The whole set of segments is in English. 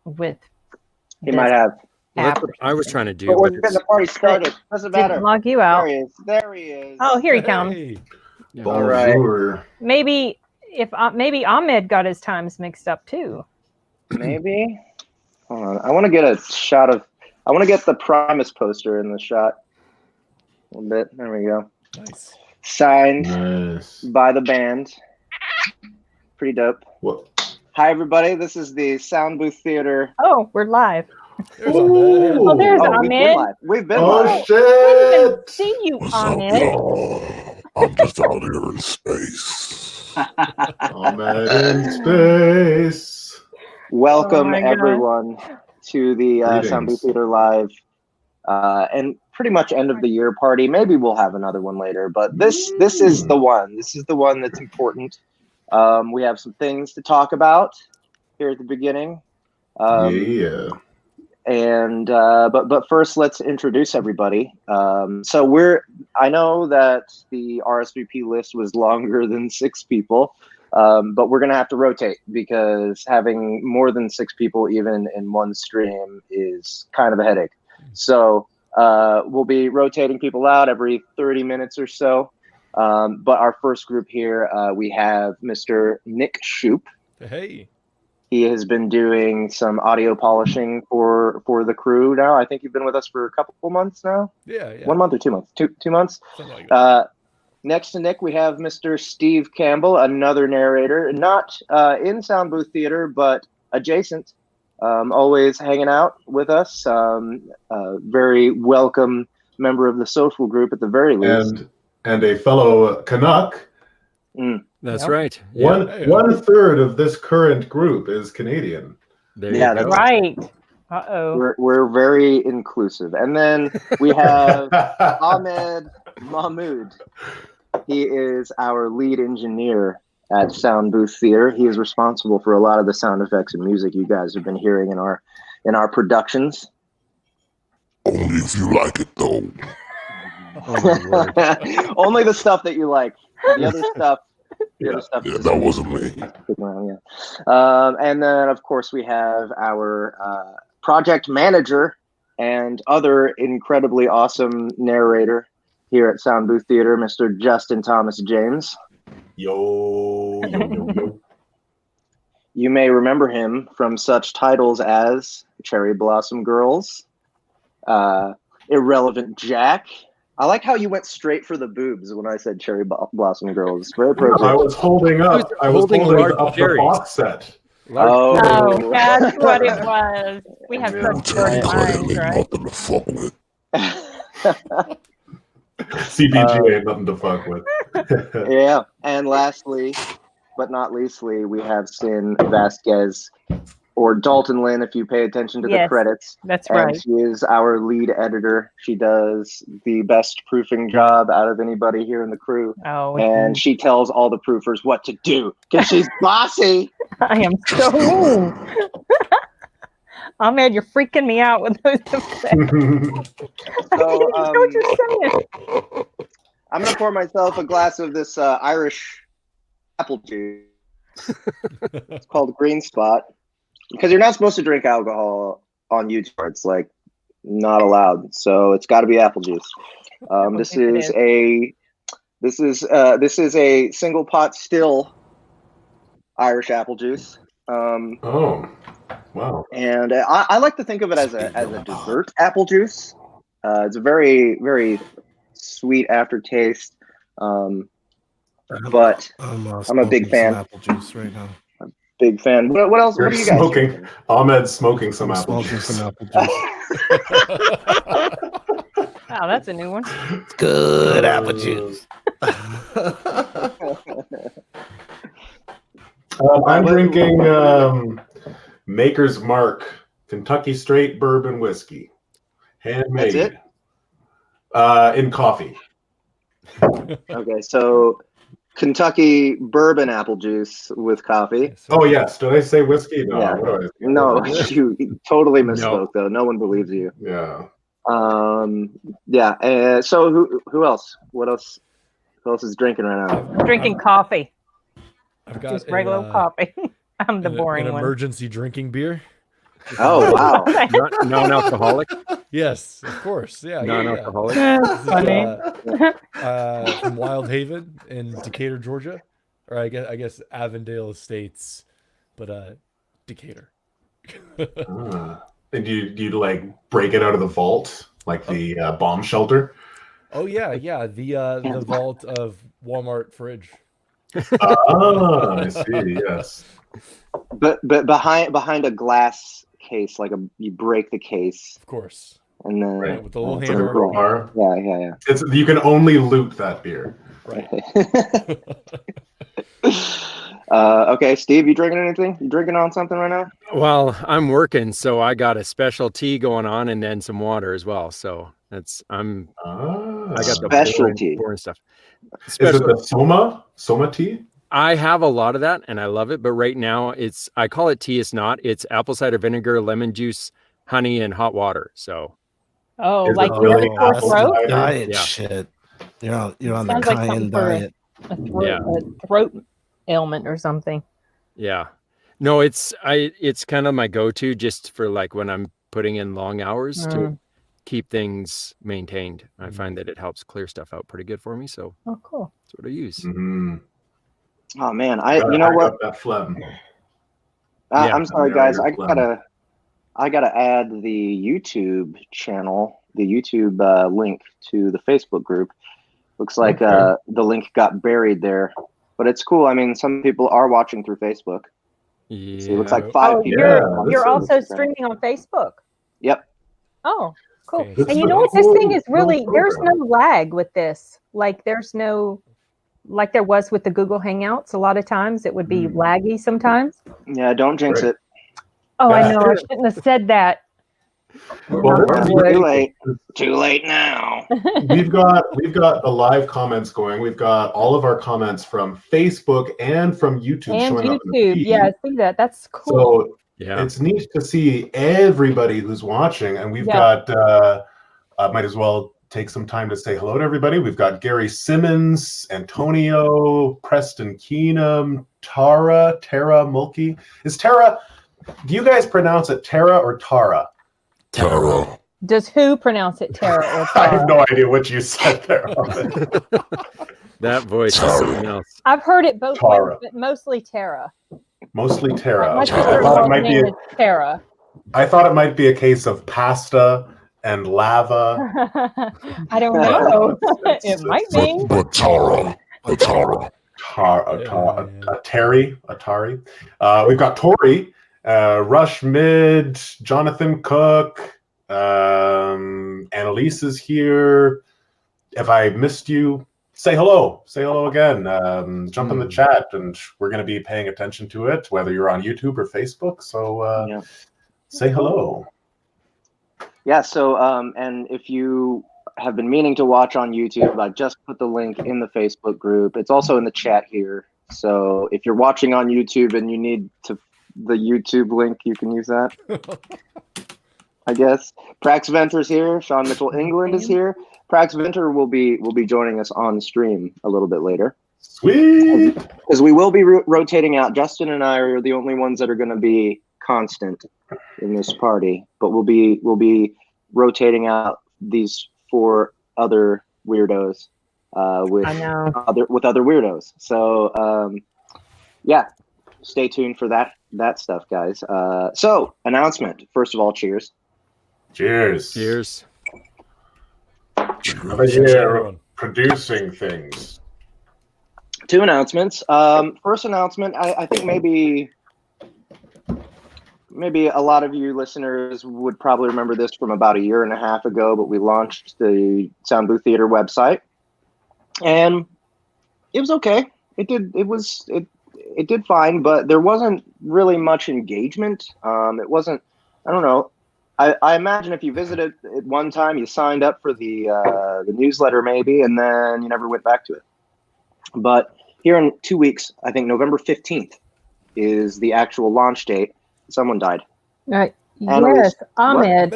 with. He might have. Well, that's what I was trying to do. But we're getting the party started. Doesn't matter. Didn't log you out. There he is. Oh, here he comes. Hey. All right. Maybe maybe Ahmed got his times mixed up too. Maybe. Hold on. I want to get a shot of. I want to get the Primus poster in the shot. A little bit. There we go. Nice. Signed Nice. by the band. Pretty dope. What? Hi, everybody. This is the Sound Booth Theater. Oh, we're live. There's Ahmed. Oh, there's We've been Ahmed. live. We've been Oh live. We didn't shit! see you, What's up, Ahmed. y'all? I'm just out here in space. Ahmed in space. Welcome, Oh my God. everyone, to the Greetings. Sound Booth Theater Live. And pretty much end of the year party. Maybe we'll have another one later, but this is the one. This is the one that's important. We have some things to talk about here at the beginning. Yeah. And but first, let's introduce everybody. So I know that the RSVP list was longer than 6 people, but we're gonna have to rotate because having more than 6 people even in one stream is kind of a headache. So we'll be rotating people out every 30 minutes or so. But our first group here, we have Mr. Nick Shoup. Hey. He has been doing some audio polishing for the crew now. I think you've been with us for a couple months now. Yeah. 1 month or 2 months? Two months. Something like that. Next to Nick, we have Mr. Steve Campbell, another narrator, not in Sound Booth Theater, but adjacent. Always hanging out with us. Very welcome member of the social group at the very least. And a fellow Canuck. That's Yep. right. One third of this current group is Canadian. There you Yeah, go. that's Right. Uh-oh. We're very inclusive. And then we have Ahmed Mahmood. He is our lead engineer at Sound Booth Theater. He is responsible for a lot of the sound effects and music you guys have been hearing in our productions. Only if you like it, though. Oh, my word. Only the stuff that you like. The other stuff. Yeah, that wasn't me. And then, of course, we have our project manager and other incredibly awesome narrator here at Sound Booth Theater, Mr. Justin Thomas James. Yo. You may remember him from such titles as Cherry Blossom Girls, Irrelevant Jack. I like how you went straight for the boobs when I said Cherry Blossom Girls. Very appropriate. I was holding up. I was holding large up the cherries. box set. Oh. Oh, that's what it was. We have I'll such tell you, dirty Clay, minds, ain't right? nothing to fuck with. CBG ain't nothing to fuck with. Yeah. And lastly, but not leastly, we have Sin Vasquez, or Dalton Lynn, if you pay attention to the Yes, credits. That's And right. she is our lead editor. She does the best proofing job out of anybody here in the crew. Oh, And she tells all the proofers what to do because she's bossy. I am so mean. Ahmed, you're freaking me out with those effects. I So, can't even know what you're saying. I'm going to pour myself a glass of this Irish apple juice. It's called Green Spot. Because you're not supposed to drink alcohol on YouTube. It's like not allowed. So it's got to be apple juice. This is a single pot still Irish apple juice. Oh, wow. And I like to think of it as a dessert apple juice. It's a very, very sweet aftertaste. But I'm a big fan. Apple juice right now. Big fan. What else? You're What are you guys smoking. drinking? Ahmed's smoking some I'm apple smoking juice. some apple juice. Wow, that's a new one. Good apple juice. I'm drinking Maker's Mark Kentucky Straight Bourbon Whiskey. Handmade. That's In coffee. Okay, so Kentucky bourbon apple juice with coffee. Oh, yes. Did I say whiskey? No. Yeah. What did I say? No, you totally misspoke though. No one believes you. Yeah. Yeah. So who else? What else? Who else is drinking right now? I'm drinking coffee. I've got Just regular coffee. I'm the boring an one. emergency drinking beer. Oh wow. Non-alcoholic. Yes, of course. Yeah, Non-alcoholic. That's funny. From Wild Haven in Decatur, Georgia, or I guess Avondale Estates, but Decatur. And you like break it out of the vault like the bomb shelter? Oh yeah, the vault of Walmart fridge. I see. Yes. But behind a glass case, like you break the case, Of course. and then Right. With the little It's like a hammer. crowbar. yeah. You can only loot that beer. Right. Okay, Steve, you drinking anything? You drinking on something right now? Well, I'm working, so I got a special tea going on, and then some water as well. So I got the Specialty. boring stuff. Is it the Soma tea? I have a lot of that, and I love it. But right now, I call it tea. It's not. It's apple cider vinegar, lemon juice, honey, and hot water. So. Oh, Is like it really for apple throat? cider? Diet Yeah. shit. You're on the Sounds like cayenne something for diet. a throat ailment or something. Yeah. No, it's kind of my go-to just for like when I'm putting in long hours to keep things maintained. I find that it helps clear stuff out pretty good for me. So Oh, cool. that's what I use. Mm-hmm. Oh man, you know what? That phlegm. I'm sorry, guys. your phlegm. I gotta add the YouTube channel, the YouTube link to the Facebook group. Looks like Okay. the link got buried there, but it's cool. I mean, some people are watching through Facebook. Yeah. See, it looks like 5 Oh, people. you're on also Instagram. streaming on Facebook. Yep. Oh, cool. This And you is know a what? This cool thing is really, little there's no program. lag with this. Like there's no, like there was with the Google Hangouts. A lot of times it would be laggy sometimes. Yeah, don't jinx Right. it. Oh, I know. I shouldn't have said that. Well, Knock this on is wood. Too late. Too late now. we've got the live comments going. We've got all of our comments from Facebook and from YouTube And showing up in the YouTube. feed. Yeah, I see that. That's cool. So Yeah. it's neat to see everybody who's watching, and we've Yeah. got. Might as well take some time to say hello to everybody. We've got Gary Simmons, Antonio, Preston Keenum, Tara Mulkey. Is Tara? Do you guys pronounce it Tara or Tara? Tara. Does who pronounce it Tara or I Tara? have no idea what you said there. That voice is something else. I've heard it both Tara. ways, but mostly Tara. Mostly Tara. My Okay. I thought it sister-in-law's might be. name is Tara. I thought it might be a case of pasta and lava. I don't know. It's- It might be. But Tara. Tara. Atari. We've got Tori, Rush Mid, Jonathan Cook, Annalise is here. If I missed you, say hello. Say hello again. Jump in the chat, and we're going to be paying attention to it, whether you're on YouTube or Facebook. So say hello. Yeah, so and if you have been meaning to watch on YouTube, I just put the link in the Facebook group. It's also in the chat here. So if you're watching on YouTube and you need the YouTube link, you can use that. I guess. Prax Venter's here. Sean Mitchell England is here. Prax Venter will be joining us on stream a little bit later. Sweet. Because we will be rotating out. Justin and I are the only ones that are going to be constant in this party, but we'll be rotating out these 4 other weirdos with other weirdos. So yeah, stay tuned for that stuff, guys. So announcement. First of all, cheers. Cheers. Cheers. Another year of producing things. 2 announcements. First announcement, I think maybe a lot of you listeners would probably remember this from about 1.5 years ago, but we launched the Sound Booth Theater website, and it was okay. It did fine, but there wasn't really much engagement. It wasn't. I don't know. I imagine if you visited at one time, you signed up for the newsletter maybe, and then you never went back to it. But here in 2 weeks, I think November 15th is the actual launch date. Someone died. Yes, Annalise, Ahmed.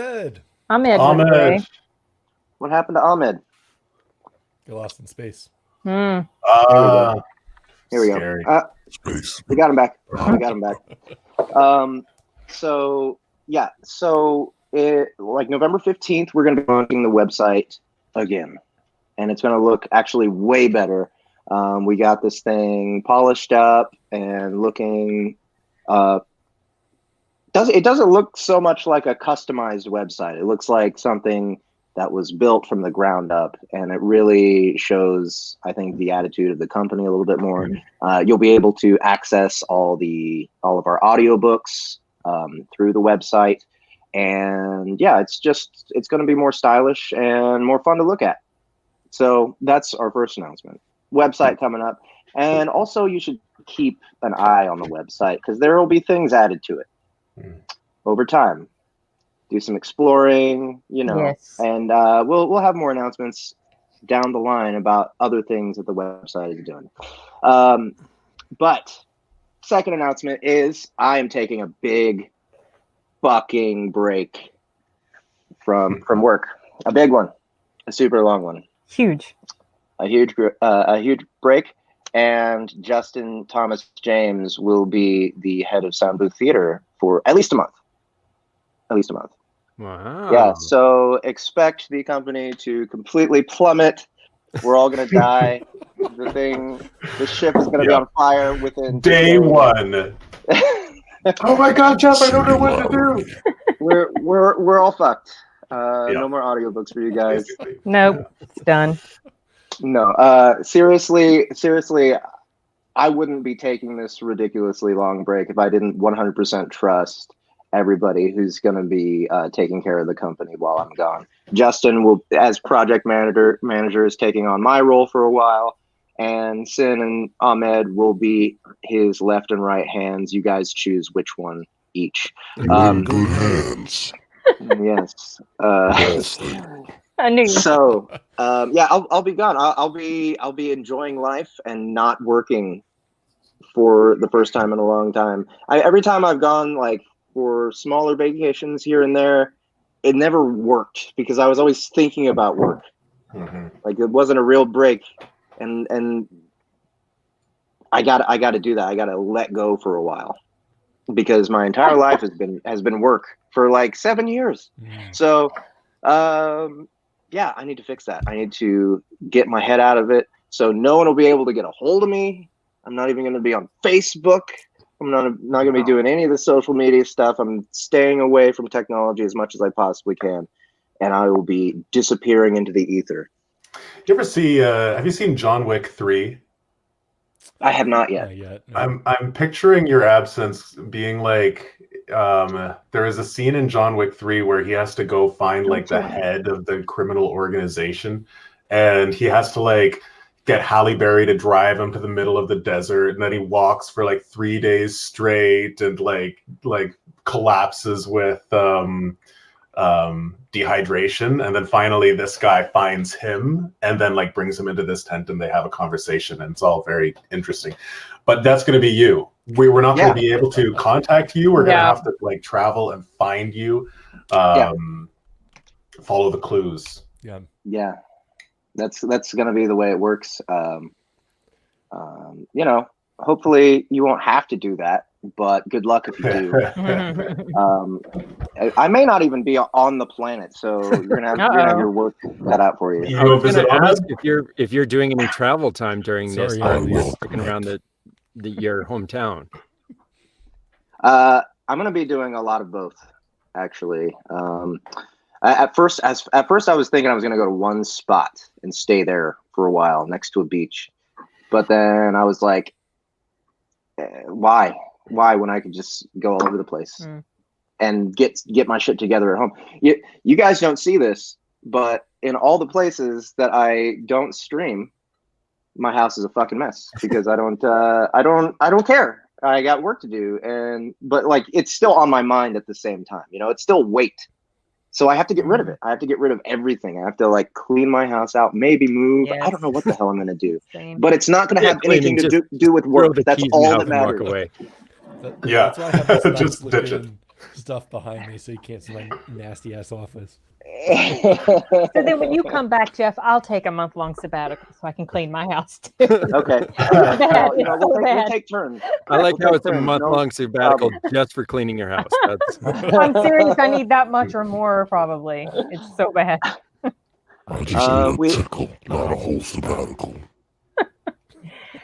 Ahmed. What happened to Ahmed? Get lost in space. Here we go. Scary. Space. We got him back. So yeah. So like November 15th, we're going to be launching the website again, and it's going to look actually way better. We got this thing polished up and looking. It doesn't look so much like a customized website. It looks like something that was built from the ground up, and it really shows, I think, the attitude of the company a little bit more. You'll be able to access all of our audiobooks through the website, and yeah, it's going to be more stylish and more fun to look at. So that's our first announcement. Website coming up, and also you should keep an eye on the website because there will be things added to it over time. Do some exploring, Yes. and we'll have more announcements down the line about other things that the website is doing. But second announcement is I am taking a big fucking break from work. A big one, a super long one, Huge. a huge break. And Justin Thomas James will be the head of Sound Booth Theater for at least a month. Wow. Yeah, so expect the company to completely plummet. We're all going to die. The ship is going to be on fire within day 1. Oh my God, Jeff! I don't know what to do. We're all fucked. No more audiobooks for you guys. Basically. Nope. It's done. No, seriously, I wouldn't be taking this ridiculously long break if I didn't 100% trust everybody who's going to be taking care of the company while I'm gone. Justin will, as project manager, is taking on my role for a while, and Sin and Ahmed will be his left and right hands. You guys choose which one each. You're in good hands. Yes. I knew. So yeah, I'll be gone. I'll be enjoying life and not working for the first time in a long time. Every time I've gone like for smaller vacations here and there, it never worked because I was always thinking about work. Like it wasn't a real break, and I got to do that. I got to let go for a while because my entire life has been work for like 7 years. So yeah, I need to fix that. I need to get my head out of it so no one will be able to get a hold of me. I'm not even going to be on Facebook. I'm not going to be doing any of the social media stuff. I'm staying away from technology as much as I possibly can, and I will be disappearing into the ether. You ever see? Have you seen John Wick 3? I have not yet. Not yet. No. I'm picturing your absence being like there is a scene in John Wick 3 where he has to go find like the head of the criminal organization, and he has to like get Halle Berry to drive him to the middle of the desert, and then he walks for like 3 days straight and like collapses with dehydration, and then finally this guy finds him and then like brings him into this tent and they have a conversation, and it's all very interesting. But that's going to be you. We're not going to be able to contact you. We're going to have to like travel and find you. Follow the clues. Yeah, that's going to be the way it works. Hopefully you won't have to do that, but good luck if you do. I may not even be on the planet, so you're gonna have your work cut out for you. I was going to ask if you're doing any travel time during this, I or will. sticking around your hometown. I'm gonna be doing a lot of both, actually. At first I was thinking I was gonna go to one spot and stay there for a while next to a beach, but then I was like, why when I could just go all over the place and get my shit together at home. You guys don't see this, but in all the places that I don't stream, my house is a fucking mess because I don't care. I got work to do, but like it's still on my mind at the same time. It's still weight. So I have to get rid of it. I have to get rid of everything. I have to like clean my house out, maybe move. Yes. I don't know what the hell I'm going to do. Same. But it's not going to have anything to do with work. That's all that matters. Away. Yeah, That's why I have this just nice ditch it. looking stuff behind me so you can't see my nasty ass office. So then when you come back, Jeff, I'll take a month-long sabbatical so I can clean my house too. Okay. Bad. Well, It's so we'll bad. take turns. I like We'll how take it's a turns. month-long No sabbatical problem. just for cleaning your house. That's I'm serious. I need that much or more probably. It's so bad. I just need a we- tickle, not a whole sabbatical.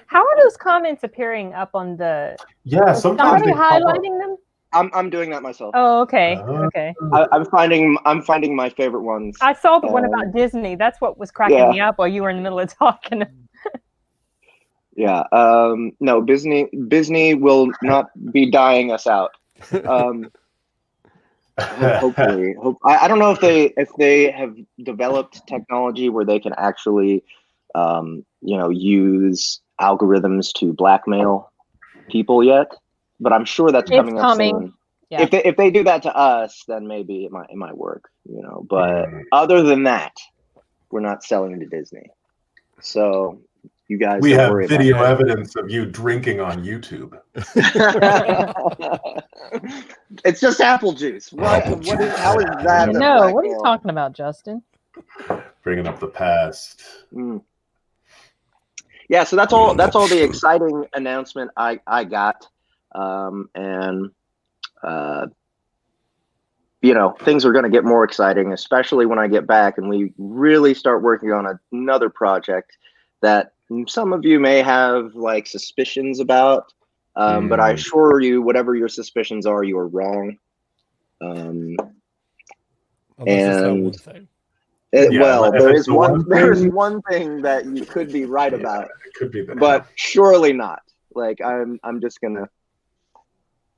How are those comments appearing up on the? Yeah, Is sometimes somebody they pop up. highlighting them? I'm doing that myself. Oh, okay. Oh. Okay. I'm finding my favorite ones. I saw the one about Disney. That's what was cracking Yeah. me up while you were in the middle of talking. Yeah. No, Disney will not be dying us out. Hopefully, I don't know if they have developed technology where they can actually, use algorithms to blackmail people yet. But I'm sure that's It's coming up coming. soon. Yeah. If they do that to us, then maybe it might work. But other than that, we're not selling to Disney. So you guys We don't have worry about video that. evidence of you drinking on YouTube. It's just apple juice. How is that? No, what are you talking about, Justin? Bringing up the past. Yeah, so that's all the exciting announcement I got. Things are going to get more exciting, especially when I get back and we really start working on another project that some of you may have like suspicions about. But I assure you, whatever your suspicions are, you are wrong. Unless it's that one thing. There is one thing that you could be right about. It could be that. But surely not. Like I'm just gonna.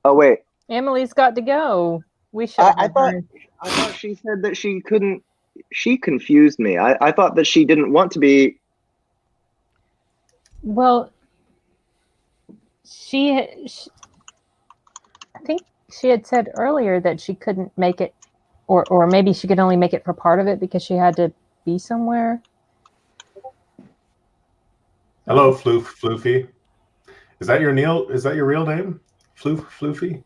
Oh wait, Emily's got to go. We should. I thought she said that she couldn't. She confused me. I thought that she didn't want to be. Well, I think she had said earlier that she couldn't make it, or maybe she could only make it for part of it because she had to be somewhere. Hello, Floofy. Is that your real name? Floofy?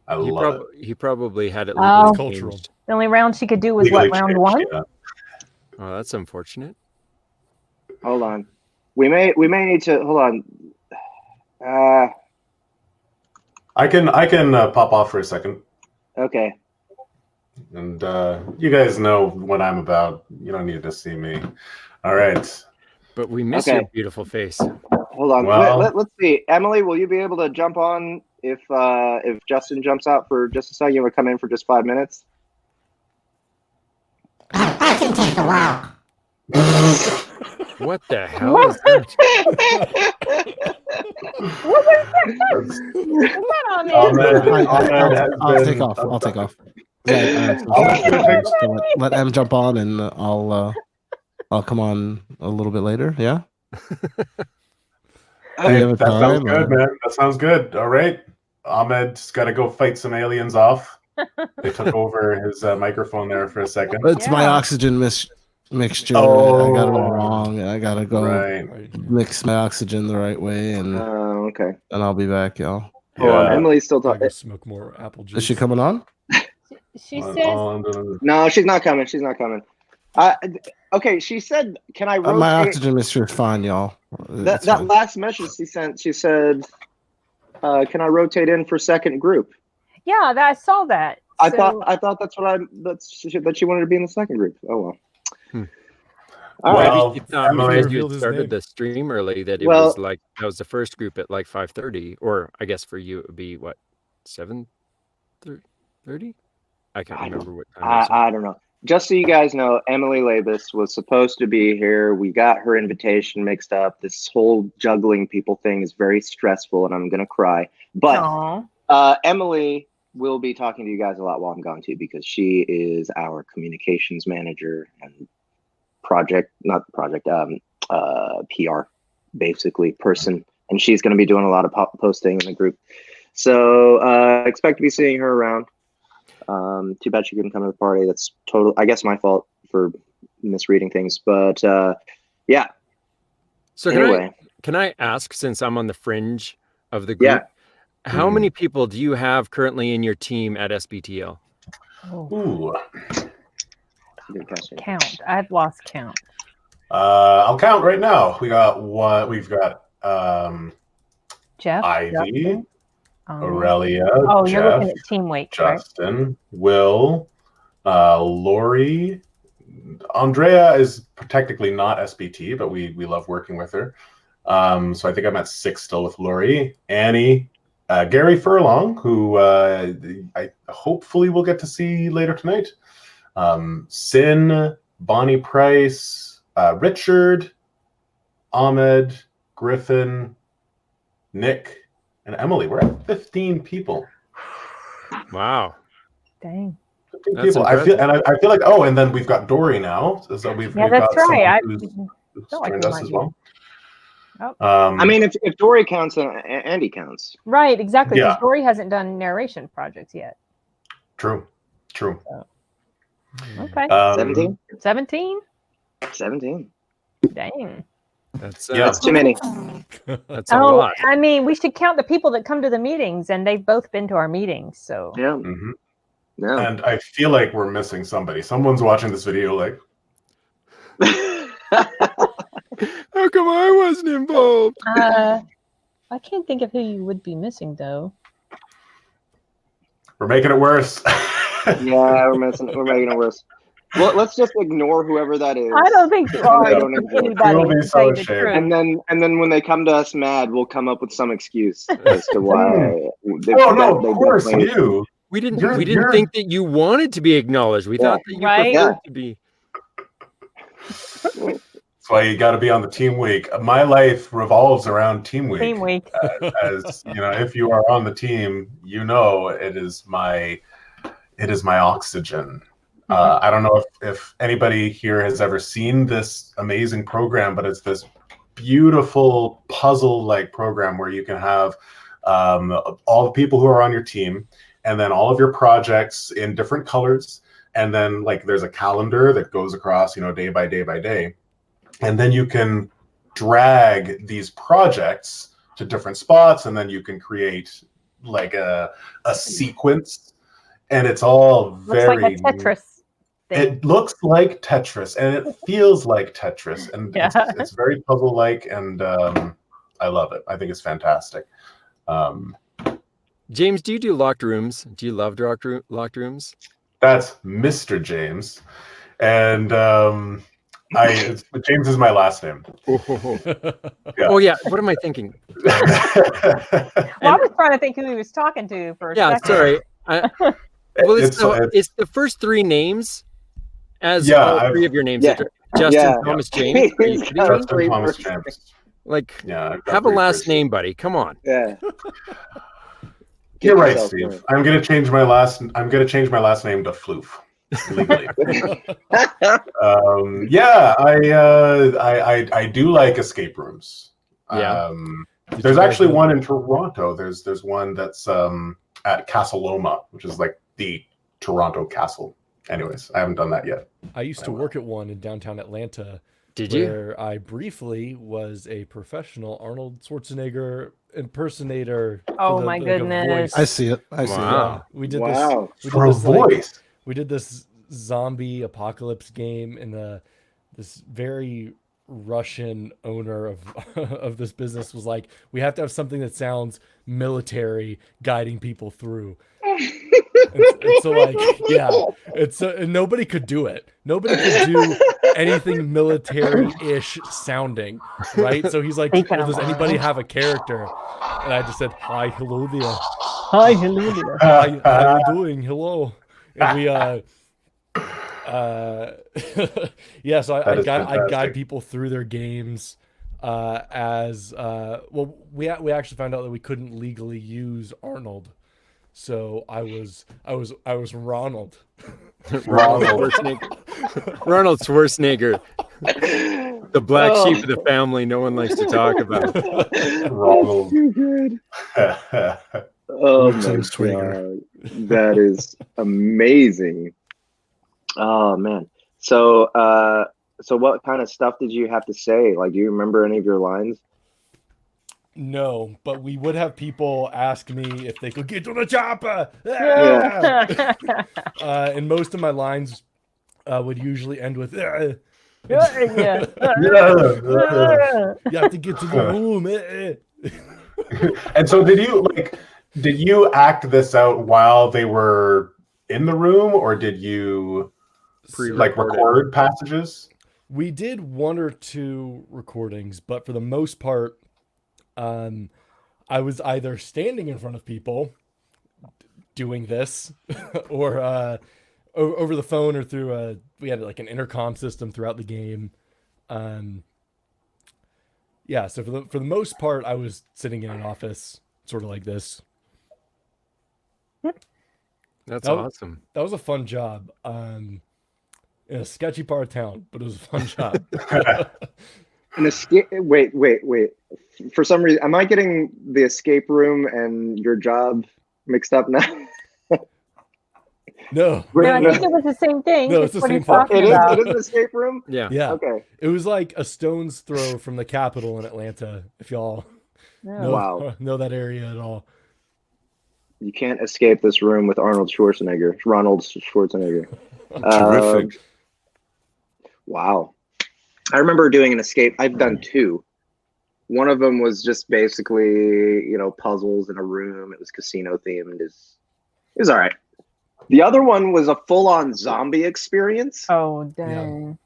I love it. He probably had it Oh. legally Cultural. changed. The only round she could do was Legally what, round changed, one? yeah. Oh, that's unfortunate. Hold on. We may need to hold on. I can pop off for a second. Okay. And you guys know what I'm about. You don't need to see me. All right. But we miss Okay. your beautiful face. Hold on. Well- Let's see. Emily, will you be able to jump on if Justin jumps out for just a second? You want to come in for just 5 minutes? I can take a while. What the hell is that? What was that on there? I'll take off. I'll take off. So let M jump on, and I'll come on a little bit later. Yeah. Hey, have a that sounds time, good, man. That sounds good. All right. Ahmed's got to go fight some aliens off. They took over his microphone there for a second. It's my Yeah. oxygen mixture. Oh. I got it all wrong. I gotta go Right. mix my oxygen the right way, and Okay. I'll be back, y'all. Hold on. Yeah. Emily's still Gotta talking. go smoke more apple juice. Is she coming on? She Hold says, on. No, she's not coming. She's not coming. Okay. She said, "Can I rotate?" My oxygen mixture is fine, y'all. That It's fine. last message she sent, she said, "Can I rotate in for second group?" yeah, I saw that. I So- thought that she wanted to be in the second group. Oh well. Hmm. All right. Well, Maybe she thought Emily because you revealed had his started name. the stream early that it Well- was like that was the first group at like 5:30, or I guess for you it would be what 7:30. I can't remember what time. it was. I don't know. Just so you guys know, Emily Labus was supposed to be here. We got her invitation mixed up. This whole juggling people thing is very stressful, and I'm gonna cry. But Aw. Emily will be talking to you guys a lot while I'm gone too, because she is our communications manager and PR basically person, and she's going to be doing a lot of posting in the group. So expect to be seeing her around. Too bad she couldn't come to the party. That's I guess my fault for misreading things, but yeah. So Anyway, can I ask, since I'm on the fringe of the group, How many people do you have currently in your team at SBTL? Oh, Ooh. Good question. count. I've lost count. I'll count right now. We got one. We've got Jeff, Ivy, Justin, Aurelia, oh, you're Jeff, looking at Team Week, right? Justin, Will, Lori. Andrea is technically not SBT, but we love working with her. So I think I'm at 6 still with Lori, Annie, Gary Furlong, who I hopefully will get to see later tonight. Sin, Bonnie Price, Richard, Ahmed, Griffin, Nick, and Emily. We're at 15 people. Wow. Dang. 15 That's people. impressive. I feel like, oh, and then we've got Dory now. So we've Yeah, got that's right. someone I who's felt like joined we us might as be. well. Oh. I mean, if Dory counts, Andy counts. Right, exactly. Because Yeah. Dory hasn't done narration projects yet. True. Okay. 17? 17? 17. Dang. That's Yeah. That's too many. That's a Oh, lot. I mean, we should count the people that come to the meetings, and they've both been to our meetings. So Yeah. Mhm. Yeah. And I feel like we're missing somebody. Someone's watching this video like, How come I wasn't involved? I can't think of who you would be missing, though. we're making it worse. Yeah, we're making it worse. Well, let's just ignore whoever that is. I don't think you are. They I don't don't think exist. anybody We'll be to so tell you the ashamed. truth. And then when they come to us mad, we'll come up with some excuse as to why. Oh no, of course you. We didn't You're- think that you wanted to be acknowledged. We thought that you Right? preferred to be. That's why you got to be on the team week. My life revolves around team week. Team week. As you know, if you are on the team, you know it is my oxygen. I don't know if anybody here has ever seen this amazing program, but it's this beautiful puzzle-like program where you can have all the people who are on your team, and then all of your projects in different colors, and then like there's a calendar that goes across, day by day by day, and then you can drag these projects to different spots, and then you can create like a sequence, and it's all very Looks like a Tetris thing. It looks like Tetris, and it feels like Tetris, and Yeah. it's very puzzle-like, and I love it. I think it's fantastic. James, do you do locked rooms? Do you love locked rooms? That's Mr. James, and James is my last name. Yeah. Oh yeah. What am I thinking? Well, I was trying to think who he was talking to for a Yeah, second. sorry. Well, it's the first three names as all three of your names. Yeah. Justin Thomas James. Are you kidding me? Justin Thomas James. Like, Yeah, I've got have a three last first name, buddy. Come on. Yeah. You're right, Steve. I'm gonna change my last name to Floof. Legally. I do like escape rooms. Yeah. There's actually one in Toronto. There's one that's at Castle Loma, which is like the Toronto Castle. Anyways, I haven't done that yet. I used to work at one in downtown Atlanta. Did you? Where I briefly was a professional Arnold Schwarzenegger impersonator. Oh for my like a goodness. voice. I see it. I see Wow. it. We did Wow. this. For a voice. We did this zombie apocalypse game, and this very Russian owner of this business was like, we have to have something that sounds military, guiding people through. And so like, yeah, and nobody could do it. Nobody could do anything military-ish sounding, right? So he's like, well, does anybody have a character? And I just said, hi, hello there. Hi, hello there. How you doing? Hello. And we yeah, so I guide people through their games we actually found out that we couldn't legally use Arnold. So I was Ronald. Ronald Schwarzenegger. The black sheep of the family no one likes to talk about. Ronald. Too good. Oh my Swigger. god, that is amazing. Oh man. So what kind of stuff did you have to say? Like, do you remember any of your lines? No, but we would have people ask me if they could get to the chopper. Yeah. And most of my lines would usually end with, Yeah. you have to get to the room. And so did you act this out while they were in the room, or did you record passages? We did one or two recordings, but for the most part, I was either standing in front of people doing this or over the phone or through we had like an intercom system throughout the game. Yeah, so for the most part, I was sitting in an office sort of like this. That's awesome. That was a fun job. In a sketchy part of town, but it was a fun job. Wait. For some reason, am I getting the escape room and your job mixed up now? No. No, I think it was the same thing. No, it's the what same he's talking It is about. an escape room? Yeah. Yeah. Okay. It was like a stone's throw from the Capitol in Atlanta, if y'all know that area at all. You can't escape this room with Ronald Schwarzenegger. Terrific. Wow. I remember doing an escape. I've done two. One of them was just basically, puzzles in a room. It was casino themed. It was all right. The other one was a full-on zombie experience. Oh, dang.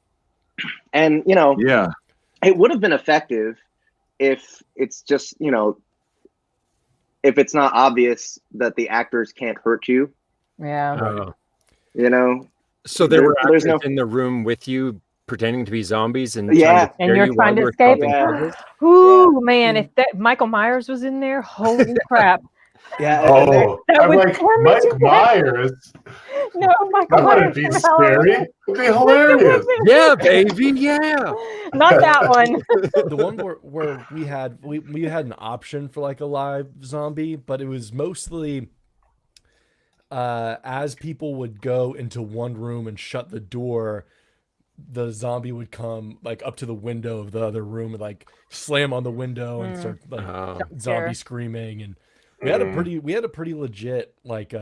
And, Yeah. it would have been effective if it's just, if it's not obvious that the actors can't hurt you, Yeah. So they were There's actors in the room with you pretending to be zombies and Yeah. And you're trying to escape? Ooh, man, if that Michael Myers was in there, holy crap. Yeah. Oh, that I'm would like, torment Mike you. Myers. No, Michael That Myers. wouldn't be from Halloween. scary. It'd be hilarious. Yeah, baby, yeah. Not that one. The one where we had an option for like a live zombie, but it was mostly as people would go into one room and shut the door, the zombie would come like up to the window of the other room and like slam on the window and start like zombie screaming. And we had a pretty legit like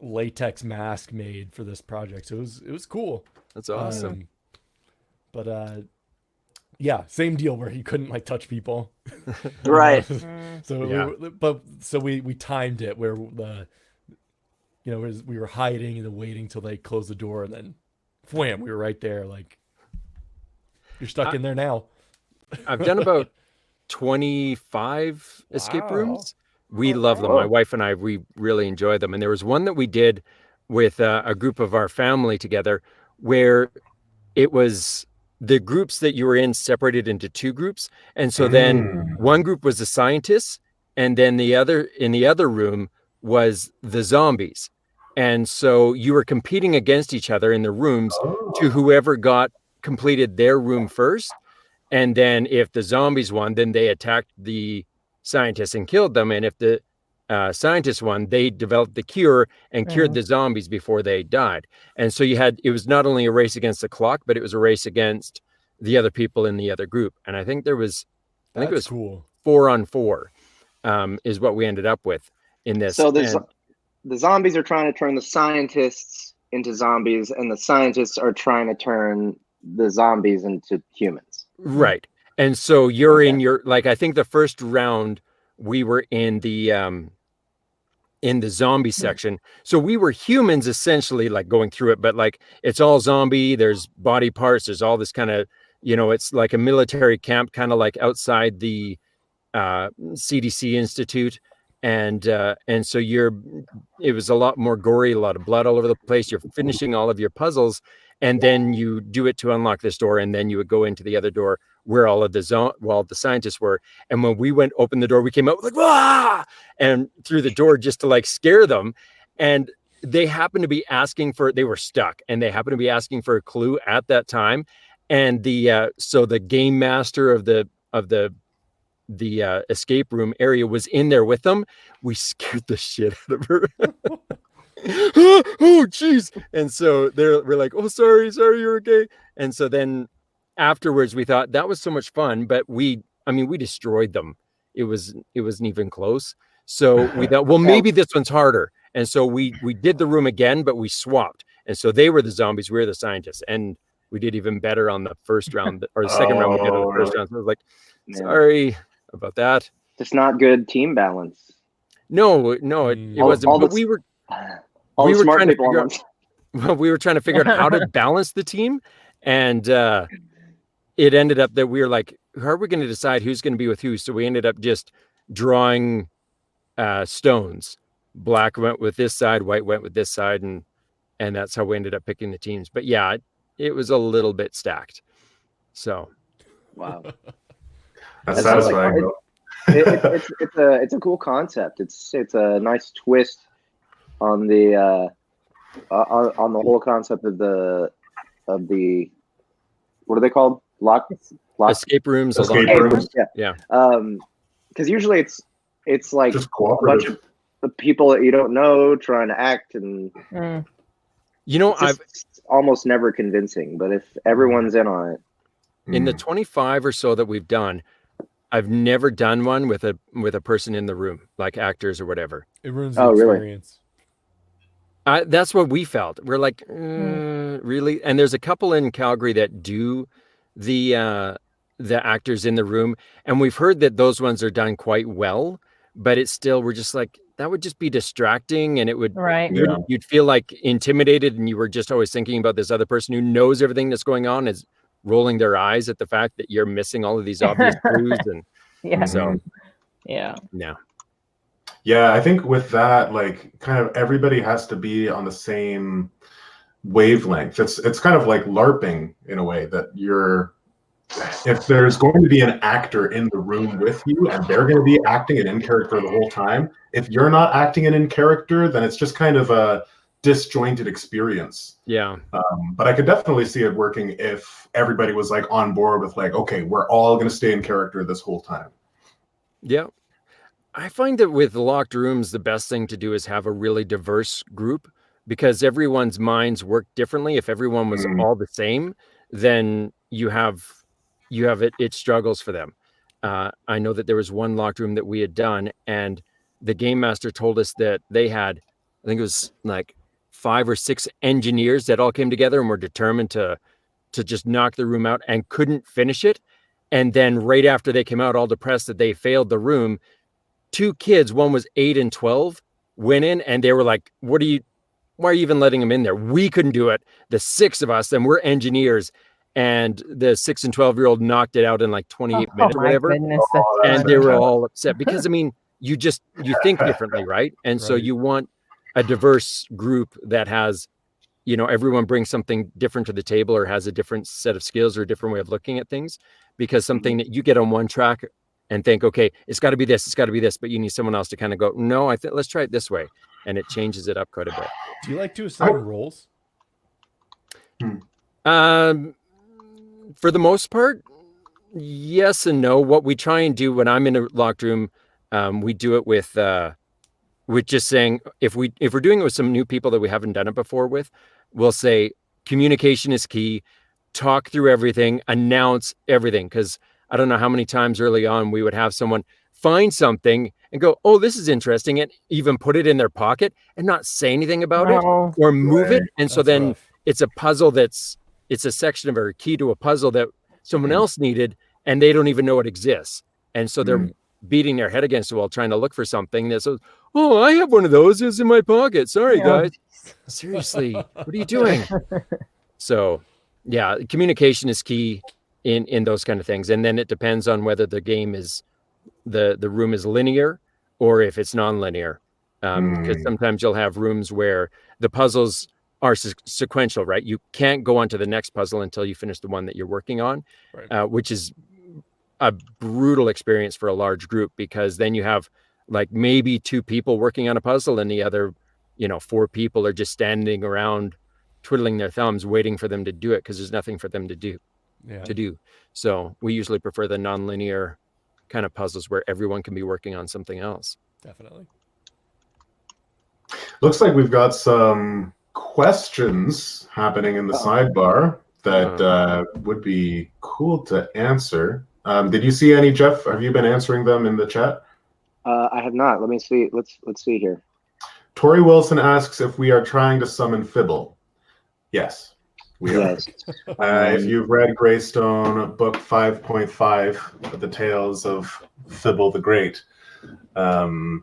latex mask made for this project, so it was cool. That's awesome. But yeah, same deal where he couldn't like touch people. Right. So we timed it where we were hiding and then waiting till they closed the door, and then wham, we were right there. Like, you're stuck in there now. I've done about 25 escape rooms. We love them. My wife and I, we really enjoy them. And there was one that we did with a group of our family together where it was the groups that you were in separated into two groups. And so then one group was the scientists, and then in the other room was the zombies. And so you were competing against each other in the rooms to whoever completed their room first. And then if the zombies won, then they attacked the scientists and killed them. And if the scientists won, they developed the cure and cured the zombies before they died. And so it was not only a race against the clock, but it was a race against the other people in the other group. And I think it was cool. 4-on-4 is what we ended up with in this. So the zombies are trying to turn the scientists into zombies, and the scientists are trying to turn the zombies into humans. Right. And so you're in your, like, I think the first round we were in the zombie section. So we were humans essentially, like, going through it, but like it's all zombie, there's body parts, there's all this kind of, it's like a military camp, kind of like outside the CDC Institute. And so it was a lot more gory, a lot of blood all over the place. You're finishing all of your puzzles, and then you do it to unlock this door, and then you would go into the other door where all of the scientists were. And when we open the door, we came out like, "Wah!" and through the door just to like scare them. And they happened to be they were stuck, and they happened to be asking for a clue at that time. And so the game master of the escape room area was in there with them. We scared the shit out of her. Oh geez. And so we're like, oh, sorry, you're okay. And so then afterwards we thought that was so much fun, but we destroyed them it wasn't even close. So we thought, well, maybe this one's harder. And so we did the room again, but we swapped. And so they were the zombies, we were the scientists, and we did even better on the first round or the second round we did on the first round. So I was like, sorry about that. Just not good team balance. No, it wasn't. But we were trying to figure out. Well, we were trying to figure out how to balance the team, and it ended up that we were like, how are we going to decide who's going to be with who? So we ended up just drawing stones. Black went with this side, white went with this side, and that's how we ended up picking the teams. But yeah, it was a little bit stacked. So, wow, that's satisfying. It's a cool concept. It's a nice twist on the whole concept of the what are they called? Escape rooms. Yeah. Because usually it's like just a bunch of the people that you don't know trying to act, and I've almost never convincing. But if everyone's in on it, in the 25 or so that we've done, I've never done one with a person in the room, like actors or whatever. It ruins the experience. That's what we felt. We're like, really? And there's a couple in Calgary that do the actors in the room, and we've heard that those ones are done quite well. But it's still, we're just like, that would just be distracting, and it would, you'd feel like intimidated, and you were just always thinking about this other person who knows everything that's going on is rolling their eyes at the fact that you're missing all of these obvious clues. And so, yeah. Yeah, I think with that, like, kind of everybody has to be on the same wavelength. It's kind of like LARPing in a way, that if there's going to be an actor in the room with you and they're going to be acting and in character the whole time, if you're not acting and in character, then it's just kind of a disjointed experience. Yeah. But I could definitely see it working if everybody was like on board with like, okay, we're all going to stay in character this whole time. Yeah. I find that with locked rooms, the best thing to do is have a really diverse group, because everyone's minds work differently. If everyone was all the same, then you have it struggles for them. I know that there was one locked room that we had done, and the game master told us that they had, I think it was like 5 or 6 engineers that all came together and were determined to just knock the room out, and couldn't finish it. And then right after they came out, all depressed that they failed the room, 2 kids, one was 8 and 12, went in, and they were like, why are you even letting them in there? We couldn't do it. The 6 of us, and we're engineers. And the 6 and 12-year-old knocked it out in like 28 minutes or whatever. Goodness, and they were all upset because, I mean, you think differently, right? And so you want a diverse group that has, everyone brings something different to the table, or has a different set of skills or a different way of looking at things, because something that you get on one track and think, okay, it's got to be this, but you need someone else to kind of go, no, let's try it this way. And it changes it up quite a bit. Do you like to assign roles? For the most part, yes and no. What we try and do when I'm in a locked room, we do it with just saying, if we're doing it with some new people that we haven't done it before with, we'll say communication is key. Talk through everything, announce everything. Because I don't know how many times early on we would have someone find something and go, oh, this is interesting, and even put it in their pocket and not say anything about it or move it. And so then it's a puzzle it's a section of a key to a puzzle that someone else needed, and they don't even know it exists. And so they're beating their head against the wall trying to look for something that says, oh, I have one of those. It's in my pocket. Sorry, guys. Seriously, what are you doing? So, yeah, communication is key in those kind of things. And then it depends on whether the game is, the room is linear or if it's non-linear. Because sometimes you'll have rooms where the puzzles are sequential, right? You can't go on to the next puzzle until you finish the one that you're working on, which is a brutal experience for a large group, because then you have like maybe 2 people working on a puzzle and the other, 4 people are just standing around twiddling their thumbs waiting for them to do it, because there's nothing for them to do. So we usually prefer the non-linear kind of puzzles where everyone can be working on something else. Definitely. Looks like we've got some questions happening in the sidebar that would be cool to answer. Did you see any, Jeff? Have you been answering them in the chat? I have not. Let me see. Let's see here. Tori Wilson asks if we are trying to summon Fibble. Yes, we are. Yes. If you've read Greystone, book 5.5, The Tales of Fibble the Great, the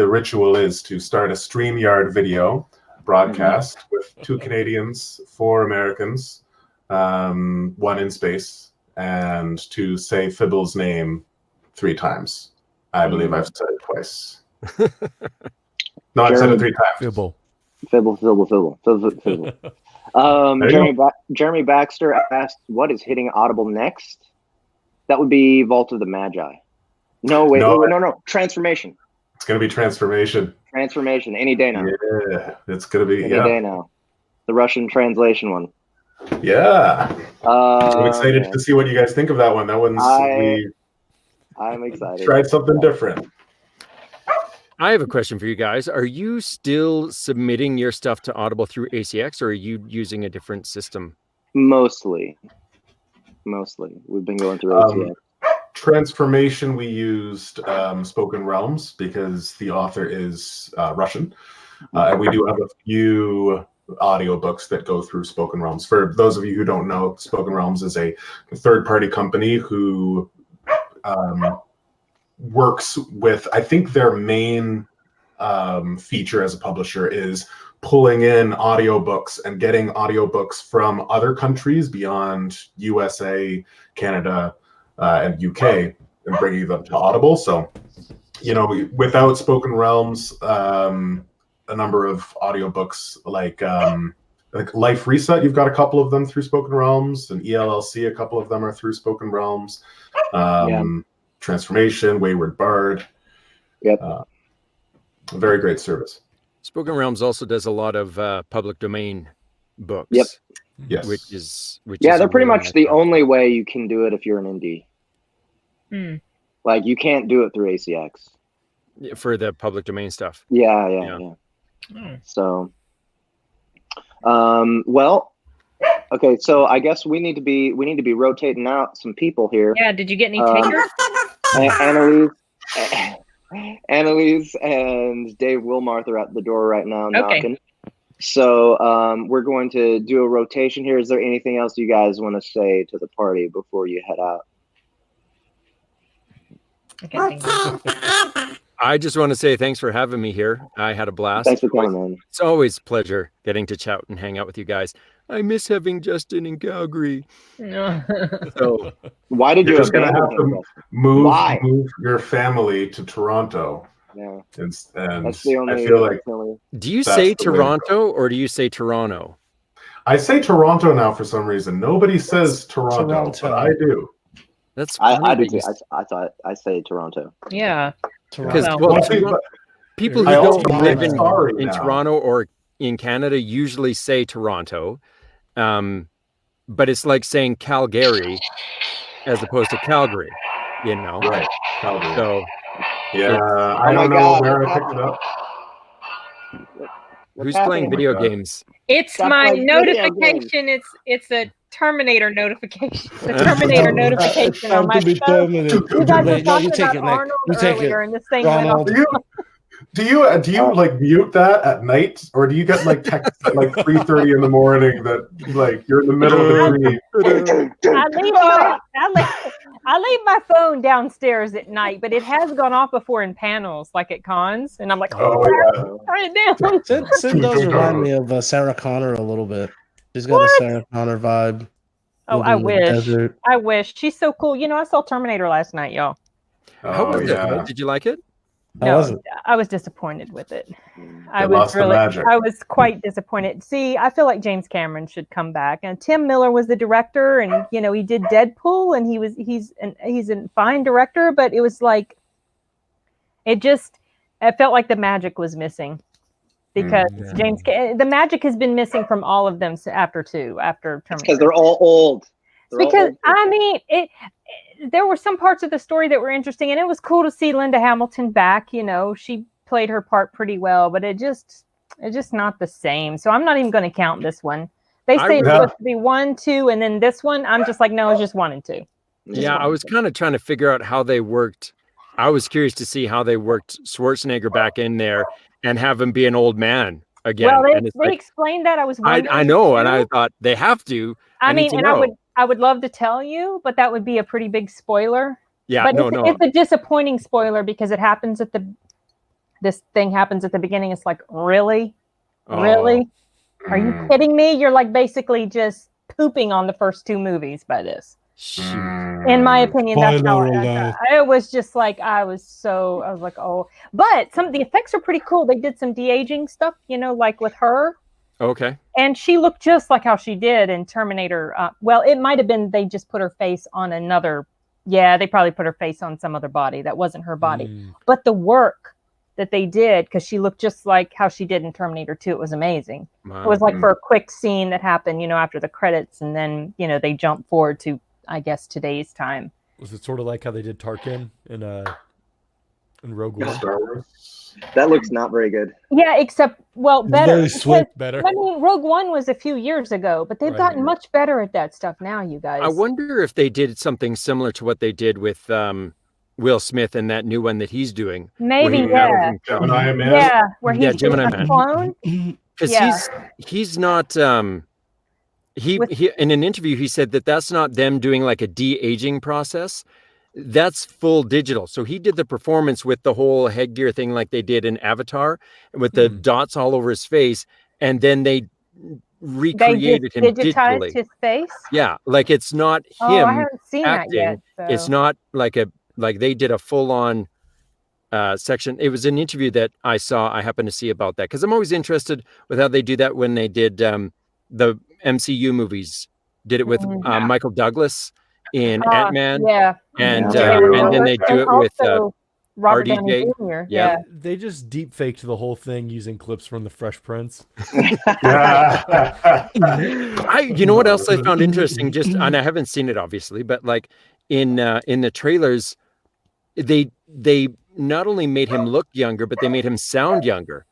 ritual is to start a StreamYard video broadcast with 2 Canadians, 4 Americans, 1 in space, and to say Fibble's name 3 times. I believe I've said it twice. No, I've said it 3 times. Fibble. Fibble. Jeremy Baxter asked, "What is hitting Audible next?" That would be Vault of the Magi. No, wait, no. Transformation. It's going to be Transformation. Transformation. Any day now. Yeah, it's going to be Any day now. The Russian translation one. Yeah. I'm excited to see what you guys think of that one. That one's I'm excited. Tried something different. I have a question for you guys. Are you still submitting your stuff to Audible through ACX, or are you using a different system? Mostly. We've been going through ACX. Transformation, we used Spoken Realms because the author is Russian. And we do have a few audiobooks that go through Spoken Realms. For those of you who don't know, Spoken Realms is a third-party company who works with, I think their main feature as a publisher is pulling in audiobooks and getting audiobooks from other countries beyond USA, Canada, and UK, and bringing them to Audible. So, without Spoken Realms, a number of audiobooks like Life Reset, you've got a couple of them through Spoken Realms, and ELLC, a couple of them are through Spoken Realms. Transformation, Wayward Bard. Yep. A very great service. Spoken Realms also does a lot of public domain books. Yep. Yes. Which is they're pretty much the only way you can do it if you're an indie. Like, you can't do it through ACX for the public domain stuff. Yeah. So, well, okay. So I guess we need to be rotating out some people here. Yeah. Did you get any takers? Annalise and Dave Wilmarth are at the door right now knocking. So we're going to do a rotation here. Is there anything else you guys want to say to the party before you head out? I just want to say thanks for having me here. I had a blast. Thanks for coming, man. It's always a pleasure getting to chat and hang out with you guys. I miss having Justin in Calgary. So why did you just gonna have to move your family to Toronto? Yeah, and that's the only, I feel like. Do you say Toronto or do you say Toronto? I say Toronto now for some reason. Nobody says Toronto. But I do. That's I do too. I say Toronto. Yeah, because people who don't live in Toronto or in Canada usually say Toronto, but it's like saying Calgary as opposed to Calgary, Right, Calgary. So yeah, I don't know where I picked it up. Who's playing video games? It's my notification. It's a Terminator notification. The Terminator notification on my phone. You guys were talking about Arnold earlier, and this thing went off. Do you like mute that at night, or do you get like texts at like 3:30 in the morning that like you're in the middle of the dream? I leave my phone downstairs at night, but it has gone off before in panels, like at cons, and I'm like, turn it down. Sid does remind me of Sarah Connor a little bit. She's got a Sarah Connor vibe. Oh, I wish. I wish. She's so cool. I saw Terminator last night, y'all. How was it? Did you like it? No, I was disappointed with it. I was quite disappointed. See, I feel like James Cameron should come back. And Tim Miller was the director, and he did Deadpool, and he's a fine director, but it was like it felt like the magic was missing. Because the magic has been missing from all of them after Terminator. Because they're all old. There were some parts of the story that were interesting, and it was cool to see Linda Hamilton back. She played her part pretty well, but it's just not the same. So I'm not even going to count this one. They say it's supposed to be 1, 2, and then this one. I'm just like, no, it's just 1 and 2. Yeah, I was kind of trying to figure out how they worked. I was curious to see how they worked Schwarzenegger back in there and have him be an old man again. Well, and they explained that. I was wondering. I know, and I thought they have to. I mean, and I would love to tell you, but that would be a pretty big spoiler. Yeah, but it's a disappointing spoiler because it happens this thing happens at the beginning. It's like, really? Really? Are you kidding me? You're like basically just pooping on the first 2 movies by this. In my opinion, that's how it was. Just like I was like, oh, but the effects are pretty cool. They did some de-aging stuff, like with her. Okay. And she looked just like how she did in Terminator. Well, it might have been they just put her face on another. Yeah, they probably put her face on some other body that wasn't her body. But the work that they did, because she looked just like how she did in Terminator 2, it was amazing. Wow. It was like for a quick scene that happened, after the credits, and then they jump forward to, I guess, today's time. Was it sort of like how they did Tarkin in Rogue One? Star Wars. That looks not very good. Yeah, except better. Very slick, better. I mean, Rogue One was a few years ago, but they've gotten much better at that stuff now, you guys. I wonder if they did something similar to what they did with Will Smith and that new one that he's doing. Maybe, yeah. Gemini Man. Yeah, where he's Gemini a clone. Because he's not. He in an interview he said that's not them doing like a de-aging process. That's full digital. So he did the performance with the whole headgear thing like they did in Avatar with the dots all over his face, and then they recreated him digitally. His face. Yeah, like it's not him. Oh, I haven't seen acting. that yet. So. It's not like they did a full-on section. It was an interview that I saw. I happened to see about that because I'm always interested with how they do that when they did the MCU movies. Did it with Michael Douglas in Ant-Man. Yeah. And then they do it with Robert RDJ. Downey Jr. Yeah. They just deep faked the whole thing using clips from the Fresh Prince. You know what else I found interesting? And I haven't seen it obviously, but like in the trailers, they not only made him look younger, but they made him sound younger.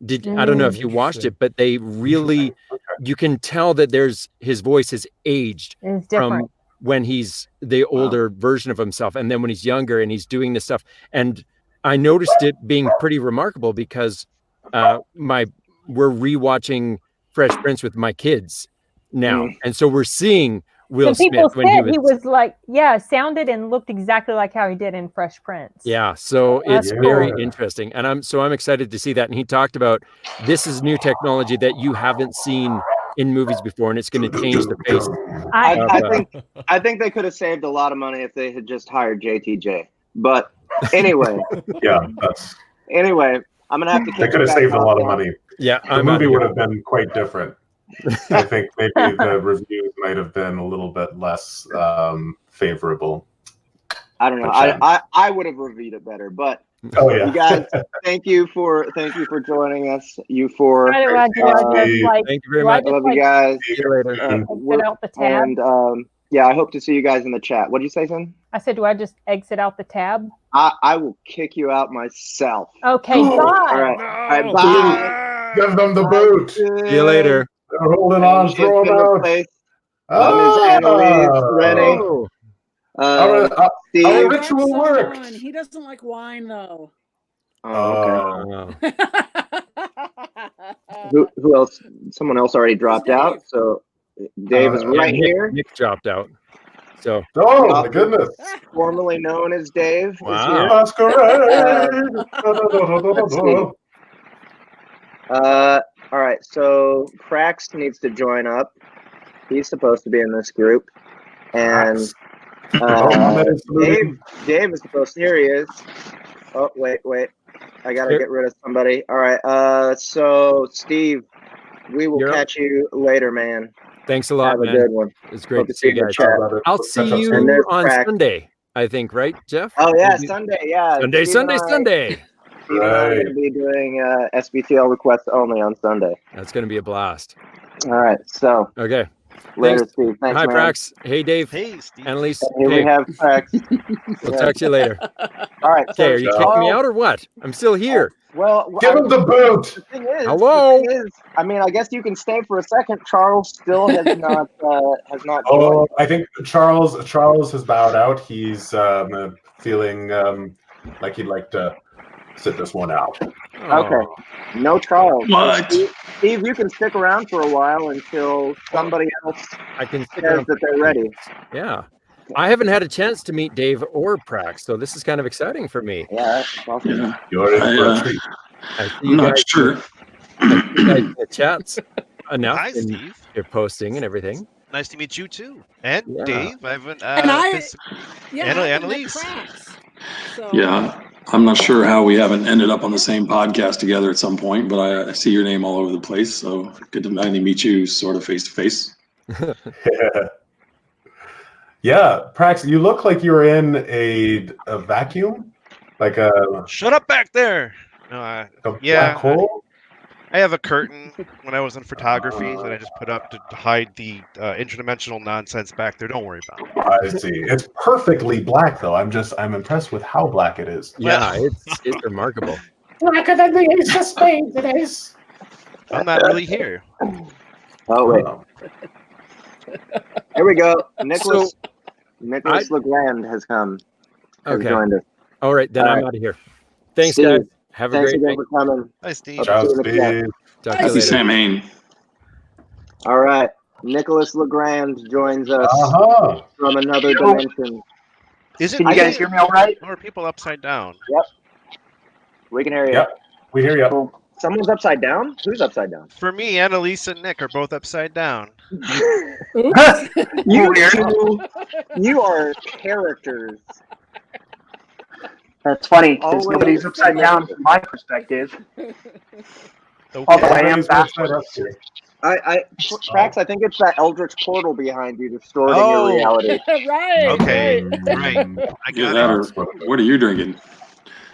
I don't know if you watched it, but they really, you can tell that his voice has aged from when he's the older version of himself, and then when he's younger and he's doing this stuff. And I noticed it being pretty remarkable because we're rewatching Fresh Prince with my kids now, and so we're seeing Will Smith when he was like, sounded and looked exactly like how he did in Fresh Prince. Yeah, so it's very interesting, and I'm excited to see that. And he talked about this is new technology that you haven't seen in movies before, and it's going to change the face. I think they could have saved a lot of money if they had just hired JTJ. But anyway, Anyway, I'm gonna have to. They could have saved a lot of money. Yeah, the movie would have been quite different. I think maybe the reviews might have been a little bit less favorable. I don't know. I would have reviewed it better, but you guys, thank you for joining us. Thank you very much. I love you guys. See you later. Exit out the tab. And I hope to see you guys in the chat. What did you say, son? I said, do I just exit out the tab? I will kick you out myself. Okay, bye. All right, bye. Give them the boot. See you later. They're holding on. Throw them out. Miss Annalise ready. Our ritual worked. He doesn't like wine, though. Okay. Who else? Someone else already dropped out. So Dave is right here. Nick dropped out. So. Oh my goodness! Formerly known as Dave. Wow. Masquerade. All right. So Frax needs to join up. He's supposed to be in this group, and Dave is supposed to. Here he is. Oh wait. I gotta get rid of somebody. All right. So Steve, we will catch you later, man. Thanks a lot, man. Have a good one. It's great to see you guys. I'll see you on Sunday, I think, right, Jeff? Oh, yeah, Sunday, yeah. Sunday. Steve and I are going to be doing SBTL requests only on Sunday. That's going to be a blast. All right, so. Okay. Later, Steve. Thanks, Hi, man. Prax. Hey, Dave. Hey, Steve. Annalise. Here we have Prax. We'll talk to you later. All right. Okay, are you kicking me out or what? I'm still here. Well, Give him the boot. The thing is, Hello? I mean, I guess you can stay for a second. Charles still has not joined. Oh, I think Charles has bowed out. He's feeling like he'd like to sit this one out. Okay. No Charles. What? Steve, you can stick around for a while until somebody else says that they're ready. Yeah. I haven't had a chance to meet Dave or Prax, so this is kind of exciting for me. Yeah, that's awesome. Yeah. You're in for a treat. I see I'm you not guys, sure. I see you guys in the chats enough. Hi, and Steve. you're posting and everything. Nice to meet you too. And Yeah. Dave, I haven't. And I Anna- haven't met Annalise. Prax. So, Yeah, I'm not sure how we haven't ended up on the same podcast together at some point, but I see your name all over the place. So good to finally meet you, sort of face to face. Yeah, Prax, you look like you're in a vacuum, like a Shut up back there. No, black hole. I have a curtain when I was in photography that I just put up to hide the interdimensional nonsense back there. Don't worry about it. I see. It's perfectly black, though. I'm impressed with how black it is. Yeah, it's remarkable. Blacker than the ace of spades it is. I'm not really here. Oh, wait. Here we go. Nicholas Legrand has joined us. All right, then I'm out of here. Thanks, Steve, guys. Have a thanks great again day. for coming. Hi, Steve. Ciao, Steve. Talk to you later. Sam Hain. All right. Nicholas Legrand joins us from another dimension. Can you guys hear me all right? Or are people upside down? Yep. We can hear you. Yep. We hear you. Someone's upside down? Who's upside down? For me, Annalise and Nick are both upside down. You are characters. That's funny because nobody's upside down from my perspective. Although I am backwards. Prax, I think it's that Eldritch portal behind you distorting your reality. Right. Okay. Right. I got it. What are you drinking?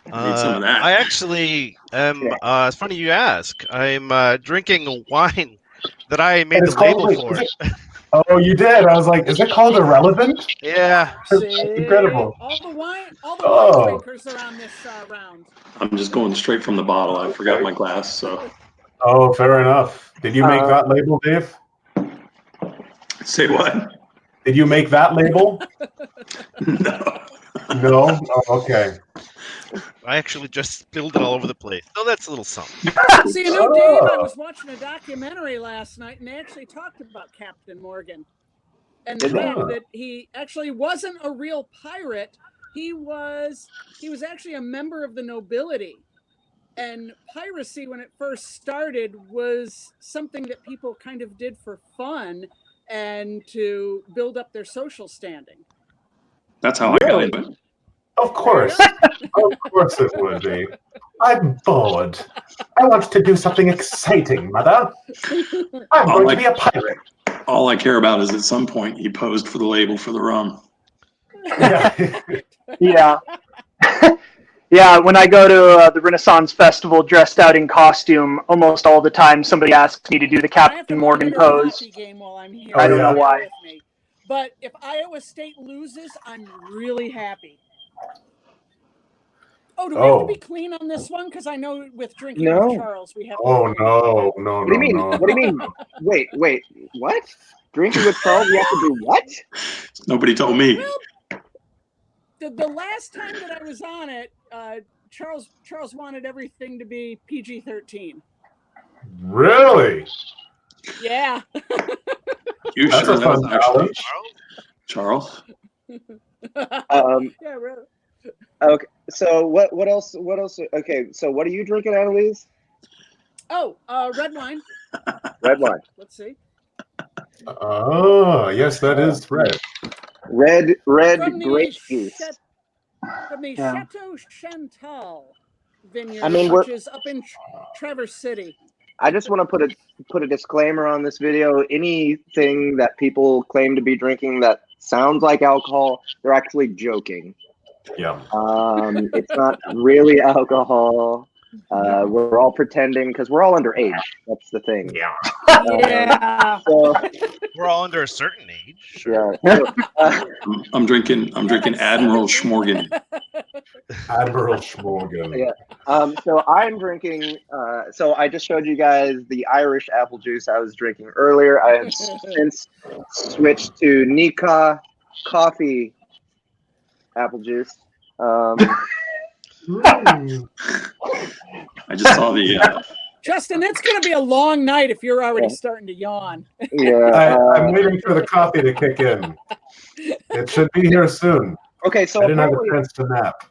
Need some of that. I actually am. It's funny you ask. I'm drinking wine that I made the label for. Oh, you did? I was like, is it called Irrelevant? Yeah. That's incredible. All the wine drinkers are on this round. I'm just going straight from the bottle. I forgot my glass, so. Oh, fair enough. Did you make that label, Dave? Say what? Did you make that label? No. No? Oh, okay. I actually just spilled it all over the place. So that's a little something. So, Dave, I was watching a documentary last night, and they actually talked about Captain Morgan. And the fact that he actually wasn't a real pirate. He was actually a member of the nobility. And piracy, when it first started, was something that people kind of did for fun and to build up their social standing. That's how I got into it. Of course. Of course it would be. I'm bored. I want to do something exciting, Mother. I'm going to be a pirate. All I care about is at some point he posed for the label for the rum. Yeah. Yeah, when I go to the Renaissance Festival dressed out in costume, almost all the time somebody asks me to do the Captain Morgan pose. I don't know why. But if Iowa State loses, I'm really happy. Oh, do we have to be clean on this one? Because I know with drinking with Charles, we have to. Oh, no. What do you mean? What do you mean? Wait. What? Drinking with Charles, you have to do what? Nobody told me. Well, the last time that I was on it, Charles wanted everything to be PG-13. Really? Yeah. You That's sure a that fun was actually challenge. Charles? Yeah, really. Okay, so what else? Okay, so what are you drinking, Annalise? Oh, red wine. Red wine. Let's see. Oh, yes, that is red. Red From grape juice. From the Chateau Chantal vineyard, I mean, which is up in Traverse City. I just want to put a disclaimer on this video. Anything that people claim to be drinking that sounds like alcohol, they're actually joking. Yeah. It's not really alcohol. We're all pretending because we're all underage. That's the thing. Yeah. Yeah. So, We're all under a certain age. Sure. yeah. I'm drinking Admiral Schmorgan. Admiral Schmorgan. Yeah. So I'm drinking. So I just showed you guys the Irish apple juice I was drinking earlier. I have since switched to Nika coffee apple juice. I just saw the. Justin, it's going to be a long night if you're already starting to yawn. Yeah. I'm waiting for the coffee to kick in. It should be here soon. Okay, so I didn't have a chance to nap.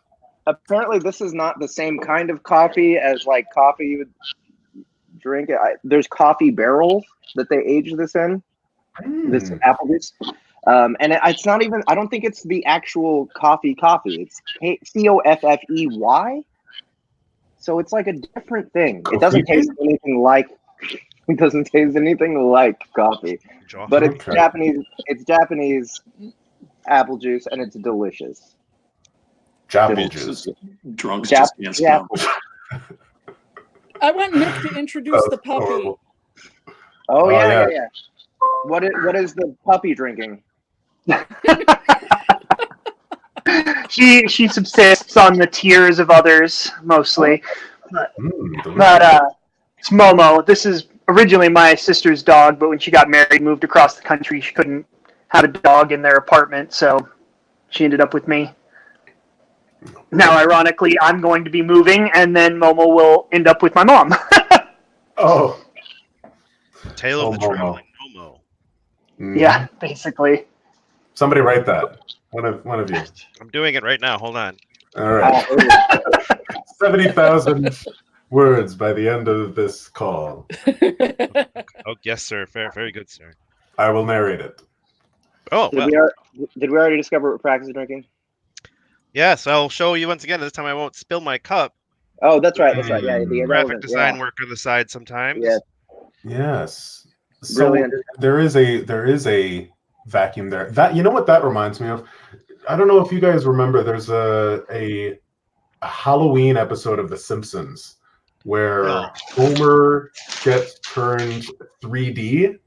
Apparently, this is not the same kind of coffee as like coffee you would drink. There's coffee barrels that they age this in. This apple juice. And it's not even. I don't think it's the actual coffee. It's COFFEY. So it's like a different thing. It doesn't taste anything like. It doesn't taste anything like coffee, but it's Japanese. It's Japanese apple juice, and it's delicious. Apple juice. Drunks just can't spell. I want Nick to introduce the puppy. Oh yeah. What is the puppy drinking? She subsists on the tears of others mostly, but it's Momo. This is originally my sister's dog, but when she got married, moved across the country, she couldn't have a dog in their apartment, so she ended up with me. Now, ironically, I'm going to be moving, and then Momo will end up with my mom. Oh. Tale of the traveling Momo. Yeah, basically. Somebody write that. One of you. I'm doing it right now. Hold on. All right. 70,000 words by the end of this call. Oh, yes, sir. Very good, sir. I will narrate it. Oh, did we already discover what Prax is drinking? Yes, I'll show you once again. This time I won't spill my cup. Oh, that's right. Yeah, the graphic design work on the side sometimes. Yeah. Yes. So Brilliant. there is a vacuum there. That, you know what that reminds me of? I don't know if you guys remember. There's a Halloween episode of The Simpsons where Homer gets turned 3D.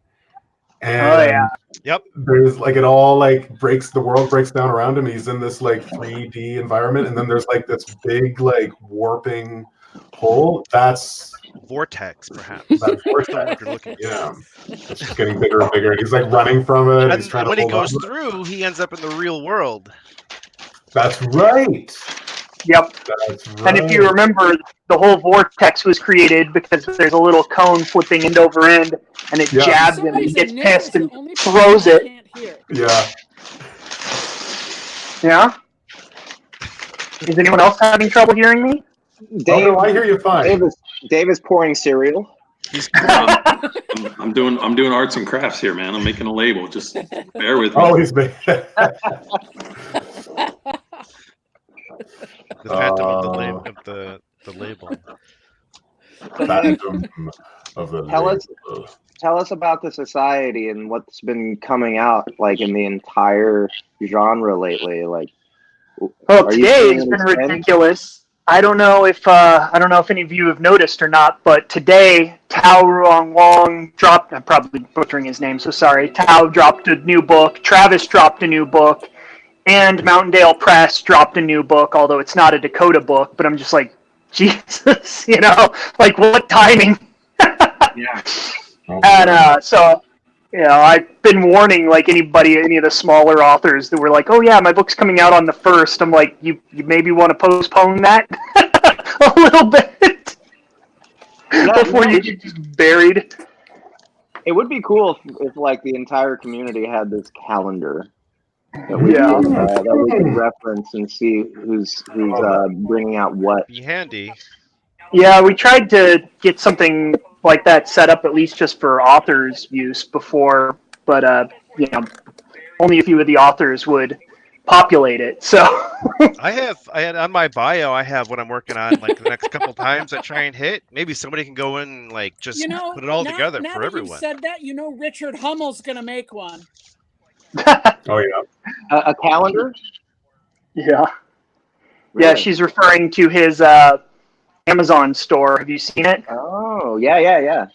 And yep. There's like it all like the world breaks down around him. He's in this like 3D environment, and then there's like this big like warping hole. That's vortex, perhaps. That vortex. You're looking, yeah. It's just getting bigger and bigger. He's like running from it. And when he goes through, he ends up in the real world. That's right. Yep. That's right. And if you remember, the whole vortex was created because there's a little cone flipping end over end, and it jabs him, and he gets pissed and throws it. Yeah. Yeah? Is anyone else having trouble hearing me? Dave, I hear you fine. Dave is pouring cereal. I'm doing arts and crafts here, man. I'm making a label. Just bear with me. Oh, he's making. The phantom of the label. Phantom of the label. Tell us about the society and what's been coming out like in the entire genre lately. Like, today has been ridiculous. I don't know if any of you have noticed or not, but today Tao Ruang Wong dropped. I'm probably butchering his name, so sorry. Tao dropped a new book. Travis dropped a new book. And Mountaindale Press dropped a new book, although it's not a Dakota book, but I'm just like, Jesus, like what timing? Yeah. And so, I've been warning like any of the smaller authors that were like, oh yeah, my book's coming out on the 1st. I'm like, you maybe want to postpone that a little bit before you get just buried. It would be cool if like the entire community had this calendar. That we could reference and see who's bringing out what. Be handy. Yeah, we tried to get something like that set up at least just for authors' use before, but only a few of the authors would populate it. So I had on my bio. I have what I'm working on. Like the next couple times I try and hit, maybe somebody can go in and like just put it all together now for that everyone. You said that, Richard Hummel's gonna make one. Oh yeah, a calendar. Yeah, Really? Yeah. She's referring to his Amazon store. Have you seen it? Oh yeah.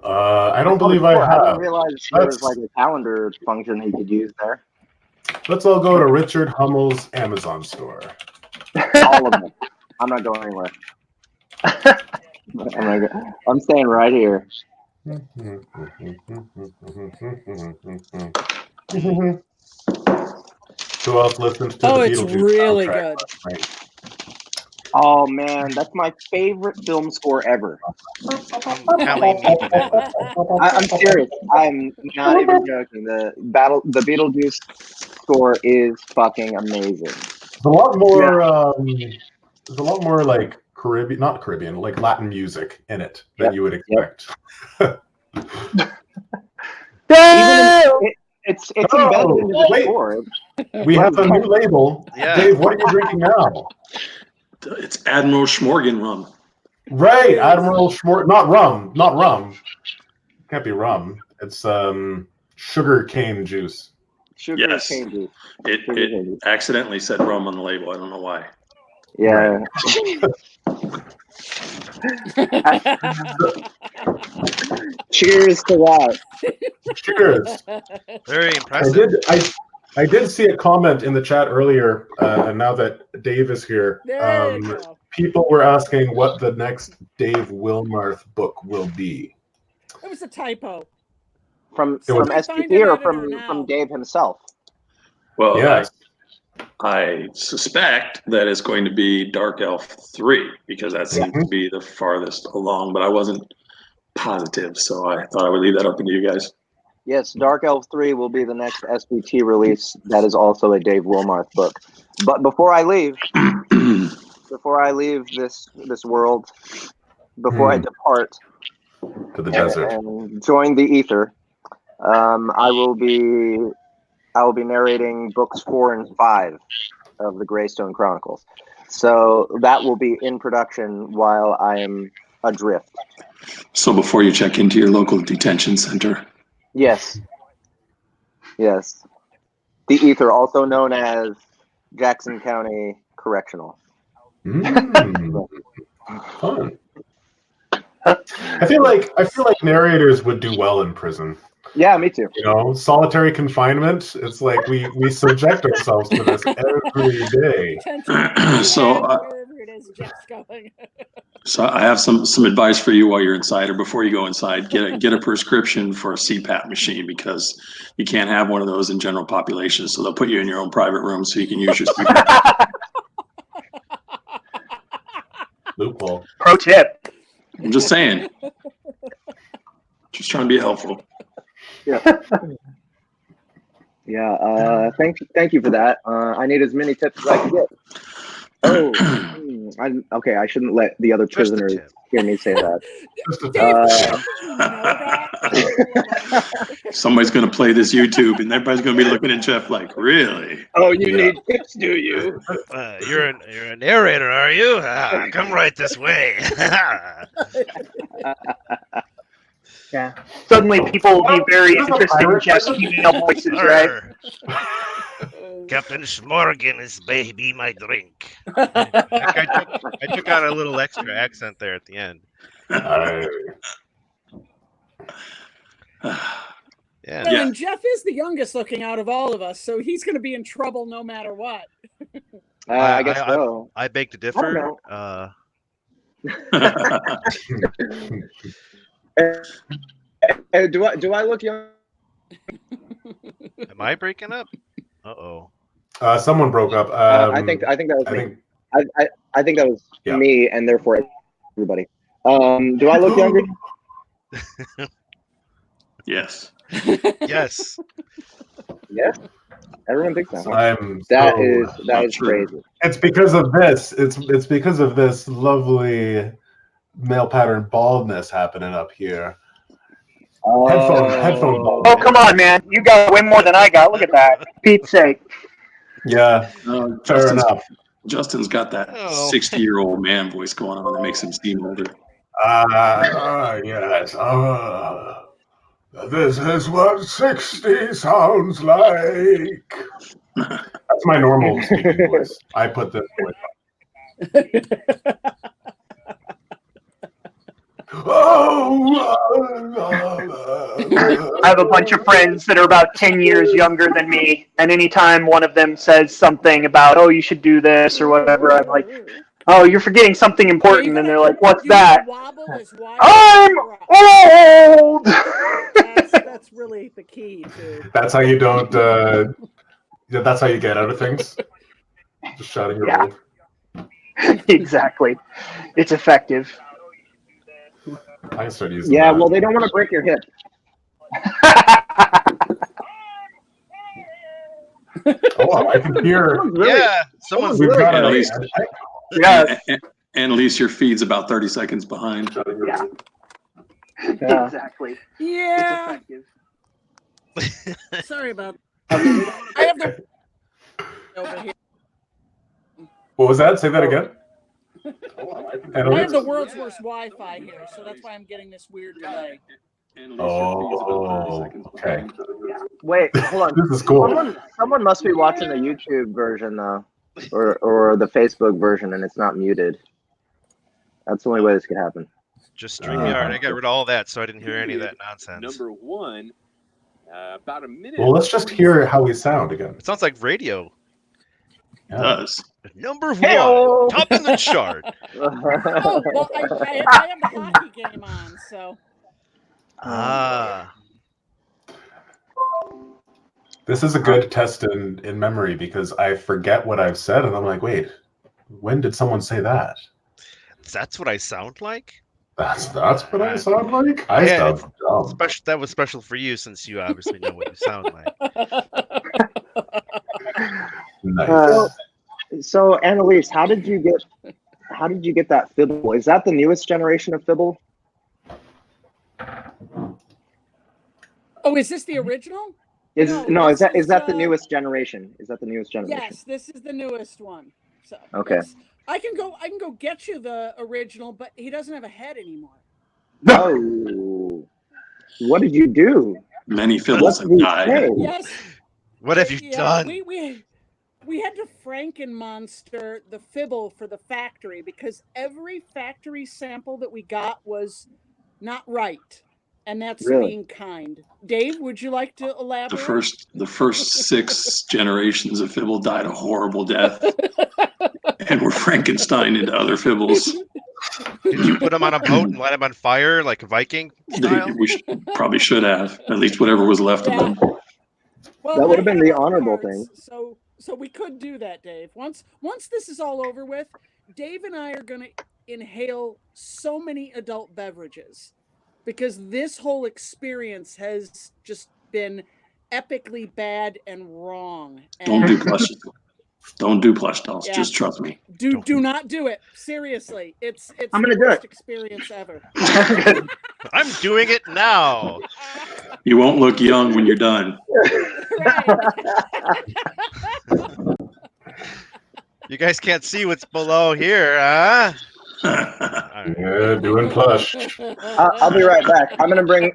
I don't believe I have. I didn't realize there was like a calendar function he could use there. Let's all go to Richard Hummel's Amazon store. All of them. I'm not going anywhere. I'm staying right here. Who else listened to the it's Beetlejuice really soundtrack good. last night? Oh man, that's my favorite film score ever. Telling me you didn't. I'm serious. I'm not even joking. The Beetlejuice score is fucking amazing. There's a lot more. There's a lot more like not Caribbean, like Latin music in it than you would expect. It's embedded into the score. We have a new label. Yeah. Dave, what are you drinking now? It's Admiral Schmorgan rum. Right, Admiral Schmorgan. Not rum. Can't be rum. It's sugar cane juice. Sugar cane juice. It accidentally said rum on the label. I don't know why. Yeah. Cheers to that. Cheers. Very impressive. I did see a comment in the chat earlier, and now that Dave is here, people were asking what the next Dave Wilmarth book will be. It was a typo. From SBT or from Dave himself? Well, yes. I suspect that it's going to be Dark Elf 3 because that seems to be the farthest along, but I wasn't positive, so I thought I would leave that open to you guys. Yes, Dark Elf 3 will be the next SBT release. That is also a Dave Wilmarth book. But before I leave this world, before I depart to the desert and join the ether, I will be narrating books 4 and 5 of the Greystone Chronicles. So that will be in production while I am adrift. So before you check into your local detention center. Yes. Yes. The ether, also known as Jackson County Correctional. Fun. I feel like narrators would do well in prison. Yeah, me too. You know, solitary confinement. It's like we subject ourselves to this every day. So I have some advice for you while you're inside, or before you go inside. Get a prescription for a CPAP machine because you can't have one of those in general population. So they'll put you in your own private room so you can use your CPAP. Loophole. Pro tip. I'm just saying. Just trying to be helpful. Yeah. Yeah. Thank you for that. I need as many tips as I can get. Oh, okay. I shouldn't let the other prisoners hear me say that. Somebody's gonna play this YouTube, and everybody's gonna be looking at Jeff like, "Really? Oh, you need tips, do you? You're a narrator, are you? Come right this way." Yeah. Suddenly, people will be very interested in Jeff's female voices, right? Captain Schmorgan is be my drink. I took out a little extra accent there at the end. Yeah. Well, and Jeff is the youngest looking out of all of us, so he's going to be in trouble no matter what. I guess so. I beg to differ. Do I look young? Am I breaking up? Uh-oh. Someone broke up. I think that was me. I think that was me, and therefore everybody. Do I look younger? Yes. Yes. Yeah. Everyone thinks so. That is crazy. It's because of this. It's because of this lovely male pattern baldness happening up here. Headphone baldness. Oh, come on, man. You got way more than I got. Look at that. Pete's sake. Yeah. Fair enough. Justin's got that 60-year-old man voice going on that makes him seem older. Yes. This is what 60 sounds like. That's my normal speaking voice. I put this voice I have a bunch of friends that are about 10 years younger than me, and anytime one of them says something about, oh, you should do this or whatever, I'm like, oh, you're forgetting something important, and they're like, what's that? I'm old! That's really the key, too. That's how you don't, that's how you get out of things? Just shouting your old. Exactly. It's effective. I can start using Yeah, that. well, they don't want to break your hip. Oh, I can hear. Yeah, someone's We've got Annalise. Yes. Annalise, your feed's about 30 seconds behind. Yeah. Exactly. Yeah. It's effective. Sorry about that. I have the over here. What was that? Say that again. I have the world's worst Wi-Fi here, so that's why I'm getting this weird delay. Oh, okay. Wait, hold on. This is cool. Someone must be watching the YouTube version though, or the Facebook version, and it's not muted. That's the only way this could happen. Just StreamYard. I got rid of all that, so I didn't hear any of that nonsense. Number one, about a minute. Well, let's just hear how we sound again. It sounds like radio. It does. Number one, top in the chart. Oh, well, I have the hockey game on, so. This is a good test in memory because I forget what I've said, and I'm like, wait, when did someone say that? That's what I sound like? That's what I sound like? I sound dumb. That was special for you since you obviously know what you sound like. Nice. So Annalise, how did you get that Fibble? Is that the newest generation of Fibble? Oh, is this the original? Is that the newest generation? Is that the newest generation? Yes, this is the newest one. So okay. I can go get you the original, but he doesn't have a head anymore. No. What did you do? Many Fibbles have died. Yes. What have you done? We had to Frankenmonster the Fibble for the factory because every factory sample that we got was not right. And that's being kind. Dave, would you like to elaborate? The first 6 generations of Fibble died a horrible death. And were Frankenstein into other Fibbles. Did you put them on a boat and light them on fire like a Viking style? We probably should have. At least whatever was left of them. Well, that would have been the honorable thing. So we could do that, Dave. Once this is all over with, Dave and I are going to inhale so many adult beverages because this whole experience has just been epically bad and wrong. Don't do plushes. Don't do plush dolls. Just trust me. Do not do it. Seriously, it's I'm gonna the do worst it. experience ever. I'm doing it now. You won't look young when you're done. You guys can't see what's below here, huh? Yeah, doing plush. I'll be right back. I'm gonna bring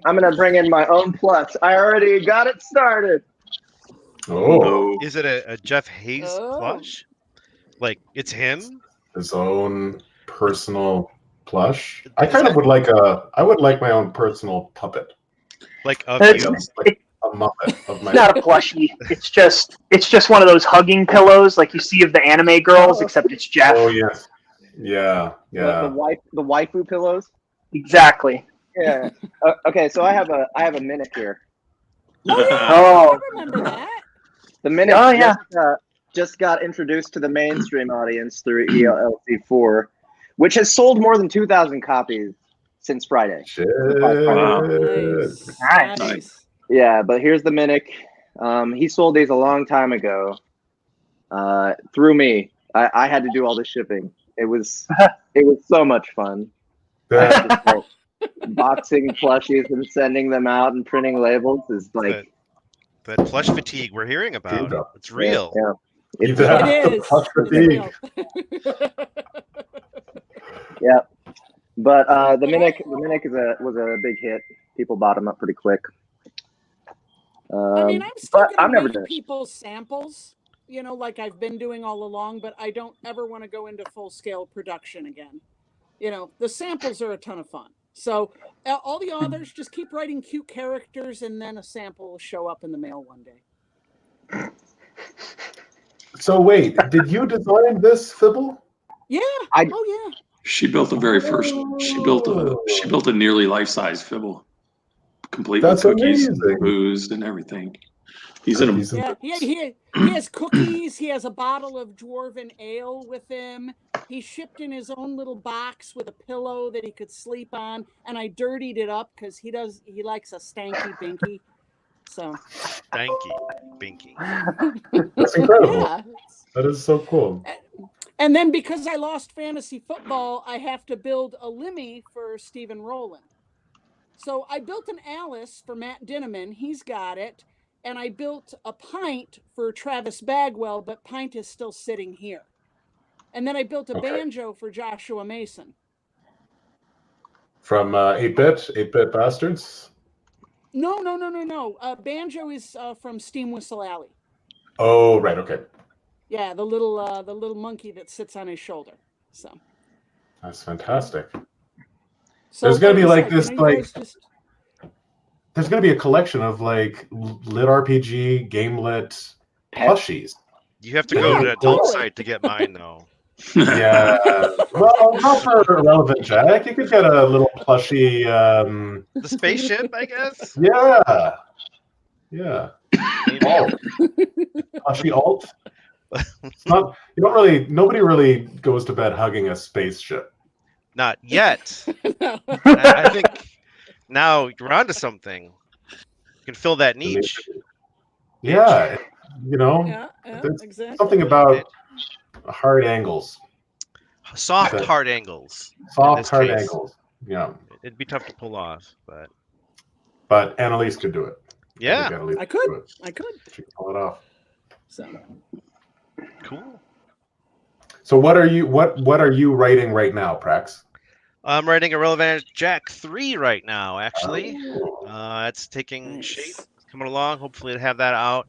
in my own plush. I already got it started. Oh. Is it a Jeff Hayes plush? Like it's him? His own personal plush. I kind of would like my own personal puppet. Like a muppet of my. It's not a plushie. It's just one of those hugging pillows like you see of the anime girls, except it's Jeff. Oh yes. Yeah. The waifu pillows. Exactly. Yeah. Okay, so I have a minute here. I remember that. The minute just got introduced to the mainstream audience through ELC4, which has sold more than 2,000 copies since Friday. Shit. Wow. Nice. Yeah, but here's the Minic. He sold these a long time ago through me. I had to do all the shipping. It was so much fun. Boxing plushies and sending them out and printing labels is like that plush fatigue we're hearing about. It's real. Yeah. It is. Plush fatigue. Yeah, but the Minic was a big hit. People bought them up pretty quick. I mean, I'm still going to make people samples, like I've been doing all along, but I don't ever want to go into full-scale production again. The samples are a ton of fun. So all the authors just keep writing cute characters, and then a sample will show up in the mail one day. So wait, did you design this Fibble? Yeah. Oh yeah. She built the very first. She built a nearly life-size Fibble, complete with cookies, and booze, and everything. He has cookies. He has a bottle of dwarven ale with him. He shipped in his own little box with a pillow that he could sleep on, and I dirtied it up because he likes a stanky binky. So stanky binky. That's incredible. Yeah. That is so cool. And then because I lost fantasy football, I have to build a Limmy for Stephen Rowland. So I built an Alice for Matt Dinneman. He's got it. And I built a Pint for Travis Bagwell, but Pint is still sitting here. And then I built a banjo for Joshua Mason. From 8-Bit Bastards? No. Banjo is from Steam Whistle Alley. Oh, right. Okay. Yeah, the little monkey that sits on his shoulder. So that's fantastic. So there's gonna be like this, there's gonna be a collection of like lit RPG, game lit plushies. You have to go to the adult site to get mine, though. Yeah. Well, not for Relevant Jack. You could get a little plushie. The spaceship, I guess. Yeah. Yeah. Alt. Plushie alt. Not. You don't really. Nobody really goes to bed hugging a spaceship. Not yet. I think now you're onto something. You can fill that niche. Yeah. You know. There's something about hard angles. Soft hard angles. Soft hard angles. Yeah. It'd be tough to pull off, but Annalise could do it. Yeah. I could. She could pull it off. So cool. So what are you writing right now, Prax? I'm writing a Relevant Jack 3 right now, actually. It's taking shape, coming along. Hopefully to have that out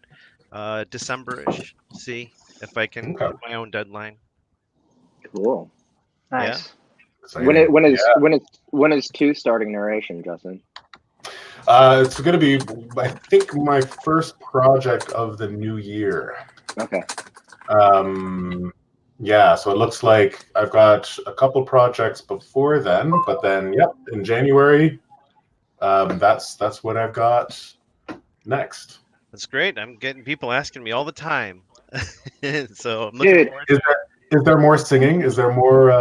December-ish. See if I can hit my own deadline. Cool. Nice. Yeah. When is 2 starting narration, Justin? It's going to be, I think, my first project of the new year. Okay. Yeah, so it looks like I've got a couple projects before then, but then, yep, in January, that's what I've got next. That's great. I'm getting people asking me all the time. So I'm looking forward to it. Is there more singing? Is there more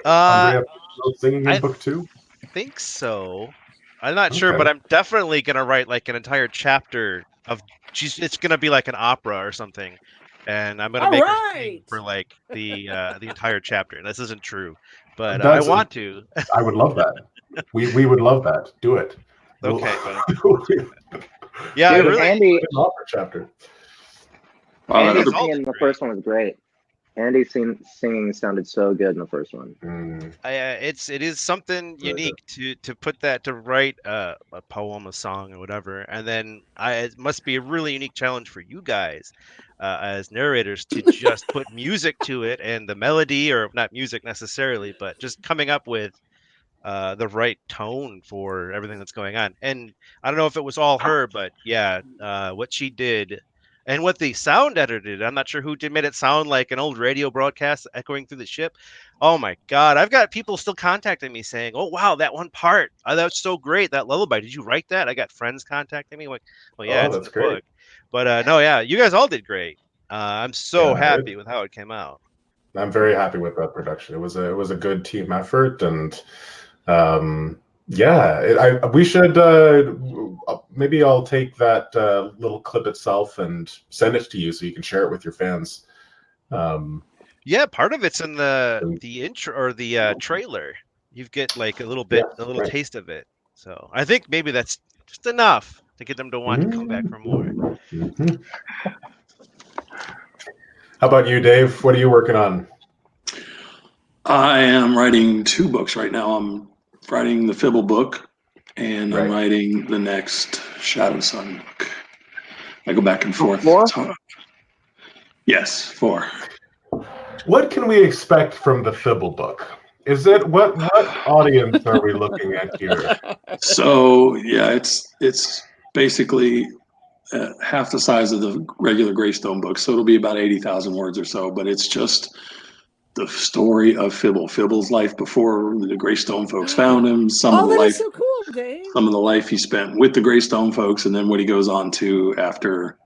Andrea singing in book 2? I think so. I'm not sure, but I'm definitely gonna write like an entire chapter of. It's gonna be like an opera or something, and I'm gonna make her sing for like the entire chapter. This isn't true, but I want to. I would love that. We would love that. Do it. Okay. Yeah, dude, really. Andy. Opera chapter. Andy's singing in the first one was great. Andy's singing sounded so good in the first one. It is something unique to put that, to write a poem, a song, or whatever, and then it must be a really unique challenge for you guys as narrators to just put music to it and the melody, or not music necessarily, but just coming up with the right tone for everything that's going on. And I don't know if it was all her, but yeah, what she did. And what the sound editor did, I'm not sure who made it sound like an old radio broadcast echoing through the ship. Oh my God. I've got people still contacting me saying, oh, wow, that one part. Oh, that's so great. That lullaby. Did you write that? I got friends contacting me. Like, well, yeah, it's in the book. But no, yeah, you guys all did great. I'm so happy with how it came out. I'm very happy with that production. It was a good team effort, and we should maybe I'll take that little clip itself and send it to you so you can share it with your fans. Yeah, part of it's in the intro or the trailer. You get like a little bit, a little taste of it. So I think maybe that's just enough to get them to want to come back for more. How about you, Dave? What are you working on? I am writing 2 books right now. I'm writing the Fibble book, and I'm writing the next Shadow Sun book. I go back and forth. 4? Yes, 4. What can we expect from the Fibble book? Is it what audience are we looking at here? So yeah, it's basically half the size of the regular Greystone book, so it'll be about 80,000 words or so. But it's just the story of Fibble. Fibble's life before the Greystone folks found him. Some of the life, so cool, Dave. some of the life he spent with the Greystone folks, and then what he goes on to after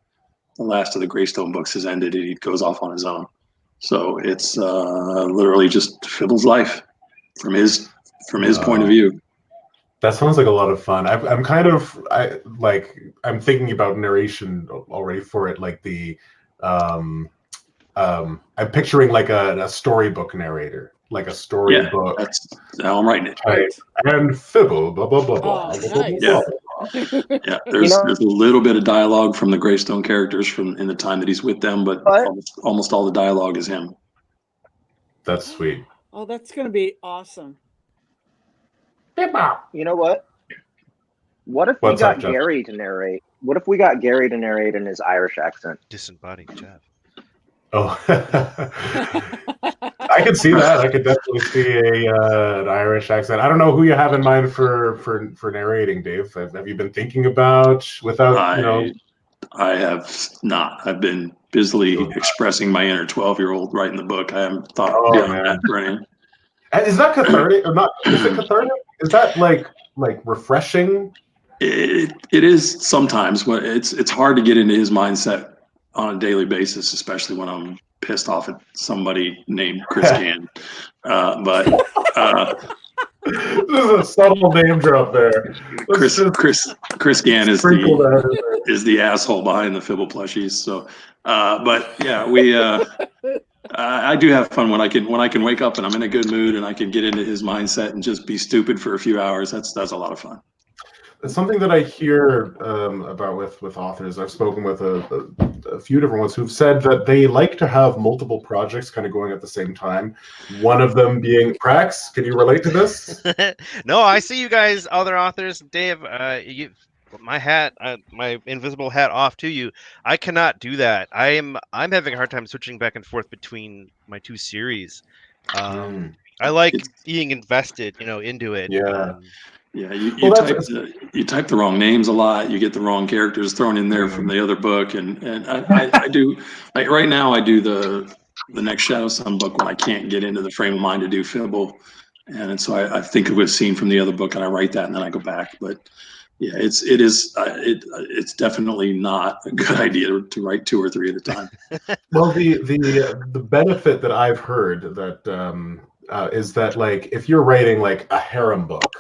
the last of the Greystone books has ended, and he goes off on his own. So it's literally just Fibble's life from his point of view. That sounds like a lot of fun. I'm thinking about narration already for it, like the I'm picturing like a storybook narrator, like a storybook. That's how I'm writing it. Right. And Fibble, blah blah blah blah. Oh, blah, nice. blah, Yeah. Yeah, there's a little bit of dialogue from the Greystone characters from in the time that he's with them, but almost all the dialogue is him. That's sweet. Oh, that's going to be awesome. You know what? What if we got Gary to narrate? What if we got Gary to narrate in his Irish accent? Disembodied Jeff. Oh, I could see that. I could definitely see an Irish accent. I don't know who you have in mind for narrating, Dave. Have you been thinking about without I have not. I've been busily expressing my inner 12-year-old writing the book. I haven't thought beyond that for any. Is that cathartic or not? Is it cathartic? Is that like refreshing? It is sometimes. When it's hard to get into his mindset on a daily basis, especially when I'm pissed off at somebody named Chris Gann. But this is a subtle name drop there. Chris Gann is the asshole behind the Fibble plushies. So, but yeah, we. I do have fun when I can wake up and I'm in a good mood and I can get into his mindset and just be stupid for a few hours. That's a lot of fun. It's something that I hear about with authors. I've spoken with a few different ones who've said that they like to have multiple projects kind of going at the same time. One of them being Prax. Can you relate to this? No, I see you guys, other authors. Dave, my hat, my invisible hat off to you. I cannot do that. I'm having a hard time switching back and forth between my two series. I like being invested, into it. Yeah. You type the wrong names a lot. You get the wrong characters thrown in there from the other book, and I do, like right now I do the next Shadow Sun book when I can't get into the frame of mind to do Fibble, and so I think of a scene from the other book and I write that and then I go back. But yeah, it's definitely not a good idea to write 2 or 3 at a time. Well, the benefit that I've heard that is that like if you're writing like a harem book.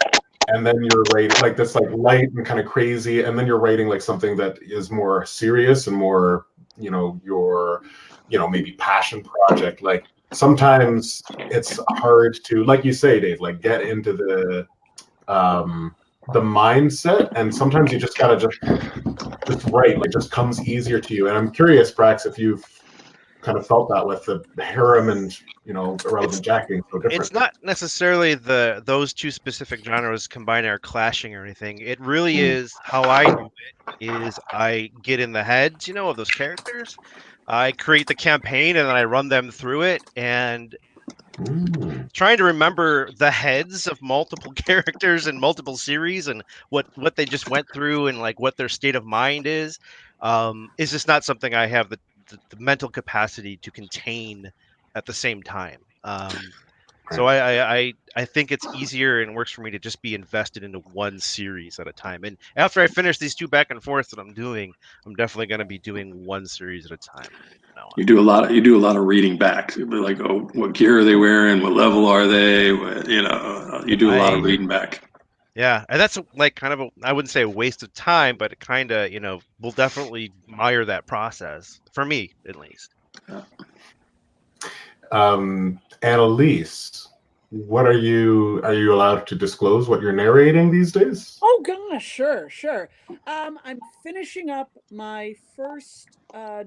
And then you're writing like this, like light and kind of crazy, and then you're writing like something that is more serious and more, your, maybe passion project. Like sometimes it's hard to, like you say, Dave, like get into the mindset, and sometimes you just gotta just write. Like, just comes easier to you. And I'm curious, Prax, if you've kind of felt that with the harem and irrelevant Jack being so different. It's not necessarily those two specific genres combining or clashing or anything. It really is how I do it. Is I get in the heads, of those characters. I create the campaign and then I run them through it, and trying to remember the heads of multiple characters in multiple series and what they just went through and like what their state of mind is just not something I have the mental capacity to contain at the same time. So I think it's easier and works for me to just be invested into one series at a time. And after I finish these 2 back and forth that I'm doing, I'm definitely going to be doing one series at a time. You do a lot of reading back. Like, oh, what gear are they wearing? What level are they? You do a lot of reading back. Yeah, and that's like kind of I wouldn't say a waste of time, but it kind of, will definitely admire that process for me at least. Annalise, what are you allowed to disclose what you're narrating these days? Oh gosh, sure. I'm finishing up my first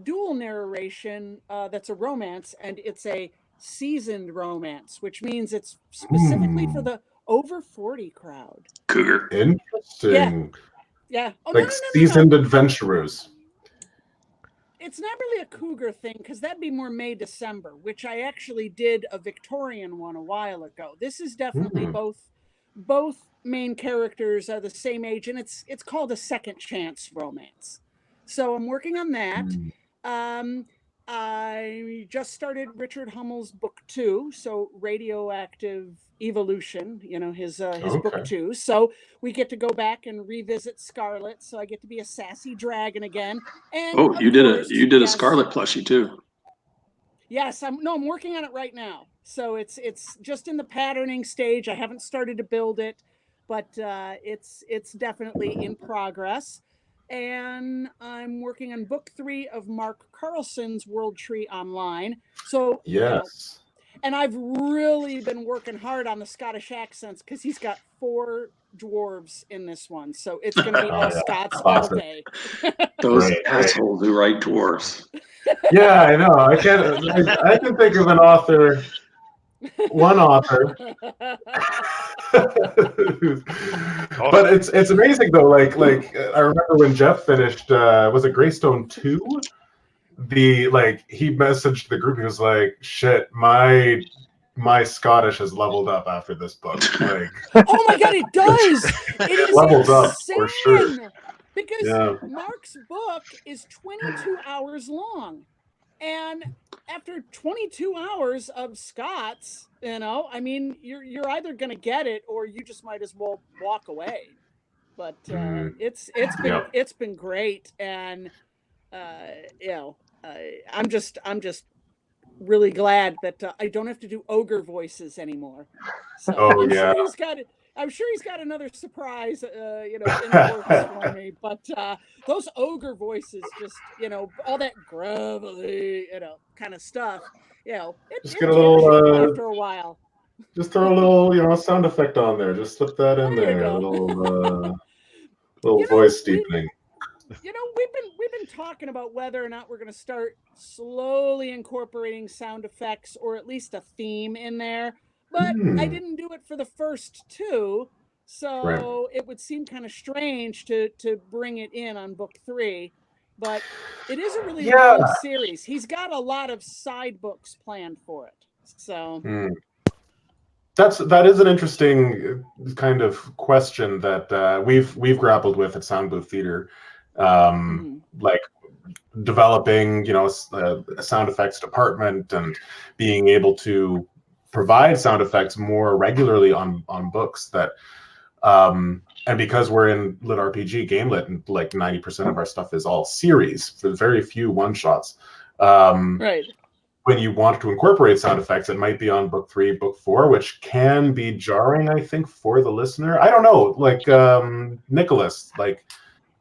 dual narration that's a romance, and it's a seasoned romance, which means it's specifically for the over 40 crowd. Cougar. Interesting. Yeah. Oh, like seasoned adventurers. it's not really a cougar thing because that'd be more May, December, which I actually did a Victorian one a while ago. This is definitely both main characters are the same age, and it's called a second chance romance. So I'm working on that. I just started Richard Hummel's book 2, so Radioactive Evolution, his book 2. So we get to go back and revisit Scarlet. So I get to be a sassy dragon again. And you did a Scarlet plushie too. Yes, I'm working on it right now. So it's just in the patterning stage. I haven't started to build it, but it's definitely in progress. And I'm working on book 3 of Mark Carlson's World Tree Online. So yes, and I've really been working hard on the Scottish accents because he's got 4 dwarves in this one. So it's going to be all Scots all day. Those assholes who write dwarves. Yeah, I know. I can think of one author. But it's amazing though. Like I remember when Jeff finished. Was it Greystone 2? He messaged the group. He was like, "Shit, my Scottish has leveled up after this book." Like, oh my god, it does. It is leveled up insane. for sure. Because Mark's book is 22 hours long. And after 22 hours of Scots, I mean, you're either going to get it or you just might as well walk away. But it's been great, and I'm just really glad that I don't have to do ogre voices anymore. So I'm sure he's got another surprise, in the works for me. But those ogre voices, just all that gravelly, kind of stuff. Just get a little after a while. Just throw a little, sound effect on there. Just slip that in there. A little voice deepening. We've been talking about whether or not we're going to start slowly incorporating sound effects or at least a theme in there. But I didn't do it for the first 2, so it would seem kind of strange to bring it in on book 3. But it is a really long series. He's got a lot of side books planned for it. So that is an interesting kind of question that we've grappled with at Sound Booth Theater, like developing a sound effects department and being able to provide sound effects more regularly on books that and because we're in lit RPG game lit, and like 90% of our stuff is all series, there's very few one-shots. Right. When you want to incorporate sound effects, it might be on book 3, book 4, which can be jarring, I think, for the listener. I don't know, like Nicholas, like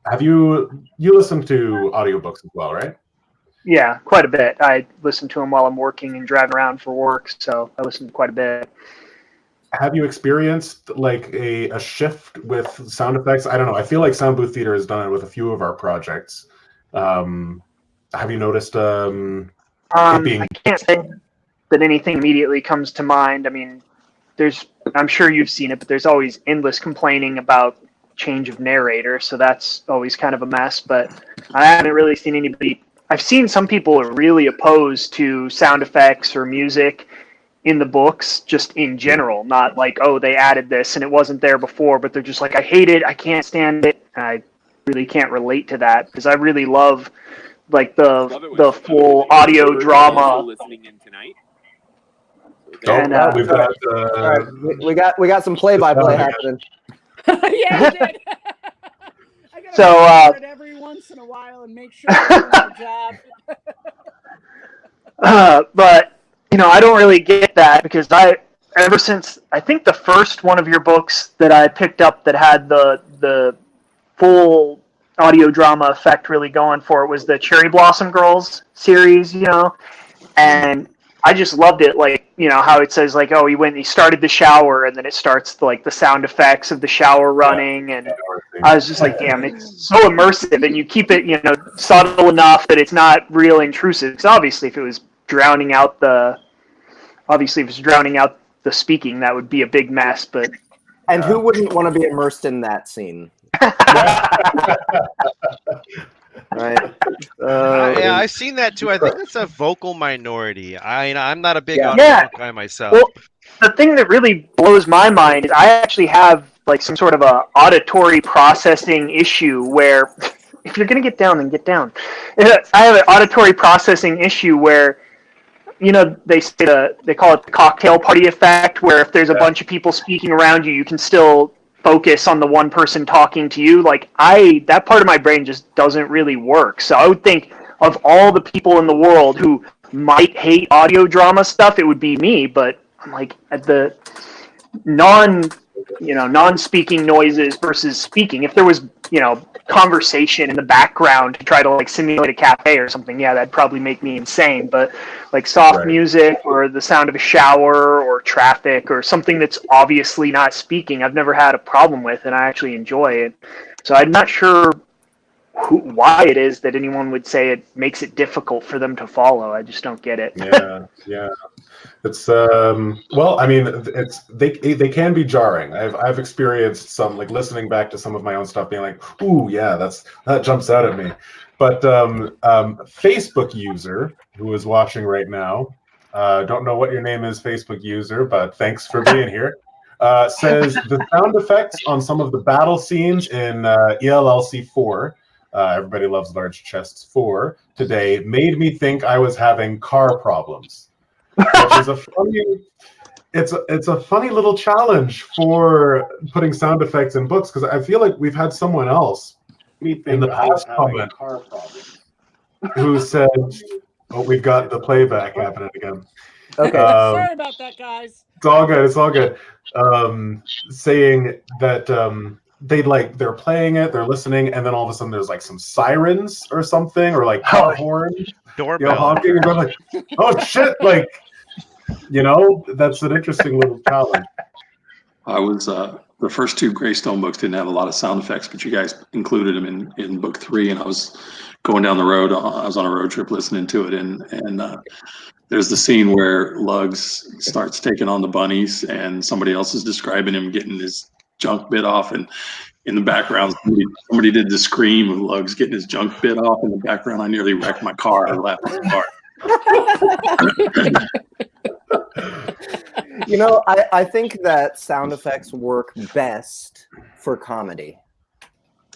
have you listened to audiobooks as well, right? Yeah, quite a bit. I listen to them while I'm working and driving around for work, so I listen to quite a bit. Have you experienced like a shift with sound effects? I don't know. I feel like Sound Booth Theater has done it with a few of our projects. Have you noticed I can't say that anything immediately comes to mind. I mean, I'm sure you've seen it, but there's always endless complaining about change of narrator, so that's always kind of a mess. But I haven't really seen anybody. I've seen some people are really opposed to sound effects or music in the books, just in general, not like, oh, they added this and it wasn't there before, but they're just like, I hate it, I can't stand it. And I really can't relate to that because I really love like the full audio drama. Listening in tonight. And, we've got we got some play-by-play happening. Yeah, we did. I gotta So it every once in a while and make sure I'm doing my job. But I don't really get that because ever since I think the first one of your books that I picked up that had the full audio drama effect really going for it was the Cherry Blossom Girls series, and I just loved it, like, how it says, like, oh, he started the shower, and then it starts, like, the sound effects of the shower running, and I was just like, damn, it's so immersive, and you keep it, subtle enough that it's not real intrusive, because obviously if it was drowning out the speaking, that would be a big mess, but... And who wouldn't want to be immersed in that scene? Right. Yeah, I've seen that too. I think it's a vocal minority. I'm not a big audio guy myself. Well, the thing that really blows my mind is I actually have like some sort of a auditory processing issue where if you're gonna get down, then get down. I have an auditory processing issue where, you know, they call it the cocktail party effect, where if there's a bunch of people speaking around you, you can still focus on the one person talking to you. Like that part of my brain just doesn't really work. So I would think of all the people in the world who might hate audio drama stuff, it would be me. But I'm like, at the non-speaking noises versus speaking. If there was, conversation in the background to try to like simulate a cafe or something, that'd probably make me insane. But like soft music or the sound of a shower or traffic or something that's obviously not speaking, I've never had a problem with, and I actually enjoy it. So I'm not sure why it is that anyone would say it makes it difficult for them to follow. I just don't get it. Yeah. It's well, I mean, they can be jarring. I've experienced some, like listening back to some of my own stuff, being like, "Ooh, yeah, that jumps out at me." But Facebook user who is watching right now, don't know what your name is, Facebook user, but thanks for being here. Says the sound effects on some of the battle scenes in ELLC 4. Everybody Loves Large Chests 4 today made me think I was having car problems. Which is it's a funny little challenge for putting sound effects in books, because I feel like we've had someone else in the past comment who said, "Oh, we've got the playback happening again." Okay, sorry about that, guys. It's all good. It's all good. Saying that they're playing it, they're listening, and then all of a sudden there's like some sirens or something, or like car horns, doorbell honking, and they're like, "Oh shit!" Like, that's an interesting little challenge. I was the first two Greystone books didn't have a lot of sound effects, but you guys included them in book 3, and I was going down the road. I was on a road trip listening to it, and there's the scene where Lugs starts taking on the bunnies, and somebody else is describing him getting his junk bit off, and in the background somebody did the scream of Lugs getting his junk bit off in the background. I nearly wrecked my car. I laughed so hard. I think that sound effects work best for comedy.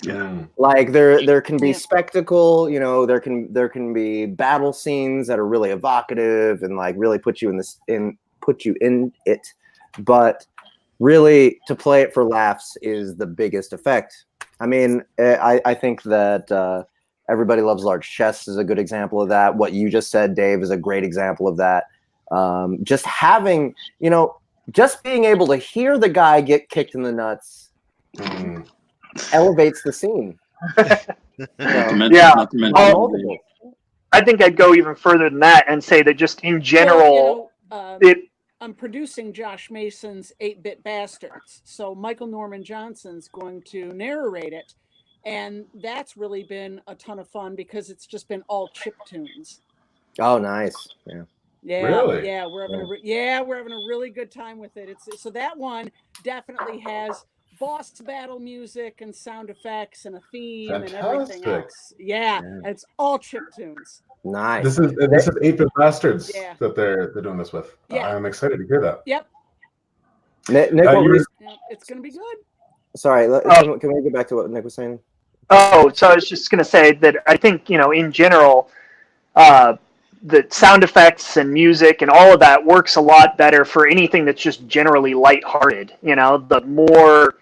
Yeah. Like there can be spectacle, there can be battle scenes that are really evocative and like really put you in it. But really, to play it for laughs is the biggest effect. I mean, I think that Everybody Loves Large Chests is a good example of that. What you just said, Dave, is a great example of that. Just having, just being able to hear the guy get kicked in the nuts elevates the scene. I think I'd go even further than that and say that just in general, I'm producing Josh Mason's 8-Bit Bastards. So Michael Norman Johnson's going to narrate it. And that's really been a ton of fun because it's just been all chip tunes. Oh, nice. Yeah, really? Yeah, we're having a really good time with it. So that one definitely has boss battle music and sound effects and a theme and everything else. Yeah, and it's all chip tunes. Nice. This is 8-Bit Bastards that they're doing this with. Yeah. I'm excited to hear that. Yep. Nick, it's going to be good. Sorry, can we get back to what Nick was saying? Oh, so I was just going to say that I think, in general, the sound effects and music and all of that works a lot better for anything that's just generally lighthearted. The more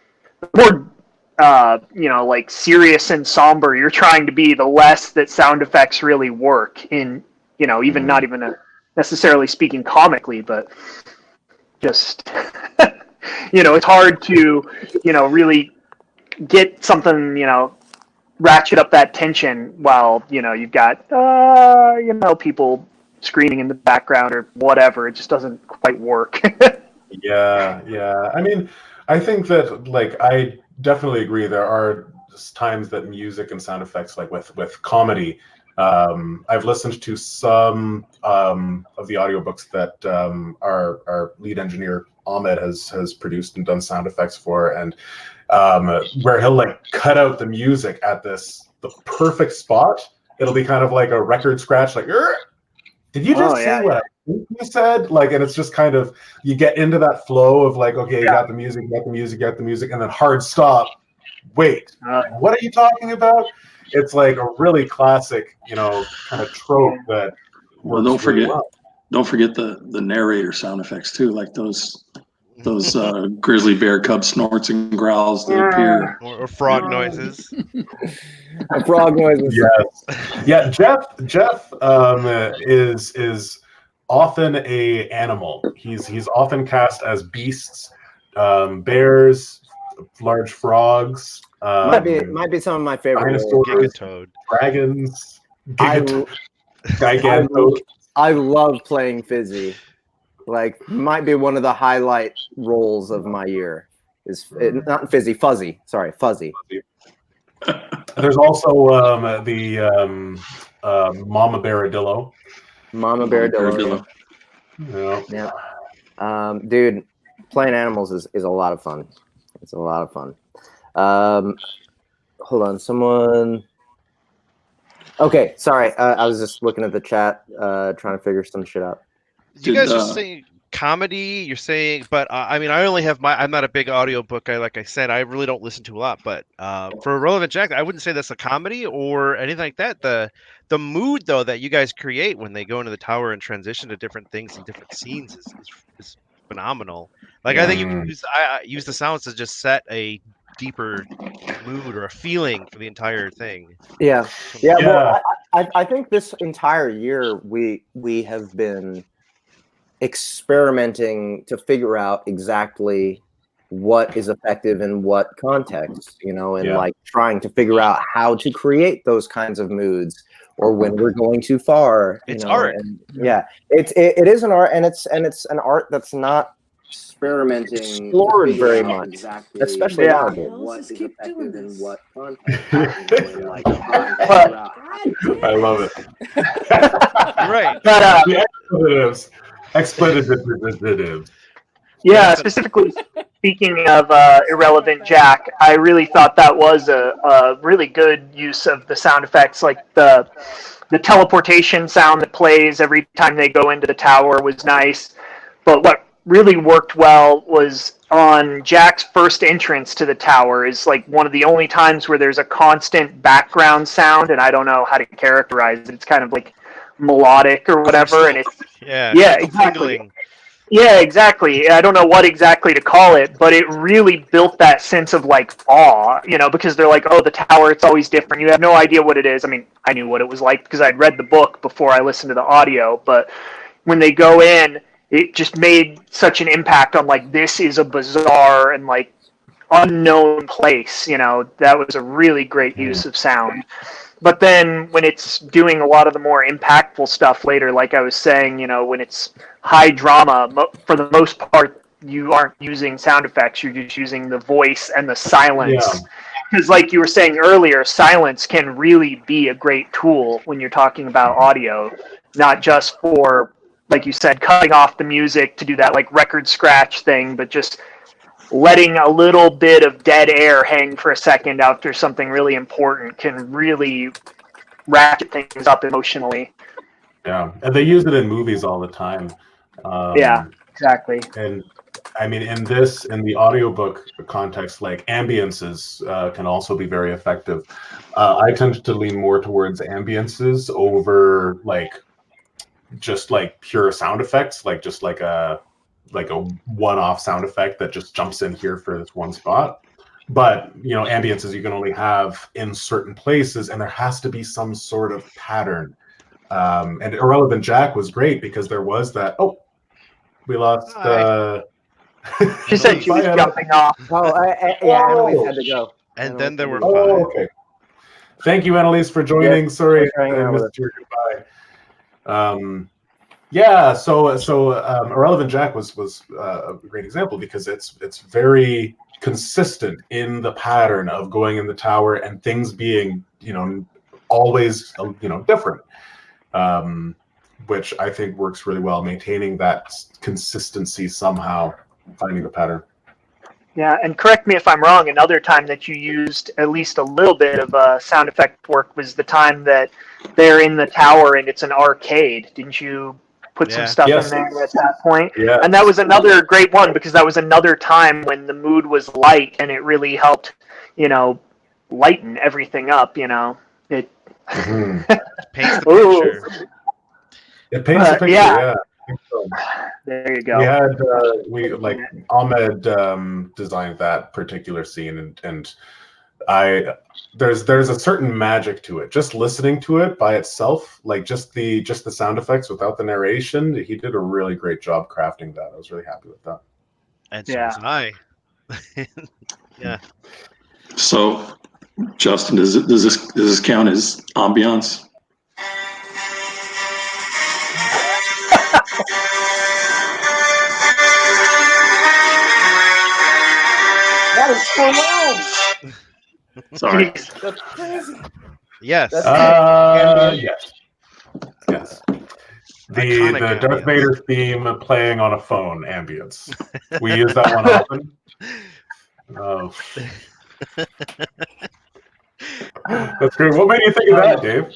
like serious and somber you're trying to be, the less that sound effects really work in, even not even necessarily speaking comically, but just, it's hard to, really get something, ratchet up that tension while, you've got, people screaming in the background or whatever. It just doesn't quite work. Yeah. I mean, I think that, like, I definitely agree. There are times that music and sound effects, like with comedy, I've listened to some of the audiobooks that our lead engineer Ahmed has produced and done sound effects for, and where he'll like cut out the music at the perfect spot it'll be kind of like a record scratch, like, did you just say what I think you said? Like, and it's just kind of, you get into that flow of like, okay, you got the music, and then hard stop. Wait, what are you talking about? It's like a really classic, kind of trope that works don't forget, really well. Don't forget the narrator sound effects too, like those grizzly bear cub snorts and growls that appear, or frog noises. Frog noises. Yes, yeah. Jeff is often a animal. He's often cast as beasts, bears, large frogs. Might be some of my favorite dinosaurs, Gigatoad, dragons, I love playing Fizzy. Like, might be one of the highlight roles of my year. Not Fizzy, Fuzzy. Sorry, Fuzzy. There's also the Mama Baradillo. Mama Baradillo. Yeah. Dude, playing animals is a lot of fun. It's a lot of fun. Hold on, someone. Okay, sorry. I was just looking at the chat, trying to figure some shit out. You guys are saying comedy. You're saying, but I mean, I only have I'm not a big audiobook guy. Like I said, I really don't listen to a lot. But for Irrelevant Jack, I wouldn't say that's a comedy or anything like that. The mood though that you guys create when they go into the tower and transition to different things and different scenes is phenomenal. Like I think you can use the sounds to just set a deeper mood or a feeling for the entire thing. Yeah. Well, I think this entire year we have been experimenting to figure out exactly what is effective in what context, and like trying to figure out how to create those kinds of moods, or when we're going too far. It's art. And, it is an art, and it's an art that's not explored very much, especially nowadays. What is effective in what context? I love it. Right. But Expletives. Yeah, specifically speaking of Irrelevant Jack, I really thought that was a really good use of the sound effects, like the teleportation sound that plays every time they go into the tower was nice. But what really worked well was on Jack's first entrance to the tower is like one of the only times where there's a constant background sound, and I don't know how to characterize it. It's kind of like melodic or whatever, and it's exactly. Yeah, exactly. I don't know what exactly to call it, but it really built that sense of like awe, because they're like, oh, the tower, it's always different. You have no idea what it is. I mean, I knew what it was like because I'd read the book before I listened to the audio, but when they go in, it just made such an impact on like, this is a bizarre and like unknown place. That was a really great use of sound. But then when it's doing a lot of the more impactful stuff later, like I was saying, when it's high drama, for the most part, you aren't using sound effects. You're just using the voice and the silence. Because like you were saying earlier, silence can really be a great tool when you're talking about audio, not just for, like you said, cutting off the music to do that like record scratch thing, but just letting a little bit of dead air hang for a second after something really important can really ratchet things up emotionally. Yeah, and they use it in movies all the time. Yeah, exactly. And I mean, in the audiobook context, like ambiences can also be very effective. I tend to lean more towards ambiences over just pure sound effects, just like a one-off sound effect that just jumps in here for this one spot. But ambiences you can only have in certain places, and there has to be some sort of pattern. And Irrelevant Jack was great because there was that. Oh, we lost. She said she was jumping off. Annalise had to go. And then there were. Oh, okay. Thank you, Annalise, for joining. Sorry, I missed your goodbye. So Irrelevant Jack was a great example because it's very consistent in the pattern of going in the tower and things being always different, which I think works really well, maintaining that consistency somehow, finding the pattern. Yeah, and correct me if I'm wrong, another time that you used at least a little bit of sound effect work was the time that they're in the tower and it's an arcade. Didn't you put some stuff in there at that point? Yeah. And that was another great one because that was another time when the mood was light and it really helped, lighten everything up, It paints the picture. It paints the picture, yeah. There you go. We had Ahmed designed that particular scene, and there's a certain magic to it. Just listening to it by itself, like just the sound effects without the narration, he did a really great job crafting that. I was really happy with that. And so was I. Yeah. So, Justin, does this count as ambiance? That is so loud. Sorry. That's crazy. Yes. Yes. The Darth Vader theme playing on a phone ambience. We use that one often. Oh. That's great. What made you think of that, Dave?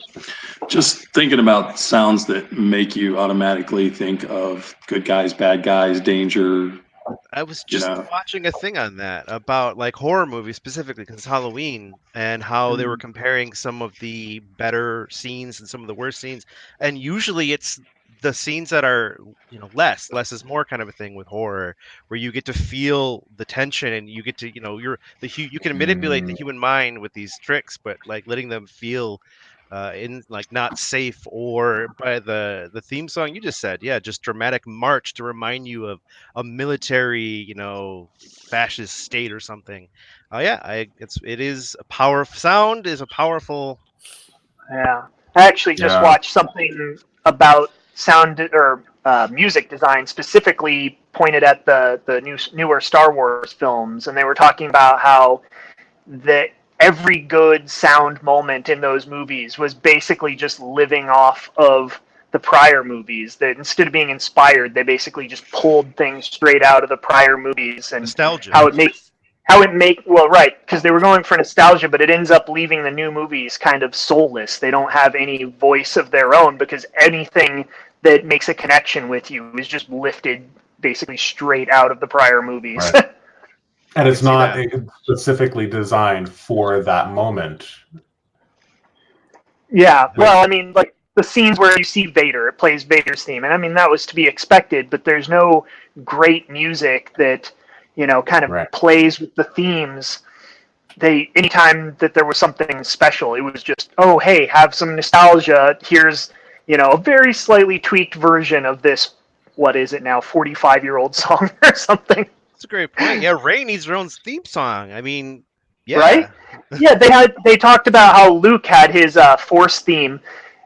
Just thinking about sounds that make you automatically think of good guys, bad guys, danger. I was just watching a thing on that about like horror movies specifically because it's Halloween and how they were comparing some of the better scenes and some of the worst scenes. And usually it's the scenes that are, less is more kind of a thing with horror where you get to feel the tension and you get to, you can manipulate the human mind with these tricks, but like letting them feel in like not safe or by the theme song you just said, just dramatic march to remind you of a military, fascist state or something. It is a powerful sound is a powerful. Yeah, I actually just watched something about sound or music design specifically pointed at the newer Star Wars films, and they were talking about how every good sound moment in those movies was basically just living off of the prior movies. That instead of being inspired, they basically just pulled things straight out of the prior movies and nostalgia. Because they were going for nostalgia, but it ends up leaving the new movies kind of soulless. They don't have any voice of their own because anything that makes a connection with you is just lifted basically straight out of the prior movies. Right. And it's not specifically designed for that moment. Yeah, well, I mean, like the scenes where you see Vader, it plays Vader's theme, and I mean that was to be expected. But there's no great music that kind of plays with the themes. Anytime that there was something special, it was just, oh hey, have some nostalgia. Here's a very slightly tweaked version of this. What is it now? 45-year-old song or something. That's a great point. Yeah, Rey needs her own theme song. I mean, yeah. Right? Yeah, they talked about how Luke had his Force theme,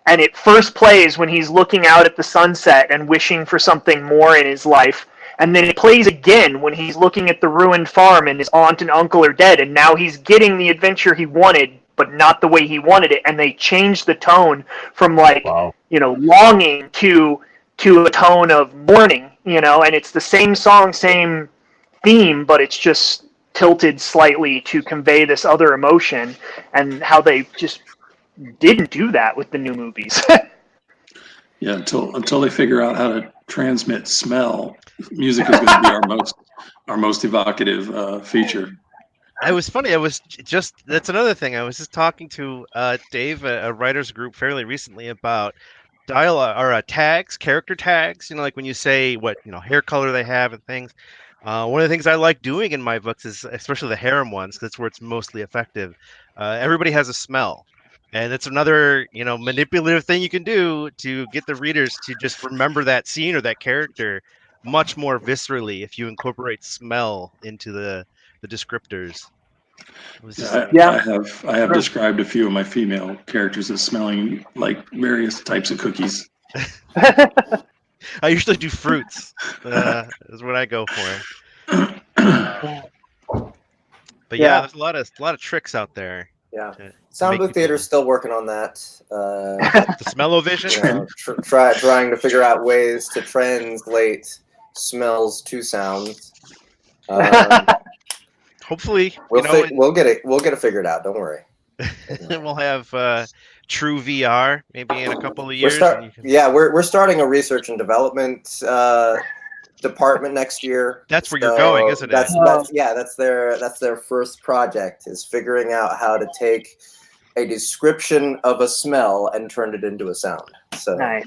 and it first plays when he's looking out at the sunset and wishing for something more in his life, and then it plays again when he's looking at the ruined farm and his aunt and uncle are dead, and now he's getting the adventure he wanted, but not the way he wanted it, and they changed the tone from longing to a tone of mourning, and it's the same song, same theme, but it's just tilted slightly to convey this other emotion, and how they just didn't do that with the new movies. Yeah, until they figure out how to transmit smell, music is going to be our most evocative feature. It was funny. That's another thing. I was just talking to Dave, a writers group, fairly recently about dialogue or character tags. Like when you say what hair color they have and things. One of the things I like doing in my books is, especially the harem ones, because that's where it's mostly effective. Everybody has a smell, and it's another manipulative thing you can do to get the readers to just remember that scene or that character much more viscerally if you incorporate smell into the descriptors. I have described a few of my female characters as smelling like various types of cookies. I usually do fruits. Is what I go for. But there's a lot of tricks out there. Yeah, Sound Booth Theater's still working on that. The smell-o-vision. Trying to figure out ways to translate smells to sounds. Hopefully, we'll get it figured out. Don't worry. We'll have true VR maybe in a couple of years. We're starting a research and development department next year. That's where you're going, isn't it? That's their first project, is figuring out how to take a description of a smell and turn it into a sound. So nice.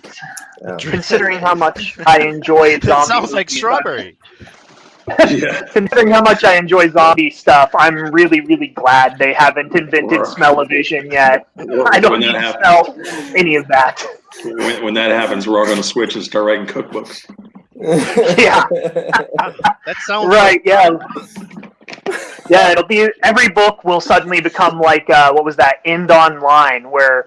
Considering how much I enjoy zombie it sounds like strawberry. Considering how much I enjoy zombie stuff, I'm really, really glad they haven't invented smell-o-vision yet. I don't need to smell any of that. When that happens, we're all going to switch and start writing cookbooks. Yeah. That sounds right. Yeah. Yeah, it'll be, every book will suddenly become like what was that, End Online, where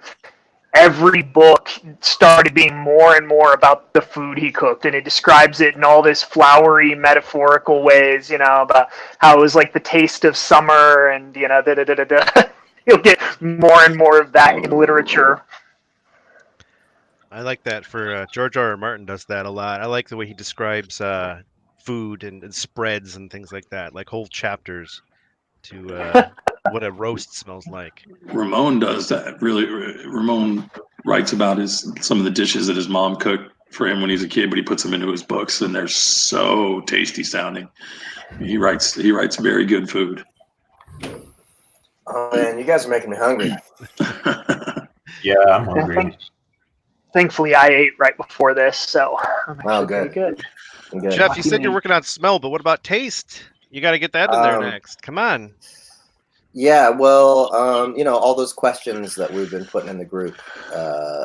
every book started being more and more about the food he cooked, and it describes it in all this flowery, metaphorical ways, about how it was like the taste of summer, and You'll get more and more of that in literature. I like that for George R. R. Martin does that a lot. I like the way he describes food and spreads and things like that, like whole chapters to what a roast smells like. Ramon does that. Really, Ramon writes about some of the dishes that his mom cooked for him when he was a kid, but he puts them into his books, and they're so tasty sounding. He writes very good food. Oh man, you guys are making me hungry. Yeah, I'm hungry. Thankfully, I ate right before this, so I'm good. Good. Jeff, you said you're working on smell, but what about taste? You got to get that in there next. Come on. Yeah, well, all those questions that we've been putting in the group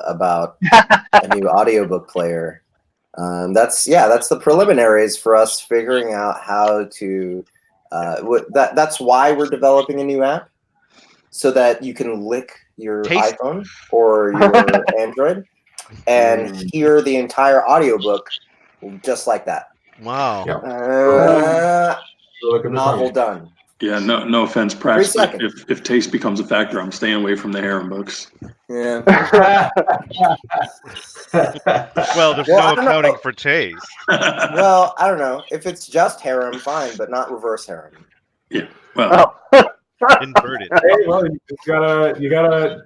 about a new audiobook player. That's the preliminaries for us figuring out how to. That's why we're developing a new app, so that you can lick your iPhone or your Android and hear the entire audiobook just like that. Wow. Novel done. Yeah, no offense, Prax, but if taste becomes a factor, I'm staying away from the harem books. Yeah. Well, there's no accounting for taste. Well, I don't know. If it's just harem, fine, but not reverse harem. Yeah. Well, inverted. Hey, well, you gotta.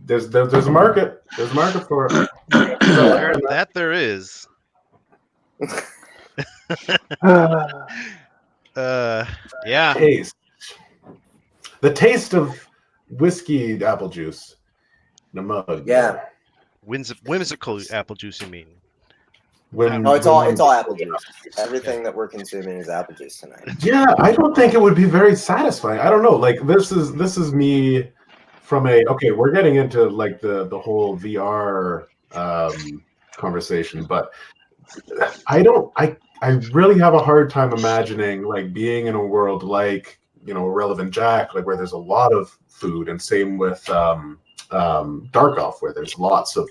There's a market. There's a market for it. That there is. Yeah. Taste. The taste of whiskey apple juice in a mug. Yeah. Whimsical apple juice, you mean? It's all apple juice. Everything that we're consuming is apple juice tonight. Yeah, I don't think it would be very satisfying. I don't know. Like this is me from we're getting into like the whole VR conversation, but I really have a hard time imagining like being in a world like Relevant Jack, like where there's a lot of food, and same with Dark Elf, where there's lots of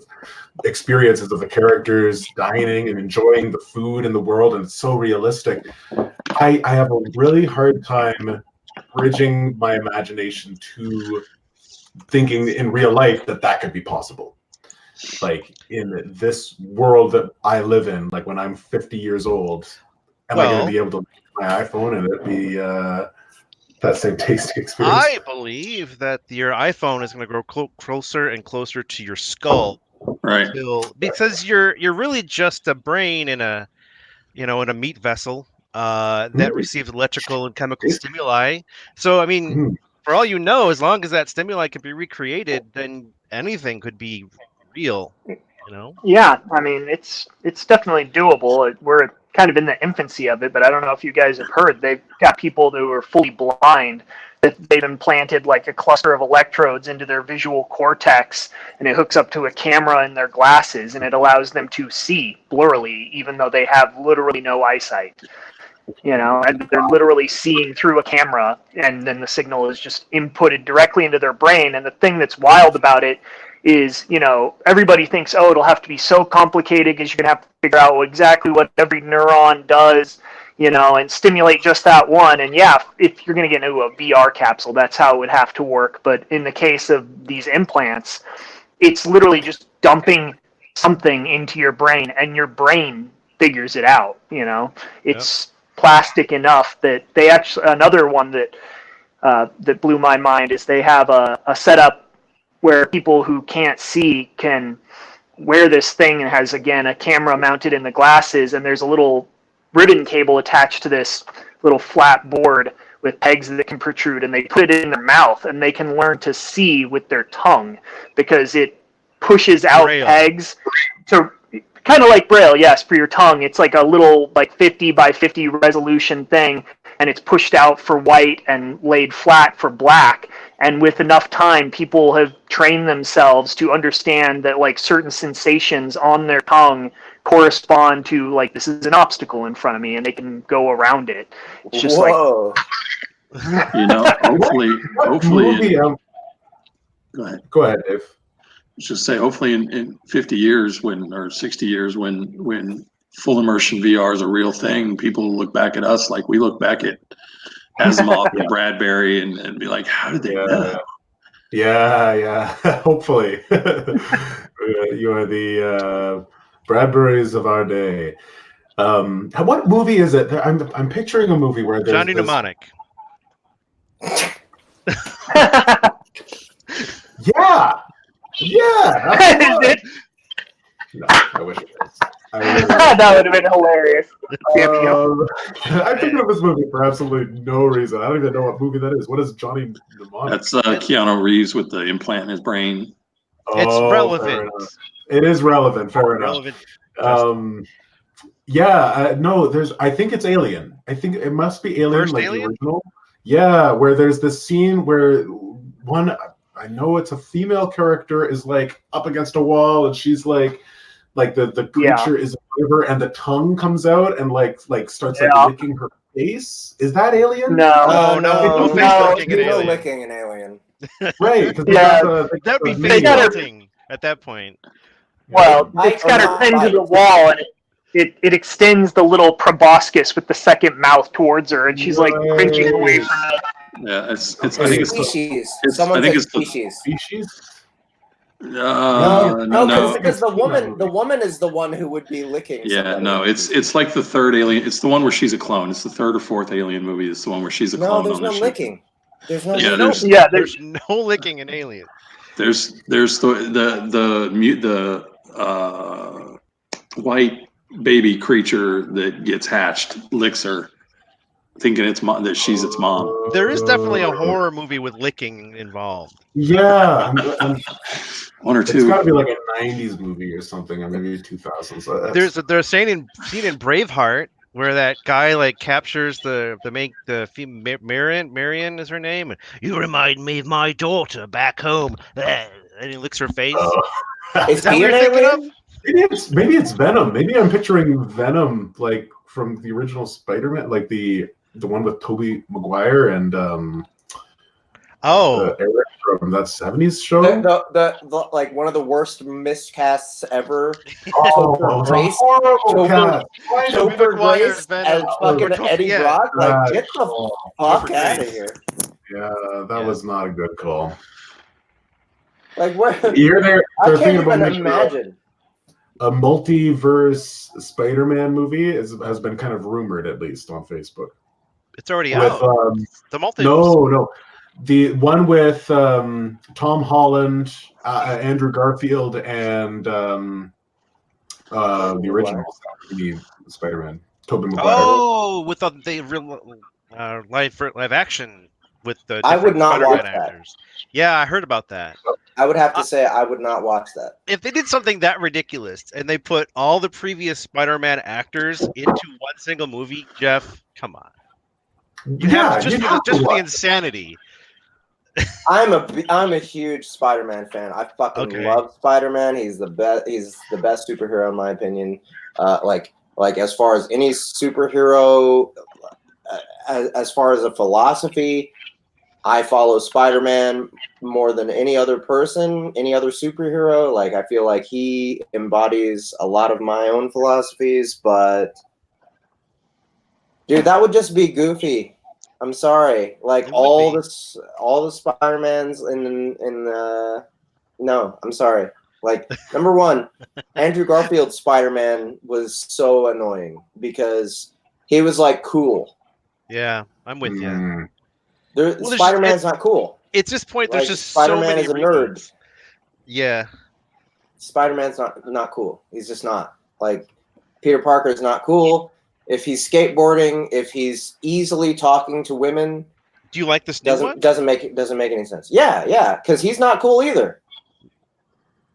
experiences of the characters dining and enjoying the food in the world, and it's so realistic. I have a really hard time bridging my imagination to thinking in real life that could be possible. Like in this world that I live in, like when I'm 50 years old, am I going to be able to look at my iPhone and it be that same tasting experience? I believe that your iPhone is going to grow closer and closer to your skull, right? Because you're really just a brain in a meat vessel that receives electrical and chemical stimuli. So I mean, for all you know, as long as that stimuli can be recreated, then anything could be real. Yeah, I mean it's definitely doable. We're kind of in the infancy of it, but I don't know if you guys have heard, they've got people who are fully blind that they've implanted like a cluster of electrodes into their visual cortex, and it hooks up to a camera in their glasses, and it allows them to see blurrily even though they have literally no eyesight. And they're literally seeing through a camera, and then the signal is just inputted directly into their brain. And the thing that's wild about it is, everybody thinks, it'll have to be so complicated because you're going to have to figure out exactly what every neuron does, and stimulate just that one. And yeah, if you're going to get into a VR capsule, that's how it would have to work. But in the case of these implants, it's literally just dumping something into your brain, and your brain figures it out. plastic enough that they actually, another one that that blew my mind is they have a setup where people who can't see can wear this thing. It has, again, a camera mounted in the glasses, and there's a little ribbon cable attached to this little flat board with pegs that can protrude, and they put it in their mouth, and they can learn to see with their tongue because it pushes out Braille. pegs to kind of like Braille, yes, for your tongue. It's like a little 50 by 50 resolution thing, and it's pushed out for white and laid flat for black. And with enough time, people have trained themselves to understand that certain sensations on their tongue correspond to this is an obstacle in front of me, and they can go around it. It's just Whoa. Hopefully. Movie, go ahead, Dave. Let's just say, hopefully, in 50 years, or 60 years, when full immersion VR is a real thing, people will look back at us like we look back at Asimov and Bradbury and be like, how did they know? Yeah. Hopefully. You are the Bradburys of our day. What movie is it? I'm picturing a movie where there's Johnny Mnemonic. Yeah. No, I wish it was. That would have been hilarious. I'm thinking of this movie for absolutely no reason. I don't even know what movie that is. What is Johnny Mnemonic? That's Keanu Reeves with the implant in his brain. It's relevant. It is relevant. Fair enough. No, I think it's Alien. I think it must be Alien, First Alien? The original. Yeah, where there's this scene where I know it's a female character is up against a wall, and she's the creature is a river, and the tongue comes out and starts licking her face. Is that Alien? No licking an Alien. Right. That'd be face melting at that point. Well, it's got her pinned to the wall, and it extends the little proboscis with the second mouth towards her, and she's cringing away from it. Yeah, I think it's species. I think it's species. No, because the woman is the one who would be licking. Yeah, somebody. no, it's like the third Alien. It's the one where she's a clone. It's the third or fourth Alien movie. It's the one where she's a clone. No, there's no licking. There's no. There's no licking in Alien. There's the white baby creature that gets hatched licks her, thinking that she's its mom. There is definitely a horror movie with licking involved. Yeah, one or two. It's got to be like a '90s movie or something, or maybe 2000s. So there's a scene in Braveheart where that guy captures the female Marion is her name. You remind me of my daughter back home, and he licks her face. Is that what you're thinking of? Maybe it's Venom. Maybe I'm picturing Venom from the original Spider-Man, the one with Tobey Maguire and Eric from that '70s show. The one of the worst miscasts ever. Horrible cast. Topher Grace as fucking Eddie Brock. Get the fuck out of here. Yeah, that was not a good call. What? They're I thinking can't about even imagine. A multiverse Spider-Man movie has been kind of rumored, at least on Facebook. It's already out. The multiverse. No. The one with Tom Holland, Andrew Garfield, and the original Spider-Man, Tobey Maguire. Oh, with the real live action with the I would not Spider-Man watch actors. Yeah, I heard about that. I would have to say I would not watch that. If they did something that ridiculous and they put all the previous Spider-Man actors into one single movie, Jeff, come on. Just for the insanity. I'm a huge Spider-Man fan. I fucking love Spider-Man. He's the best. He's the best superhero in my opinion. As far as any superhero, as far as a philosophy, I follow Spider-Man more than any other person, any other superhero. I feel like he embodies a lot of my own philosophies, but dude, that would just be goofy. I'm sorry. All the Spider-Mans no, I'm sorry. Number one, Andrew Garfield's Spider-Man was so annoying because He was like cool. Yeah, I'm with you. Spider-Man's not cool. At this point, there's Like, just Spider-Man so many is a nerd. reboots. Yeah. Spider-Man's not cool. He's just not. Like, Peter Parker is not cool. If he's skateboarding, if he's easily talking to women, do you like this new one? Doesn't make any sense. Yeah, because he's not cool either.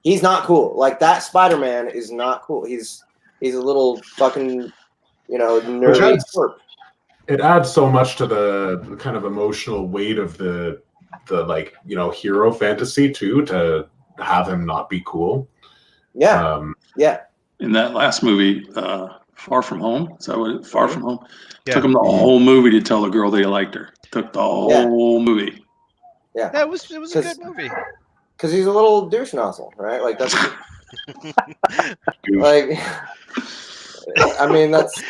He's not cool. Like, that Spider-Man is not cool. He's a little fucking, nerdy twerp. It adds so much to the kind of emotional weight of the like, hero fantasy too, to have him not be cool. Yeah. Yeah. In that last movie, Far From Home, is that what it? Far From Home? Yeah. Took him the whole movie to tell the girl that he liked her. Took the whole movie. Yeah. It was a good movie. Because he's a little douche nozzle, right? Like, that's like, I mean, that's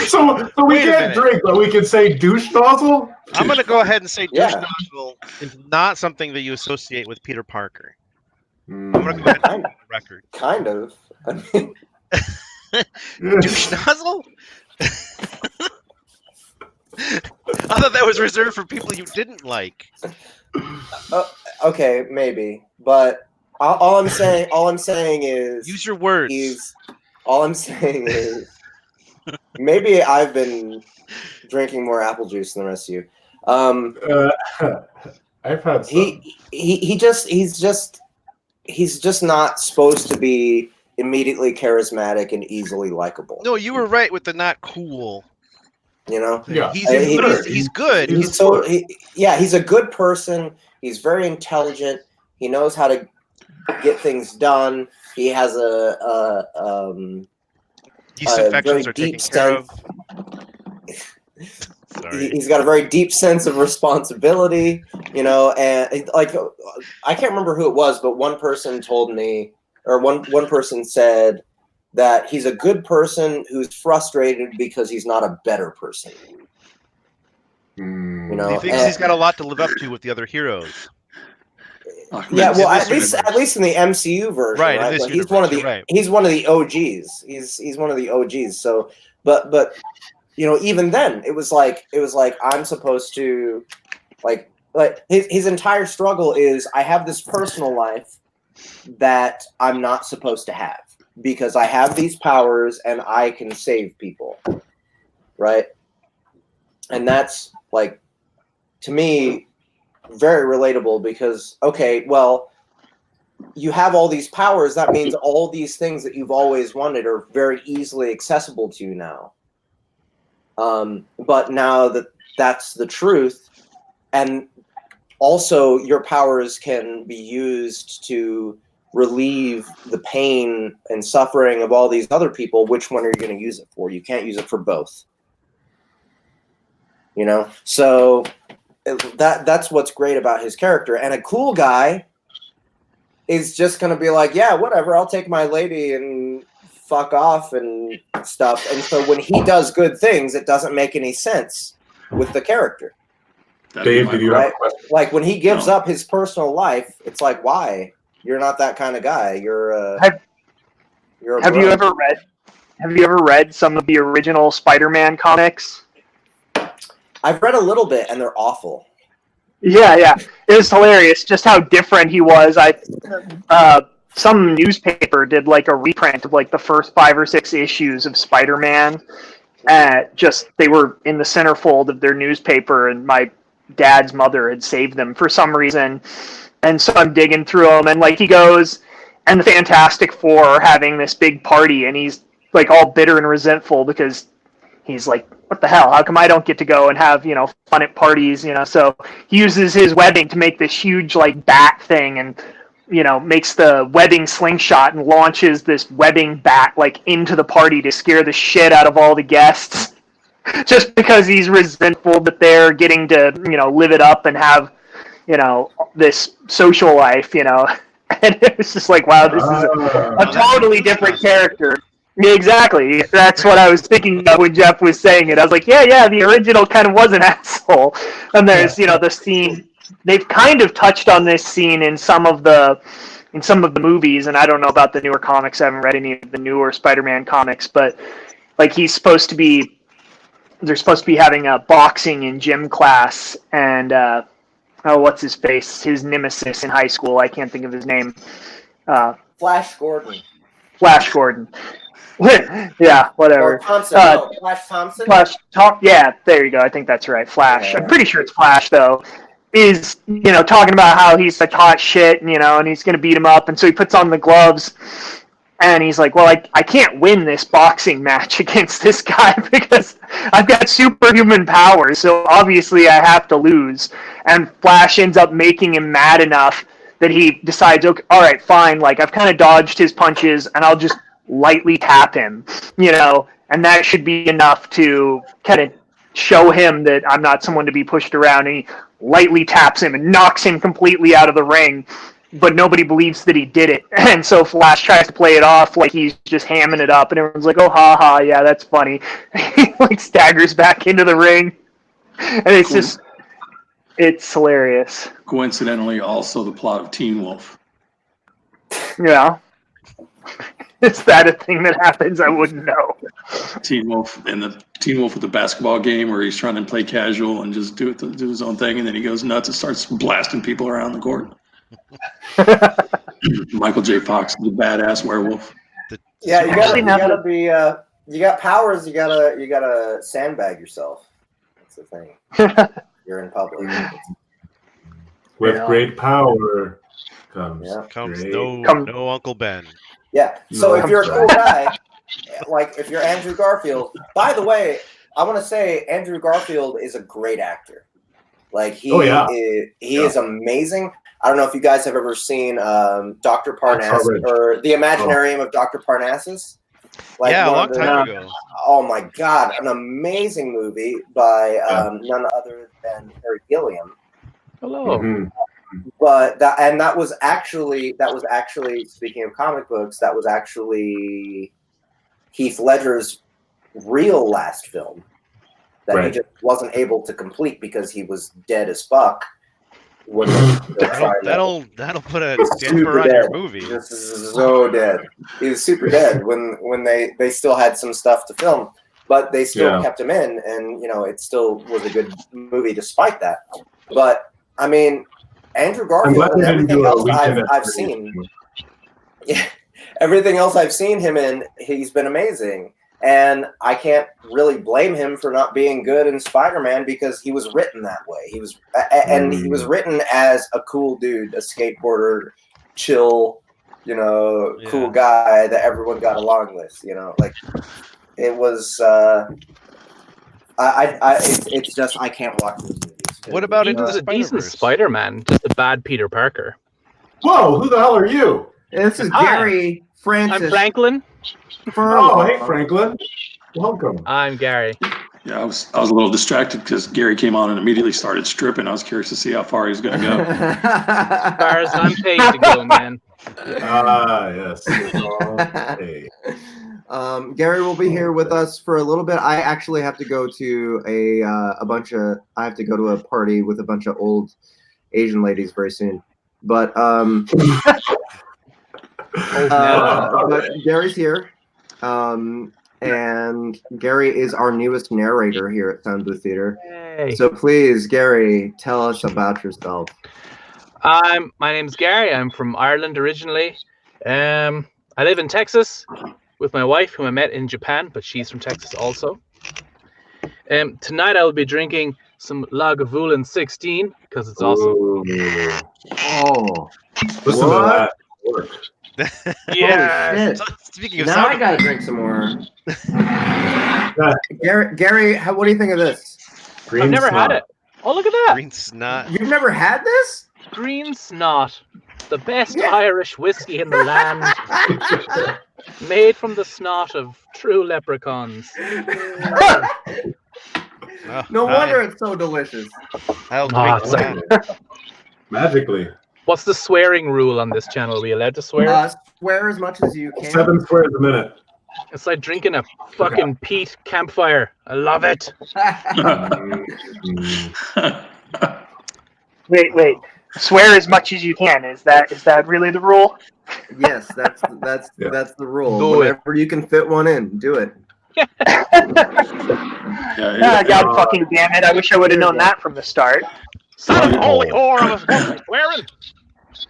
so we can't drink, but we can say douche nozzle. I'm gonna go ahead and say douche nozzle is not something that you associate with Peter Parker. I'm gonna go ahead and put the record. Kind of. I mean, douche nozzle. I thought that was reserved for people you didn't like. Okay, maybe, but all I'm saying is use your words. All I'm saying is maybe I've been drinking more apple juice than the rest of you. I've had some. He's just not supposed to be immediately charismatic and easily likable. No, you were right with the not cool. Yeah, he's good. He's a good person. He's very intelligent. He knows how to get things done. He has a infections very are deep taken care sense. Sorry. He's got a very deep sense of responsibility, and like, I can't remember who it was, but one person told me, or one person said that he's a good person who's frustrated because he's not a better person. He thinks he's got a lot to live up to with the other heroes. Yeah, well, at least in the MCU version, right? Like, he's one of the OGs. He's one of the OGs. So, but even then, it was like I'm supposed to, like his entire struggle is, I have this personal life that I'm not supposed to have because I have these powers and I can save people, right? And that's, like, to me, very relatable because, okay, well, you have all these powers. That means all these things that you've always wanted are very easily accessible to you now. But now that's the truth, and also your powers can be used to relieve the pain and suffering of all these other people. Which one are you going to use it for? You can't use it for both. So that's what's great about his character. And a cool guy is just going to be like, yeah, whatever, I'll take my lady and fuck off and stuff. And so when he does good things, it doesn't make any sense with the character. Dave, did you have a question? Like, when he gives up his personal life, it's like, why? You're not that kind of guy. Have you ever read some of the original Spider-Man comics? I've read a little bit, and they're awful. Yeah. It was hilarious just how different he was. Some newspaper did like a reprint of like the first 5 or 6 issues of Spider-Man. They were in the centerfold of their newspaper, and my dad's mother had saved them for some reason. And so I'm digging through them, and like he goes, and the Fantastic Four are having this big party, and he's like all bitter and resentful because he's like, what the hell? How come I don't get to go and have, fun at parties, So he uses his webbing to make this huge like bat thing, and makes the webbing slingshot and launches this webbing bat like into the party to scare the shit out of all the guests, just because he's resentful that they're getting to live it up and have this social life, and it was just like, wow, this is a totally different character. Yeah, exactly. That's what I was thinking of when Jeff was saying it. I was like, yeah, the original kind of was an asshole. And there's, the scene. They've kind of touched on this scene in some of the movies, and I don't know about the newer comics. I haven't read any of the newer Spider-Man comics, but like he's supposed to be they're supposed to be having a boxing in gym class, and what's his face? His nemesis in high school. I can't think of his name. Flash Gordon. Flash Gordon. Yeah, whatever. Or Thompson. No, Flash Thompson. Yeah, there you go. I think that's right. Flash. Yeah. I'm pretty sure it's Flash though. Is talking about how he's like hot shit, and he's gonna beat him up, and so he puts on the gloves, and he's like, "Well, I can't win this boxing match against this guy because I've got superhuman powers, so obviously I have to lose." And Flash ends up making him mad enough that he decides, "Okay, all right, fine. Like I've kind of dodged his punches, and I'll just lightly tap him, and that should be enough to kind of show him that I'm not someone to be pushed around." And he lightly taps him and knocks him completely out of the ring, but nobody believes that he did it. And so Flash tries to play it off like he's just hamming it up, and everyone's like, "Oh, ha ha, yeah, that's funny." He like staggers back into the ring, and it's hilarious. Coincidentally, also the plot of Teen Wolf. Yeah. Is that a thing that happens? I wouldn't know. Teen Wolf with the basketball game where he's trying to play casual and just do his own thing, and then he goes nuts and starts blasting people around the court. Michael J. Fox, the badass werewolf. Yeah, you gotta be. You got powers. You gotta sandbag yourself. That's the thing. You're in public. With great power comes no Uncle Ben. Yeah. So if you're a cool guy, like if you're Andrew Garfield, by the way, I want to say Andrew Garfield is a great actor. Like he is amazing. I don't know if you guys have ever seen Dr. Parnassus or The Imaginarium of Dr. Parnassus. Like a long time ago. Oh my God, an amazing movie by none other than Terry Gilliam. Hello. Mm-hmm. But that was actually speaking of comic books, that was actually Heath Ledger's real last film that he just wasn't able to complete because he was dead as fuck. That'll put a damper on your movie. This is so dead. He was super dead when they still had some stuff to film, but they still kept him in, and it still was a good movie despite that. But I mean, Andrew Garfield and everything else I've seen. Yeah, everything else I've seen him in, he's been amazing. And I can't really blame him for not being good in Spider-Man because he was written that way. He was written as a cool dude, a skateboarder, chill, cool guy that everyone got along with. Like it was. It's just I can't watch these movies. What about Into the a decent Spider-Verse? Spider-Man, just a bad Peter Parker. Whoa, who the hell are you? This is Gary Francis. I'm Franklin. Oh, hey Franklin. Welcome. I'm Gary. Yeah, I was a little distracted because Gary came on and immediately started stripping. I was curious to see how far he's going to go. As far as I'm paid to go, man. Yes. Gary will be here with us for a little bit. I actually have to go to I have to go to a party with a bunch of old Asian ladies very soon. But but Gary's here. And Gary is our newest narrator here at Sound Booth Theater. Hey. So please, Gary, tell us about yourself. My name's Gary. I'm from Ireland originally. I live in Texas with my wife, whom I met in Japan, but she's from Texas also. Tonight I'll be drinking some Lagavulin 16 because it's awesome. Oh, listen to that. Yeah. Speaking of now I gotta drink some more. Gary, what do you think of this? Green I've never snot. had it. Oh, look at that. Green snot. You've never had this? Green Snot, the best Irish whiskey in the land, made from the snot of true leprechauns. No wonder it's so delicious. I'll drink that. Magically. What's the swearing rule on this channel? Are we allowed to swear? Swear as much as you can. 7 swears a minute. It's like drinking a fucking peat campfire. I love it. Wait. Swear as much as you can. Is that really the rule? Yes, that's the rule. Do Whenever you can fit one in, do it. God fucking damn it! I wish I would have known that from the start. Son of a holy whore! I was supposed to be swearing.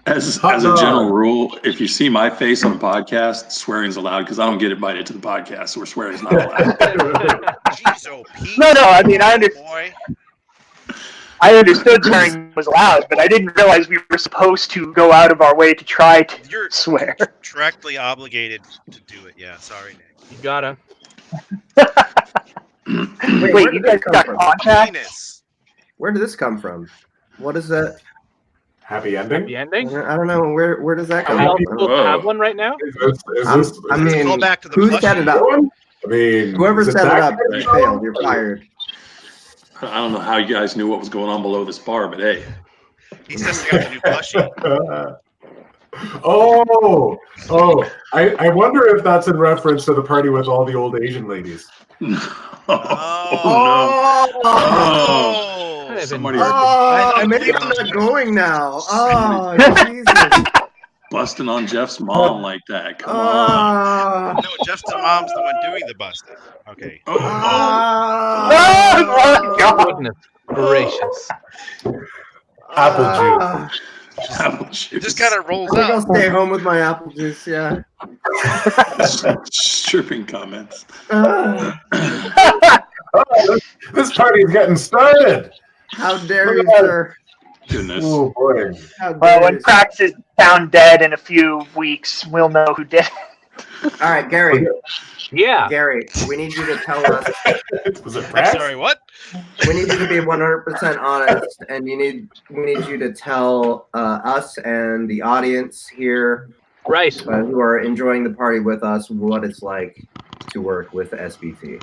As a general rule, if you see my face on a podcast, swearing's allowed because I don't get invited to the podcast, so swearing's not allowed. Jeez, oh, Pete. No, I mean I understood swearing was allowed, but I didn't realize we were supposed to go out of our way to try to swear. Contractually obligated to do it. Yeah, sorry, Nick. You gotta. Wait, you guys got contacts? Where did this come from? What is that? Happy ending? Happy ending? I don't know. Where does that come How from? people have one right now? I mean, who set it up? I mean, whoever set it up failed. You're fired. I don't know how you guys knew what was going on below this bar, but hey. He's testing out the new plushie. I wonder if that's in reference to the party with all the old Asian ladies. Maybe I'm not going now. Oh, Jesus. Busting on Jeff's mom like that. Come on. No, Jeff's mom's the one doing the busting. Okay. Oh, goodness gracious. Apple juice. Apple juice. Just kind of rolls I think up. I'll stay home with my apple juice, yeah. Stripping comments. This party's getting started. How dare you, sir? Goodness. Oh, boy. Well, when Prax is found dead in a few weeks, we'll know who did it. All right, Gary. Yeah. Gary, we need you to tell us. Was it I'm sorry, what? We need you to be 100% honest, and we need you to tell us and the audience here, right, who are enjoying the party with us, what it's like to work with SBT.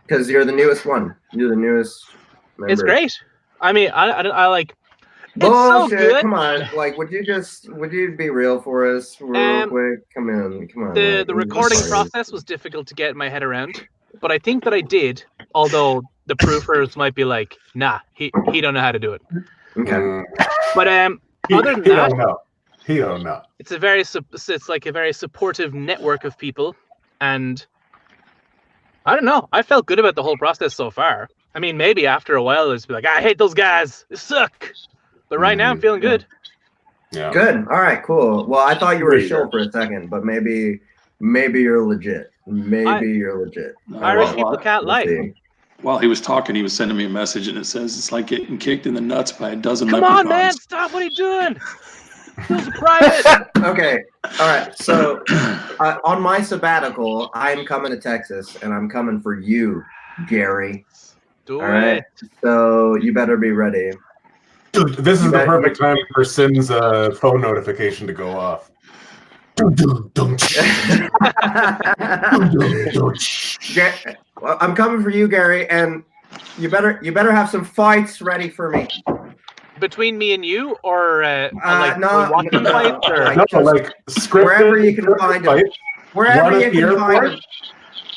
Because you're the newest one. You're the newest member. It's great. I mean, I like. It's Bullshit. so good. Come on, like, would you be real for us real quick? Come on. The recording process was difficult to get my head around, but I think that I did. Although the proofers might be like, "Nah, he don't know how to do it." Okay. But other than that, he don't know. It's like a very supportive network of people, and I don't know. I felt good about the whole process so far. I mean, maybe after a while, it's be like, I hate those guys. They suck. But right now, I'm feeling good. Yeah. Good. All right. Cool. Well, I thought you were a shill for a second, but maybe you're legit. You're legit. Irish people can't lie. While he was talking, he was sending me a message, and it says it's like getting kicked in the nuts by a dozen Come leprechauns. on, man! Stop! What are you doing? Feels private. Okay. All right. So, on my sabbatical, I'm coming to Texas, and I'm coming for you, Gary. Do All right. it. So you better be ready. Dude, this is the perfect time for Sim's phone notification to go off. Well, I'm coming for you, Gary, and you better have some fights ready for me. Between me and you, or like no, walking fights, or like scripted, wherever you can find them. Wherever you can find them.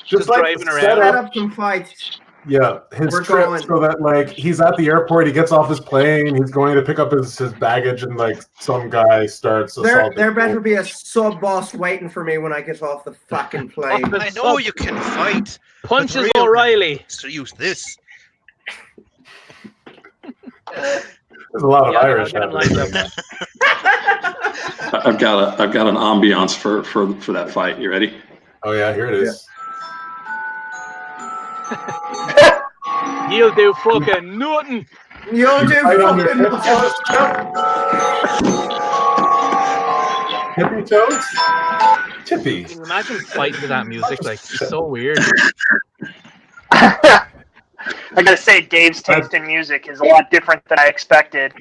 Just like driving around. Set up some fights. Yeah, his We're trip going. so that like he's at the airport, he gets off his plane, he's going to pick up his baggage, and like some guy starts assaulting. There better be a sub boss waiting for me when I get off the fucking plane. I know you can fight. Punches O'Reilly. So use this. There's a lot of Irish. I've got an ambiance for that fight. You ready? Oh yeah, here it is. You'll do fucking nothing. You'll do fucking nothing. Tippy toes? Tippy. Imagine fighting to that music. Like, it's so weird. I gotta say, Dave's taste in music is a lot different than I expected.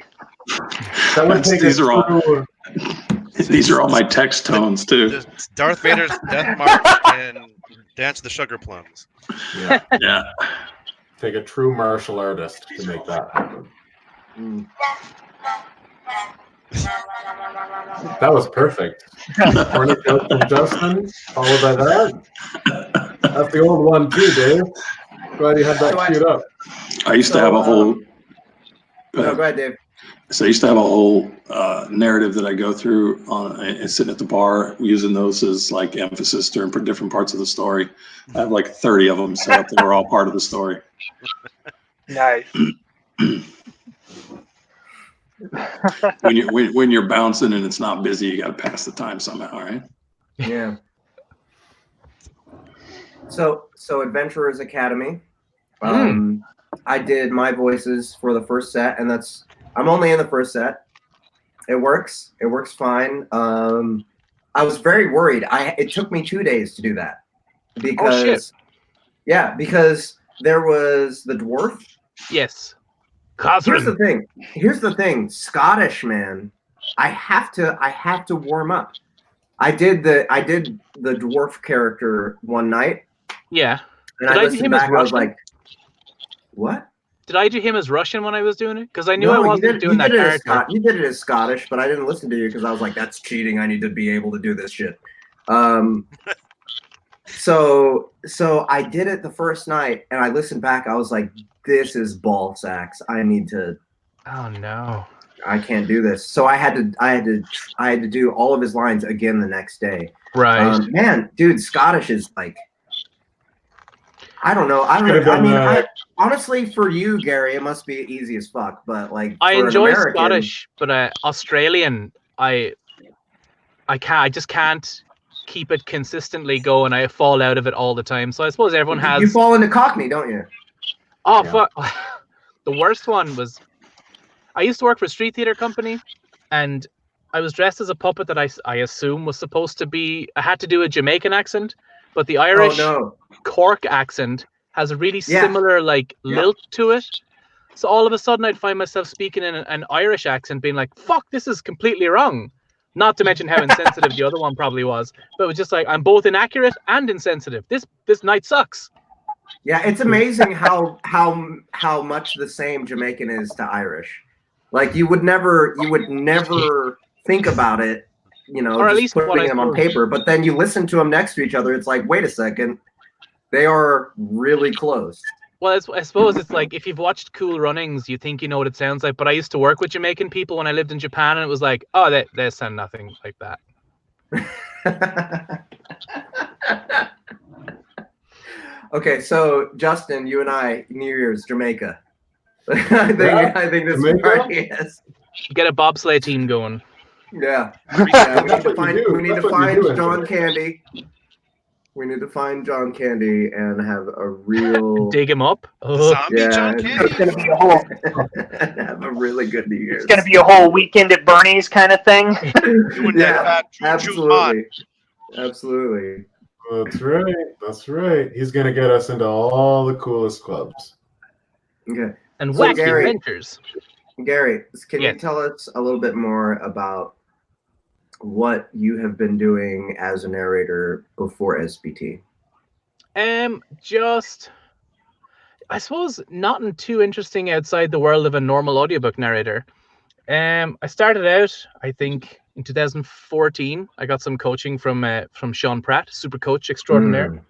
These are all my text tones too. Darth Vader's Death March and Dance of the Sugar Plums. Yeah. Yeah. Take a true martial artist to make that happen. That was perfect. Corny joke from Justin, followed by that. That's the old one too, Dave. Glad you had that queued up. I used to have a whole. No, go ahead, Dave. So I used to have a whole narrative that I go through and sitting at the bar using those as like emphasis during different parts of the story. I have like 30 of them set up that are all part of the story. Nice. when you're bouncing and it's not busy, you got to pass the time somehow, right? Yeah. So Adventurers Academy. I did my voices for the first set, and I'm only in the first set. It works. It works fine. I was very worried. It took me 2 days to do that because, because there was the dwarf. Yes. Catherine. Here's the thing. Scottish, man. I have to warm up. I did the dwarf character one night. Yeah. And I listened back. I was like, what? Did I do him as Russian when I was doing it? Because I knew I wasn't doing that character. You did it as Scottish, but I didn't listen to you because I was like, that's cheating. I need to be able to do this shit. So I did it the first night, and I listened back. I was like, this is ball sacks. I need to. Oh no. I can't do this. So I had to do all of his lines again the next day. Right. Man, dude, Scottish is like. I don't know. Honestly, for you, Gary, it must be easy as fuck. But like, I enjoy Scottish, but Australian, I just can't keep it consistently going. I fall out of it all the time. So I suppose everyone has. You fall into Cockney, don't you? Oh fuck! The worst one was, I used to work for a street theater company, and I was dressed as a puppet that I assume was supposed to be. I had to do a Jamaican accent, but the Irish Cork accent has a really similar lilt to it. So all of a sudden I'd find myself speaking in an Irish accent being like, fuck, this is completely wrong. Not to mention how insensitive the other one probably was. But it was just like, I'm both inaccurate and insensitive. This night sucks. Yeah, it's amazing how much the same Jamaican is to Irish. Like you would never think about it, or at least putting them on paper, but then you listen to them next to each other, it's like, wait a second. They are really close. Well, I suppose it's like if you've watched Cool Runnings, you think you know what it sounds like. But I used to work with Jamaican people when I lived in Japan, and it was like, oh, they sound nothing like that. Okay, so Justin, you and I, New Year's, Jamaica. I think this party is. Get a bobsleigh team going. Yeah. We need to find John Candy. We need to find John Candy and have a real dig him up. Zombie John Candy. It's gonna be a whole have a really good New Year's. It's gonna be a whole weekend at Bernie's kind of thing. Yeah, absolutely. Absolutely. That's right. That's right. He's gonna get us into all the coolest clubs. Okay. And wacky adventures. Gary, can you tell us a little bit more about what you have been doing as a narrator before SBT? Just, I suppose, nothing too interesting outside the world of a normal audiobook narrator. I started out, I think, in 2014. I got some coaching from Sean Pratt, super coach extraordinaire.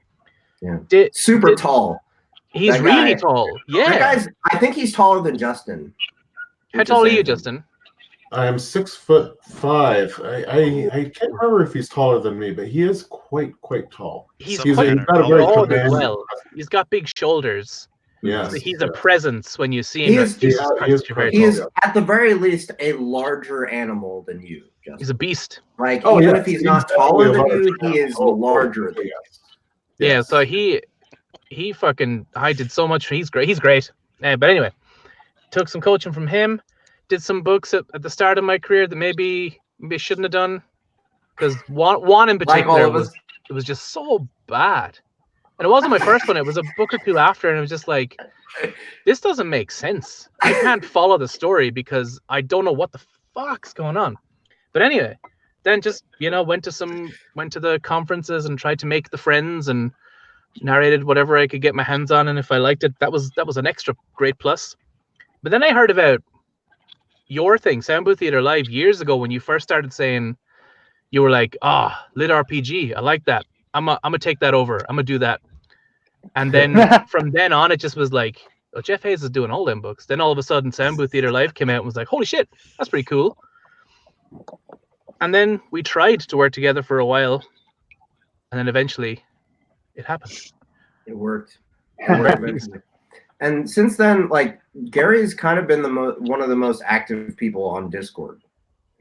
Yeah, super tall. He's really tall. Yeah, that guy's. I think he's taller than Justin. How tall are you, Justin? I am 6'5". I can't remember if he's taller than me, but he is quite tall. He's got a very well. He's got big shoulders. Yeah, he's a presence when you see him. He is at the very least a larger animal than you. Justin. He's a beast. Like even if he's not taller than you, he is larger than you. Yeah, so he fucking I did so much. He's great. He's great. But anyway, took some coaching from him. Did some books at the start of my career that maybe I shouldn't have done, because one in particular it was just so bad, and it wasn't my first one. It was a book or two after, and it was just like, this doesn't make sense. I can't follow the story because I don't know what the fuck's going on. But anyway, then just went to the conferences and tried to make the friends and narrated whatever I could get my hands on, and if I liked it, that was an extra great plus. But then I heard about your thing, Sound Booth Theater Live, years ago when you first started saying, you were like, lit RPG, I like that. I'm gonna take that over. I'm gonna do that. And then from then on, it just was like, oh, Jeff Hayes is doing all them books. Then all of a sudden, Sound Booth Theater Live came out and was like, holy shit, that's pretty cool. And then we tried to work together for a while, and then eventually it happened. It worked. And since then, like, Gary's kind of been one of the most active people on Discord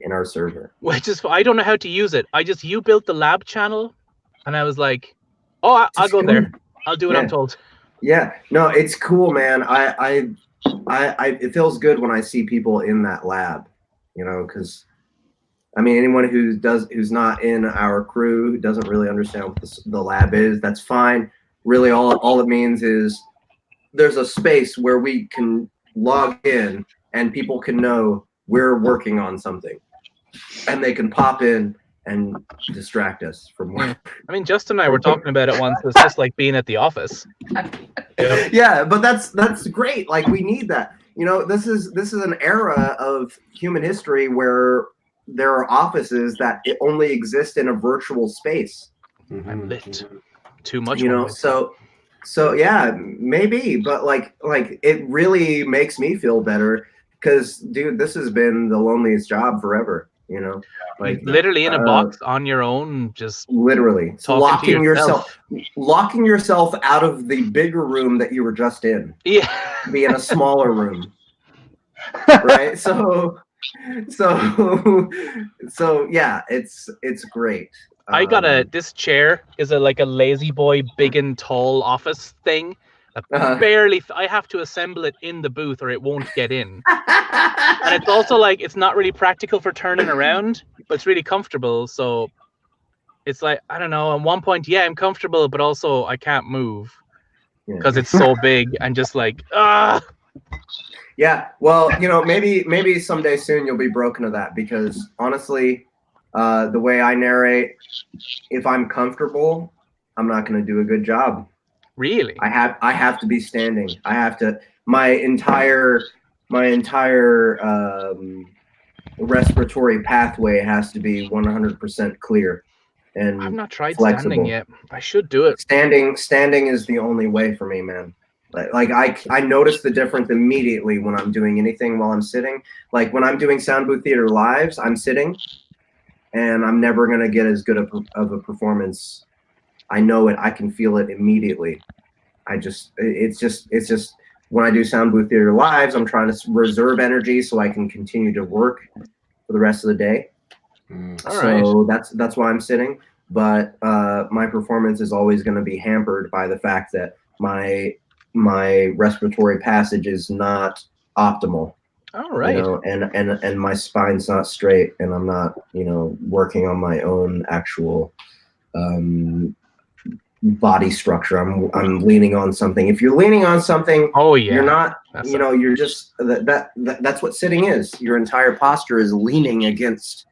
in our server. Which is, I don't know how to use it. You built the lab channel, and I was like, oh, I'll go there. I'll do what I'm told. Yeah, no, it's cool, man. I it feels good when I see people in that lab, you know, because I mean, anyone who's not in our crew, who doesn't really understand what the lab is, that's fine. Really, all it means is there's a space where we can log in and people can know we're working on something, and they can pop in and distract us from work. I mean, Justin and I were talking about it once. It's just like being at the office. Yeah, but that's great. Like, we need that. You know, this is an era of human history where there are offices that only exist in a virtual space. I'm lit. Too much. You know, so yeah, maybe, but like it really makes me feel better because, dude, this has been the loneliest job forever. You know, like literally in a box on your own, just literally locking yourself out of the bigger room that you were just in. Yeah, be in a smaller room, right? So yeah, it's great. I got this chair is like a lazy boy big and tall office thing. Barely, I have to assemble it in the booth or it won't get in. And it's also like, it's not really practical for turning around, but it's really comfortable. So it's like, I don't know, at one point, yeah, I'm comfortable, but also I can't move because it's so big and just like, Yeah, well, you know, maybe someday soon you'll be broken of that, because honestly, the way I narrate, if I'm comfortable, I'm not going to do a good job. Really? I have to be standing. I have to, my entire respiratory pathway has to be 100% clear. And I've not tried flexible. Standing yet. I should do it. Standing is the only way for me, man. Like I notice the difference immediately when I'm doing anything while I'm sitting. Like when I'm doing Sound Booth Theater Lives, I'm sitting, and I'm never gonna get as good of a performance. I know it. I can feel it immediately. It's just when I do Sound Booth Theater Lives, I'm trying to reserve energy so I can continue to work for the rest of the day. So that's why I'm sitting. But my performance is always going to be hampered by the fact that my respiratory passage is not optimal. All right. You know, and my spine's not straight, and I'm not, you know, working on my own actual body structure. I'm leaning on something. If you're leaning on something, you're not, you know, you're just that's what sitting is. Your entire posture is leaning against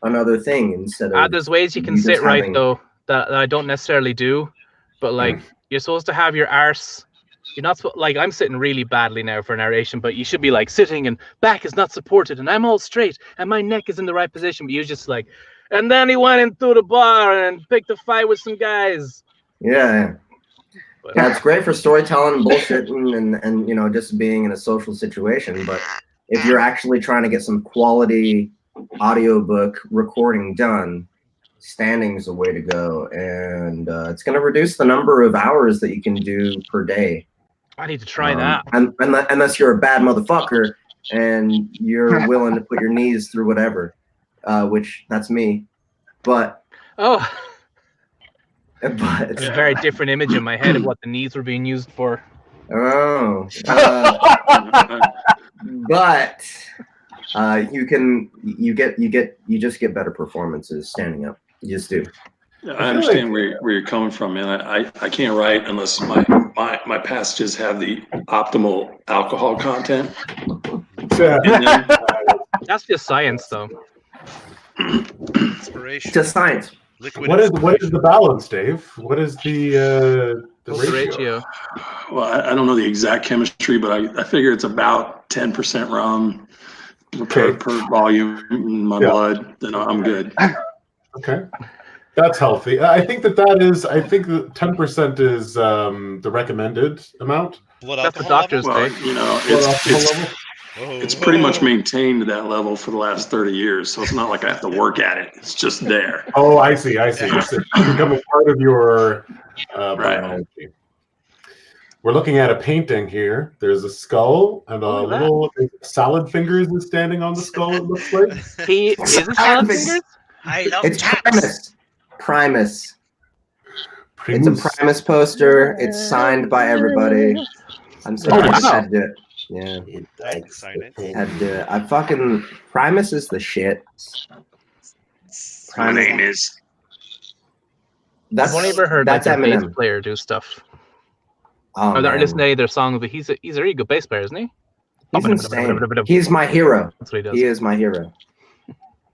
another thing instead of. There's ways you can sit right though that I don't necessarily do, but like you're supposed to have your arse. You're not like, I'm sitting really badly now for narration, but you should be like sitting and back is not supported and I'm all straight and my neck is in the right position. But you're just like, and then he went into the bar and picked a fight with some guys. Yeah, it's great for storytelling and bullshitting and you know, just being in a social situation. But if you're actually trying to get some quality audiobook recording done, standing is the way to go, and it's going to reduce the number of hours that you can do per day. I need to try that. Unless you're a bad motherfucker and you're willing to put your knees through whatever, which that's me. But it's a very different image in my head of what the knees were being used for. But you just get better performances standing up. You just do. Yeah, I understand where you're coming from, man. I can't write unless my passages have the optimal alcohol content. That's just science, though. Inspiration. Just science. What is the balance, Dave? What is the ratio? Well, I don't know the exact chemistry, but I figure it's about 10% rum per volume in my blood. Then I'm good. Okay. That's healthy. I think that is. I think that 10% is the recommended amount. Blood That's the alcohol doctors level? say. Well, you know, it's pretty much maintained that level for the last 30 years, so it's not like I have to work at it. It's just there. Oh, I see. It's becoming part of your biology. We're looking at a painting here. There's a skull and a little salad fingers is standing on the skull, it looks like. Is it salad fingers? I love It's Primus. It's a Primus poster. It's signed by everybody. I'm sorry. I had to do it. Yeah. That's exciting. Had to do it. Primus is the shit. My name is. I've only ever heard like a bass player do stuff. Oh, I've never listened to any of their songs, but he's a really good bass player, isn't he? He's insane. He's my hero. That's what he does. He is my hero.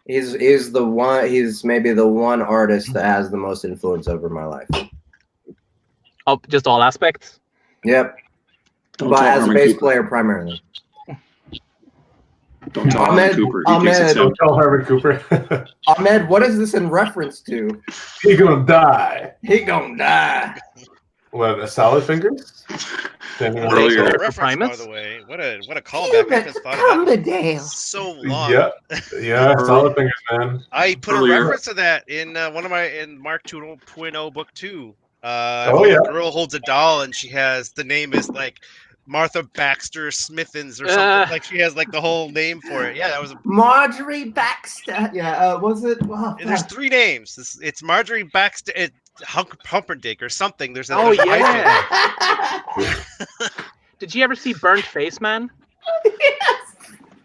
He's the one. He's maybe the one artist that has the most influence over my life. Oh, just all aspects. Yep. But as a bass player primarily. Don't tell Harvey Cooper. Don't tell Harvey Cooper. Ahmed, what is this in reference to? He gonna die. He gonna die. What, a salad fingers? Earlier, reference, by the way. What a callback! I just thought of that so long. Yeah, salad fingers, man. I put a reference to that in one of my Mark 2.0 book 2. A girl holds a doll and she has the name is like Martha Baxter Smithens or something. Like she has like the whole name for it. Yeah, that was Marjorie Baxter. Yeah, was it? Oh, there's 3 names. It's Marjorie Baxter. Humperdinck or something. There's yeah. Did you ever see Burnt Face Man? Yes.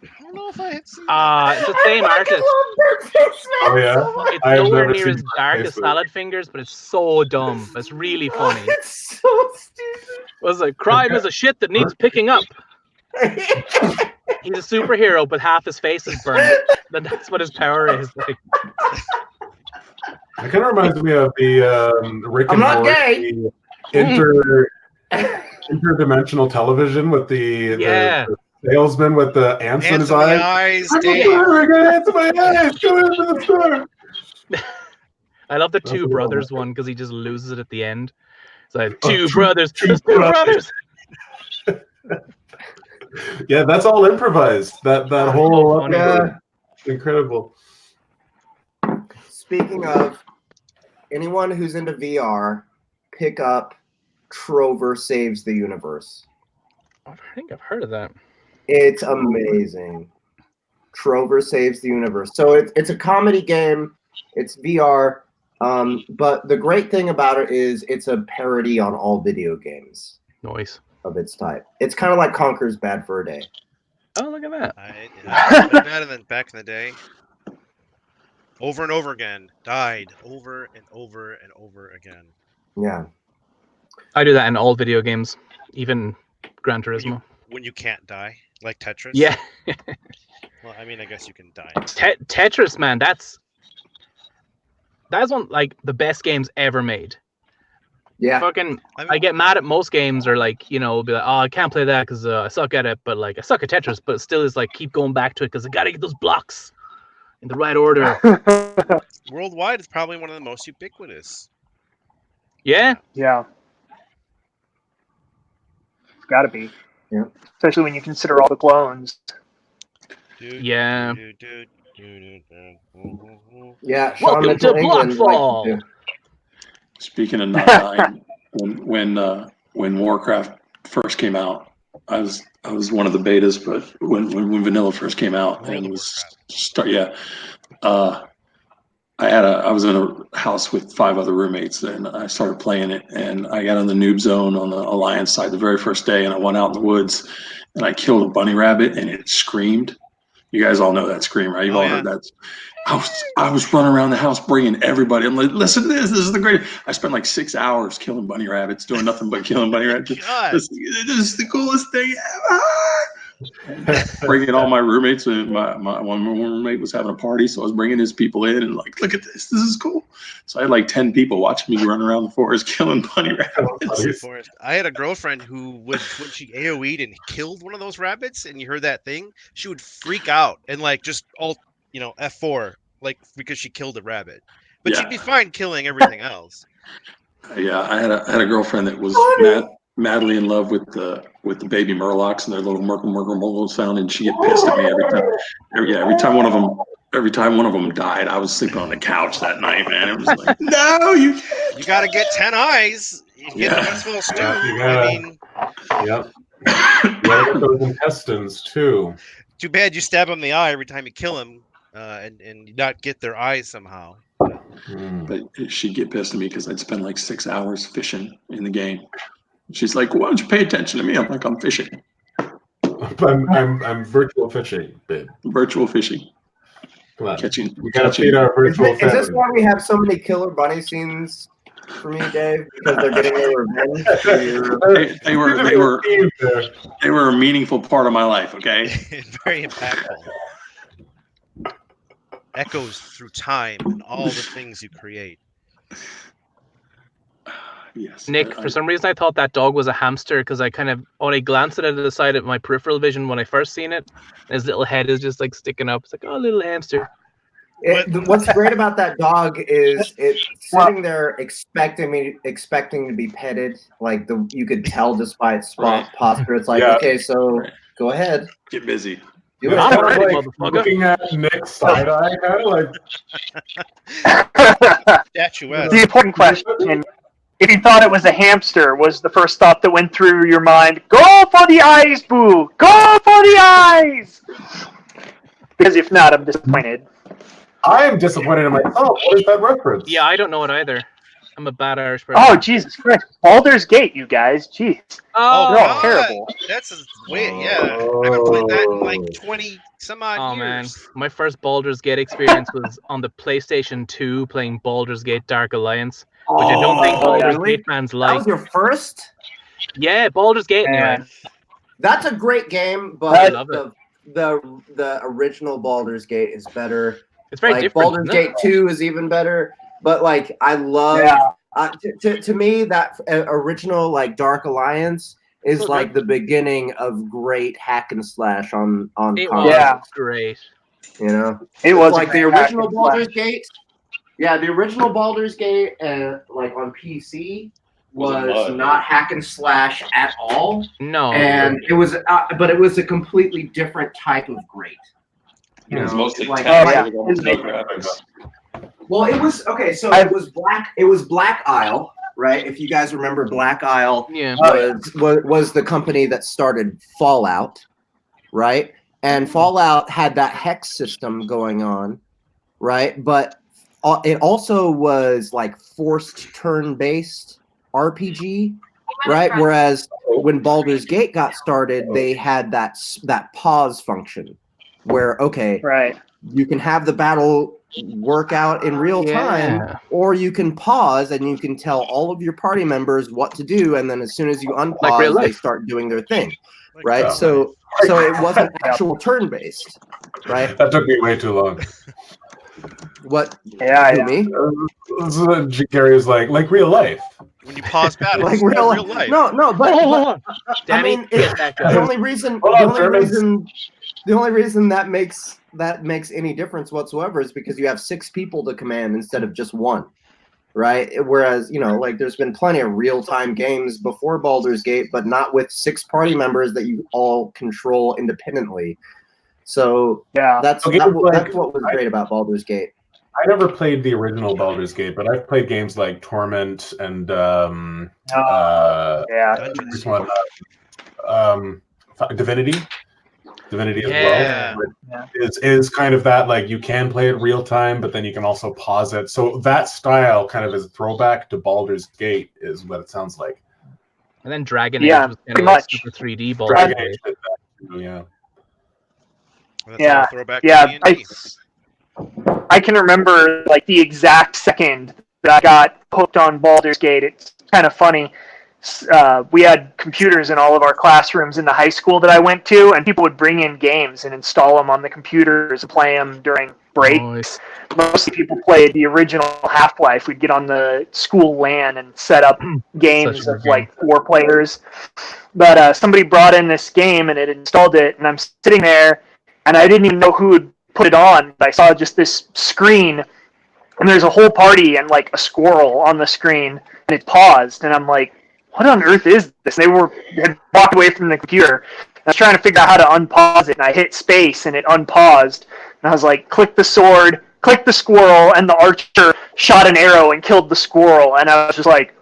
I don't know if I had seen it's the same artist. Oh yeah. It's nowhere near as dark as Salad Fingers, but it's so dumb. It's really funny. It's so stupid. Was like crime is a shit that needs picking up. He's a superhero, but half his face is burned. Then that's what his power is. Like. It kind of reminds me of the Rick and Morty interdimensional television with the salesman with the ants in his eyes. Ants my eyes. Go into the store. I love the two brothers one because he just loses it at the end. It's like two brothers. Yeah, that's all improvised. That whole incredible. Speaking of, anyone who's into VR, pick up Trover Saves the Universe. I think I've heard of that. It's amazing. Trover Saves the Universe. So it's a comedy game. It's VR. But the great thing about it is it's a parody on all video games. Nice. Of its type. It's kind of like Conker's Bad Fur Day. Oh, look at that. Better than back in the day. Over and over again. Died over and over and over again. Yeah. I do that in all video games, even Gran Turismo. When you can't die, like Tetris? Yeah. Well, I mean, I guess you can die. Tetris, man, that's one like the best games ever made. Yeah. I get mad at most games or like, be like, oh, I can't play that because I suck at it. But like, I suck at Tetris, but still is like, keep going back to it because I got to get those blocks in the right order. Worldwide, it's probably one of the most ubiquitous. Yeah. Yeah. It's got to be. Yeah. Especially when you consider all the clones. Yeah. Yeah. Welcome to Blockfall. Speaking of not dying, when Warcraft first came out, I was one of the betas, but when Vanilla first came out and was I was in a house with 5 other roommates and I started playing it and I got on the noob zone on the Alliance side the very first day and I went out in the woods and I killed a bunny rabbit and it screamed. You guys all know that scream, right? You've all heard that. I was running around the house bringing everybody. I'm like, listen to this. This is the great. I spent like 6 hours killing bunny rabbits, doing nothing but killing bunny rabbits. This is the coolest thing ever. Bringing all my roommates. My one roommate was having a party, so I was bringing his people in and like, look at this. This is cool. So I had like 10 people watching me run around the forest killing bunny rabbits. I had a girlfriend who would, when she AoE'd and killed one of those rabbits, and you heard that thing, she would freak out and like just F4, like because she killed a rabbit, but she'd be fine killing everything else. Yeah, I had a girlfriend that was mad. madly in love with the baby Murlocs and their little Murkles found, and she get pissed at me every time. Every time one of them died, I was sleeping on the couch that night, man. It was like, no, you got to get 10 eyes. You get the Westfall stew. I mean, yep. You gotta get those intestines too. Too bad you stab him in the eye every time you kill him, and not get their eyes somehow. But she'd get pissed at me because I'd spend like 6 hours fishing in the game. She's like, "Why don't you pay attention to me?" I'm like, "I'm fishing. I'm virtual fishing, babe. Virtual fishing. Come on, catching. We gotta feed our virtual. Is this why we have so many killer bunny scenes for me, Dave? Because they're getting their revenge. They were a meaningful part of my life. Okay. Very impactful. Echoes through time and all the things you create. Yes. Nick, for some reason I thought that dog was a hamster because I kind of only glanced at it to the side of my peripheral vision when I first seen it. His little head is just like sticking up. It's like, oh, little hamster. What's great about that dog is it's sitting there expecting to be petted. Like you could tell just by its posture. It's like, okay, so go ahead, get busy. Do it. Looking at Nick's side eye, kind of like statuesque. The important question: if you thought it was a hamster, was the first thought that went through your mind, "Go for the eyes, Boo! Go for the eyes"? Because if not, I'm disappointed. I am disappointed in myself. What is that reference? Yeah, I don't know it either. I'm a bad Irish person. Oh, Jesus Christ. Baldur's Gate, you guys. Jeez. Oh, you're all terrible. That's weird. Yeah. I haven't played that in like 20 some odd years. Man. My first Baldur's Gate experience was on the PlayStation 2 playing Baldur's Gate Dark Alliance, which I don't think Baldur's Gate fans like. That was your first? Yeah, Baldur's Gate anyway. That's a great game, but the original Baldur's Gate is better. It's very different. Baldur's Gate 2 is even better. But like, I love to me that original like Dark Alliance is like the beginning of great hack and slash on console. Yeah, great. You know, it was like the original Baldur's Gate. Yeah, the original Baldur's Gate, like on PC, was not hack and slash at all. No, and it was, but it was a completely different type of great. You know, it was mostly like, graphics. Well, it was okay. So it was Black. It was Black Isle, right? If you guys remember, Black Isle was the company that started Fallout, right? And Fallout had that hex system going on, right? But it also was like forced turn-based RPG, right? Whereas when Baldur's Gate got started, they had that pause function, where you can have the battle work out in real time, or you can pause and you can tell all of your party members what to do, and then as soon as you unpause, they start doing their thing, right? So it wasn't actual turn-based, right? That took me way too long. What? Me? Gary was like real life. When you pause battles, like real life. No, but I mean, the only reason that makes any difference whatsoever is because you have 6 people to command instead of just 1, right? Whereas, like there's been plenty of real-time games before Baldur's Gate, but not with 6 party members that you all control independently. So that's what was great about Baldur's Gate. I never played the original Baldur's Gate, but I've played games like Torment and Divinity. Divinity as well. Is kind of that, like, you can play it real time, but then you can also pause it. So that style kind of is a throwback to Baldur's Gate, is what it sounds like. And then Dragon Age was kind of like super 3D Baldur's Gate. I can remember like the exact second that I got hooked on Baldur's Gate. It's kind of funny. We had computers in all of our classrooms in the high school that I went to, and people would bring in games and install them on the computers and play them during breaks. Nice. Mostly people played the original Half-Life. We'd get on the school LAN and set up games of like 4 players. But somebody brought in this game and it installed it, and I'm sitting there, and I didn't even know who had put it on. I saw just this screen, and there's a whole party and like a squirrel on the screen, and it paused, and I'm like, what on earth is this? They had walked away from the computer. I was trying to figure out how to unpause it, and I hit space, and it unpaused. And I was like, click the sword, click the squirrel, and the archer shot an arrow and killed the squirrel. And I was just like,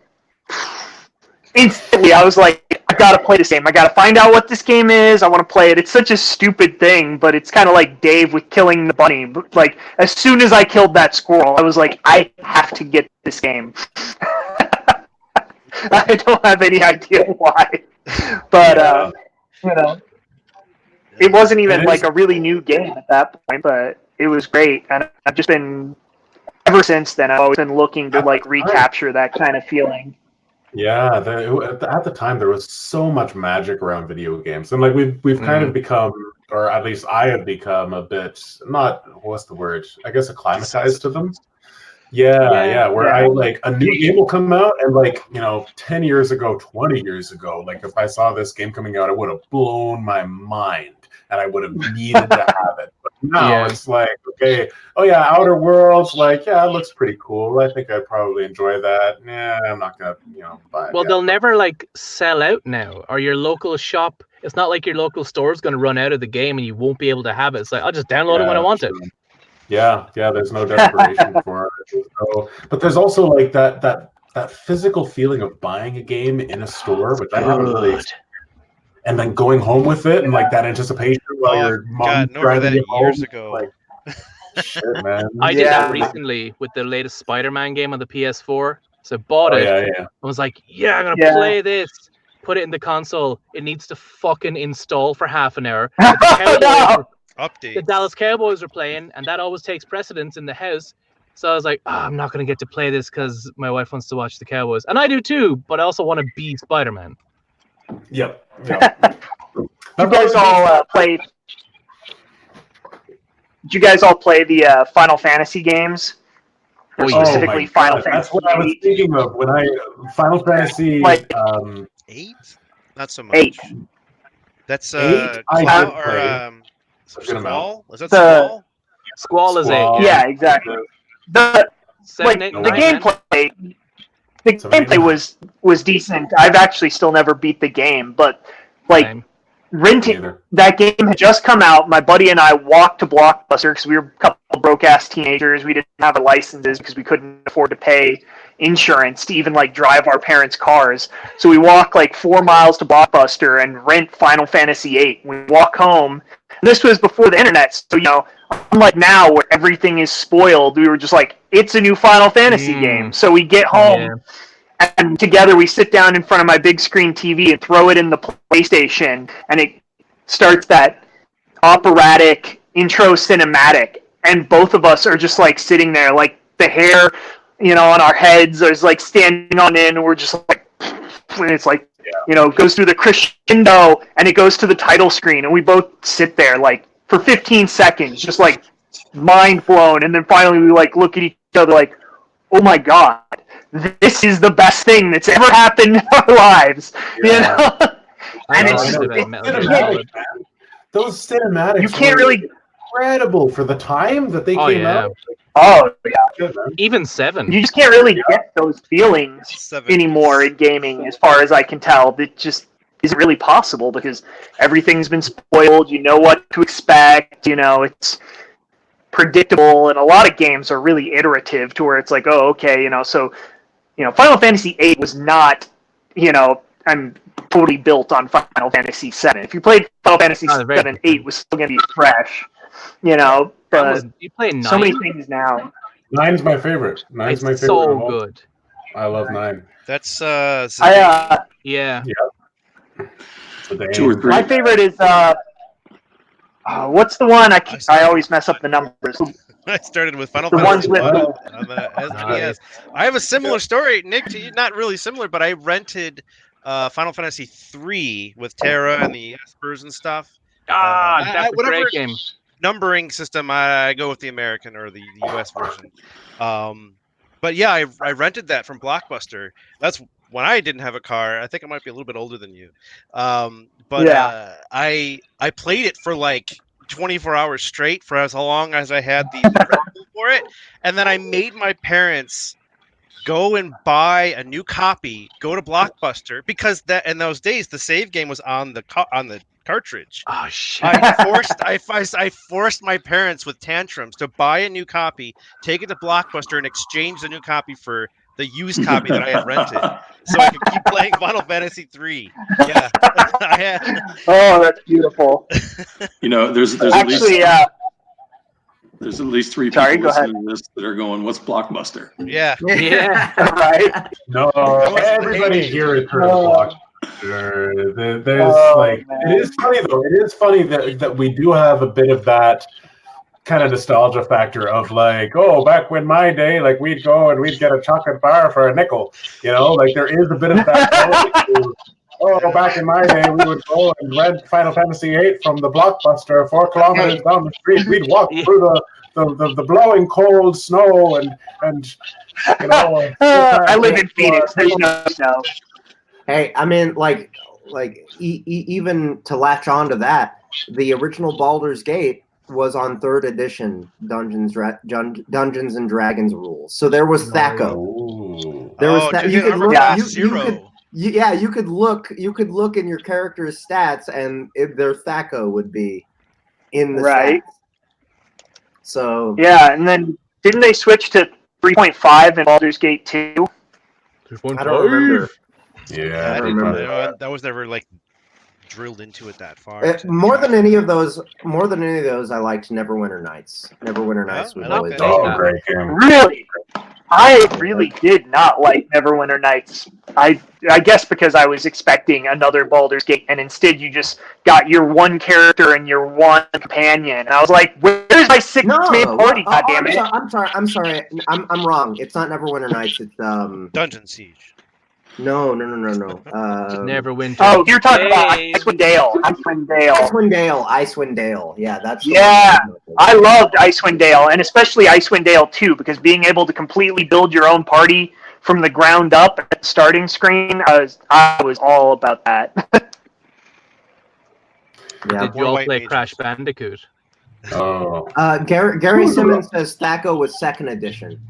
instantly, I was like, I gotta play this game. I gotta find out what this game is. I want to play it. It's such a stupid thing, but it's kind of like Dave with killing the bunny. But like, as soon as I killed that squirrel, I was like, I have to get this game. I don't have any idea why, but you know, it wasn't even like a really new game at that point, but it was great, and I've just been ever since then. I've always been looking to like recapture that kind of feeling. Yeah, at the time there was so much magic around video games, and like we've kind of become, or at least I have become a bit, not what's the word? I guess acclimatized to them. Yeah. Where I like a new game will come out, and like 10 years ago, 20 years ago, like if I saw this game coming out, it would have blown my mind, and I would have needed to have it. But now it's like, okay, oh yeah, Outer Worlds, like it looks pretty cool. I think I'd probably enjoy that. Yeah, I'm not gonna buy it. Well, they'll never like sell out now, or your local shop. It's not like your local store is going to run out of the game and you won't be able to have it. It's like I'll just download it when I want it. Yeah, there's no desperation for it. So, but there's also like that physical feeling of buying a game in a store, which I haven't really. And then going home with it, and like that anticipation while your mom driving you home. Years ago. Like, shit, man. I did that recently with the latest Spider-Man game on the PS4. So I bought it. I was like, I'm gonna play this. Put it in the console. It needs to fucking install for half an hour. The Dallas Cowboys were playing, and that always takes precedence in the house. So I was like, I'm not going to get to play this because my wife wants to watch the Cowboys. And I do too, but I also want to be Spider-Man. Yep. You guys all played... Did you guys all play the Final Fantasy games? Or specifically Final Fantasy? That's what I was thinking of when Final Fantasy... 8? Not so much. 8. That's... 8? Squall? Is that Squall? Squall is 8. Yeah, exactly. The gameplay was decent. I've actually still never beat the game, but like renting that game had just come out. My buddy and I walked to Blockbuster because we were a couple of broke ass teenagers. We didn't have our licenses because we couldn't afford to pay insurance to even like drive our parents' cars. So we walk like 4 miles to Blockbuster and rent Final Fantasy VIII. We walk home. This was before the internet, so unlike now where everything is spoiled, we were just like, it's a new Final Fantasy game. So we get home, and together we sit down in front of my big screen TV and throw it in the PlayStation, and it starts that operatic intro cinematic, and both of us are just like sitting there, like the hair, on our heads is like standing on end, and we're just like, and it's like, goes through the crescendo, and it goes to the title screen, and we both sit there like for 15 seconds, just like mind blown, and then finally we like look at each other like, oh my god, this is the best thing that's ever happened in our lives, And those cinematics, you can't really incredible for the time that they came out. Oh yeah, even 7. You just can't really get those feelings anymore in gaming, as far as I can tell. It just isn't really possible because everything's been spoiled. You know what to expect. It's predictable, and a lot of games are really iterative to where it's like, oh, okay, so Final Fantasy VIII was not, I'm totally built on Final Fantasy VII. If you played Final Fantasy VII, 8 was still going to be fresh, but you play 9? So many things now. 9's my favorite. 9's my favorite. So good. I love 9. That's yeah. 2 or 3. My favorite is what's the one? I always mess up the numbers. I started with Final Fantasy Fantasy on the SBT. I have a similar story, Nick. Not really similar, but I rented Final Fantasy 3 with Terra and the Espers and stuff. That's a great game. Numbering system, I go with the American or the US version. But yeah, I rented that from Blockbuster. That's when I didn't have a car. I think I might be a little bit older than you. I played it for like 24 hours straight for as long as I had the rental for it. And then I made my parents go and buy a new copy, go to Blockbuster, because that in those days the save game was on the cartridge. Oh shit! I forced my parents with tantrums to buy a new copy, take it to Blockbuster, and exchange the new copy for the used copy that I had rented, so I could keep playing Final Fantasy 3. Yeah, Oh, that's beautiful. You know, there's actually there's at least 3 people listening to this that are going, "What's Blockbuster?" Yeah. Right. No, everybody here is heard of Blockbuster. There's it is funny though. It is funny that we do have a bit of that kind of nostalgia factor of like, oh, back when my day, like we'd go and we'd get a chocolate bar for a nickel. You know, like there is a bit of that. Oh, back in my day, we would go and rent Final Fantasy VIII from the Blockbuster 4 kilometers down the street. We'd walk through the blowing cold snow and you know. I live in Phoenix. There's no snow. Hey, I mean, even to latch on to that, the original Baldur's Gate was on 3rd edition Dungeons and Dragons rules. So there was THAC0. There was you could look. You could look in your character's stats, and their THAC0 would be in the stats. So yeah, and then didn't they switch to 3.5 in Baldur's Gate 2? I don't remember. Yeah, I don't remember. That was never like drilled into it that far. More than any of those, I liked Neverwinter Nights. Neverwinter Nights was always great game. Really? I really did not like Neverwinter Nights. I guess because I was expecting another Baldur's Gate, and instead you just got your one character and your one companion. And I was like, "Where's my 6-man party? Goddammit!" I'm sorry. I'm wrong. It's not Neverwinter Nights. It's Dungeon Siege. No. Neverwinter. Oh, you're talking about Icewind Dale. Icewind Dale. Yeah, that's I loved Icewind Dale, and especially Icewind Dale 2, because being able to completely build your own party from the ground up at the starting screen, I was all about that. Yeah. Did you all play Crash Bandicoot? Oh. Gary Simmons says THAC0 was 2nd edition.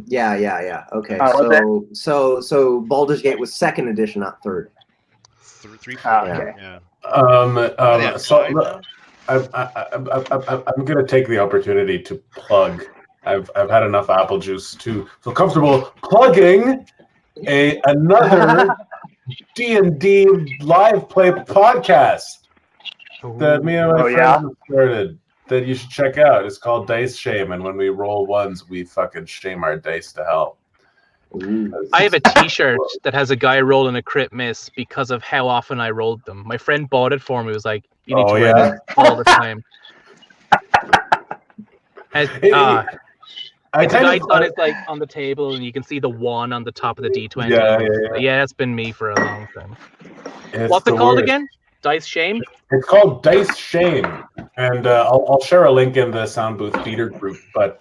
Yeah. Okay. So Baldur's Gate was 2nd edition, not 3rd. 3. Yeah. So I'm gonna take the opportunity to plug. I've had enough apple juice to feel comfortable plugging another D&D live play podcast that me and my friends started. That you should check out. It's called Dice Shame, and when we roll ones, we fucking shame our dice to hell. I have a T-shirt that has a guy rolling a crit miss because of how often I rolled them. My friend bought it for me. He was like, "You need to wear it all the time." It's like on the table, and you can see the 1 on the top of the D20. Yeah, it's been me for a long time. What's it called again? Dice Shame? It's called Dice Shame, and I'll share a link in the Sound Booth Theater group. But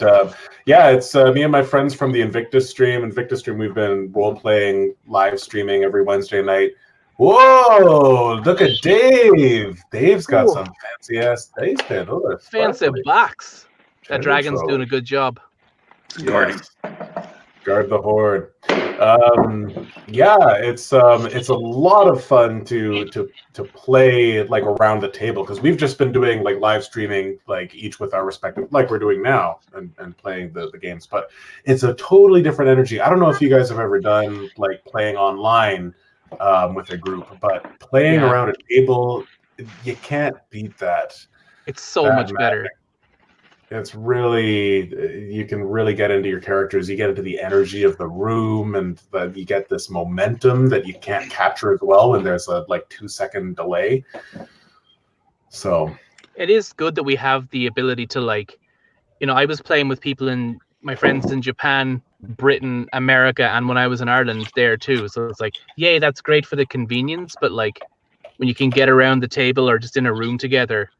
it's me and my friends from the Invictus Stream. We've been role-playing, live streaming every Wednesday night. Whoa, look at Dave. Dave's got some fancy-ass dice there. Those are fancy box. That dragon's doing a good job. Guarding. Guard the horde. It's a lot of fun to play like around the table, because we've just been doing like live streaming, like each with our respective, like we're doing now, and playing the games. But it's a totally different energy. I don't know if you guys have ever done like playing online with a group, but playing around a table, you can't beat that. It's so much better. It's really, you can really get into your characters. You get into the energy of the room, and you get this momentum that you can't capture as well when there's a 2-second delay. So it is good that we have the ability to I was playing with people my friends in Japan, Britain, America, and when I was in Ireland there too. So it's like, yay, that's great for the convenience, but when you can get around the table or just in a room together,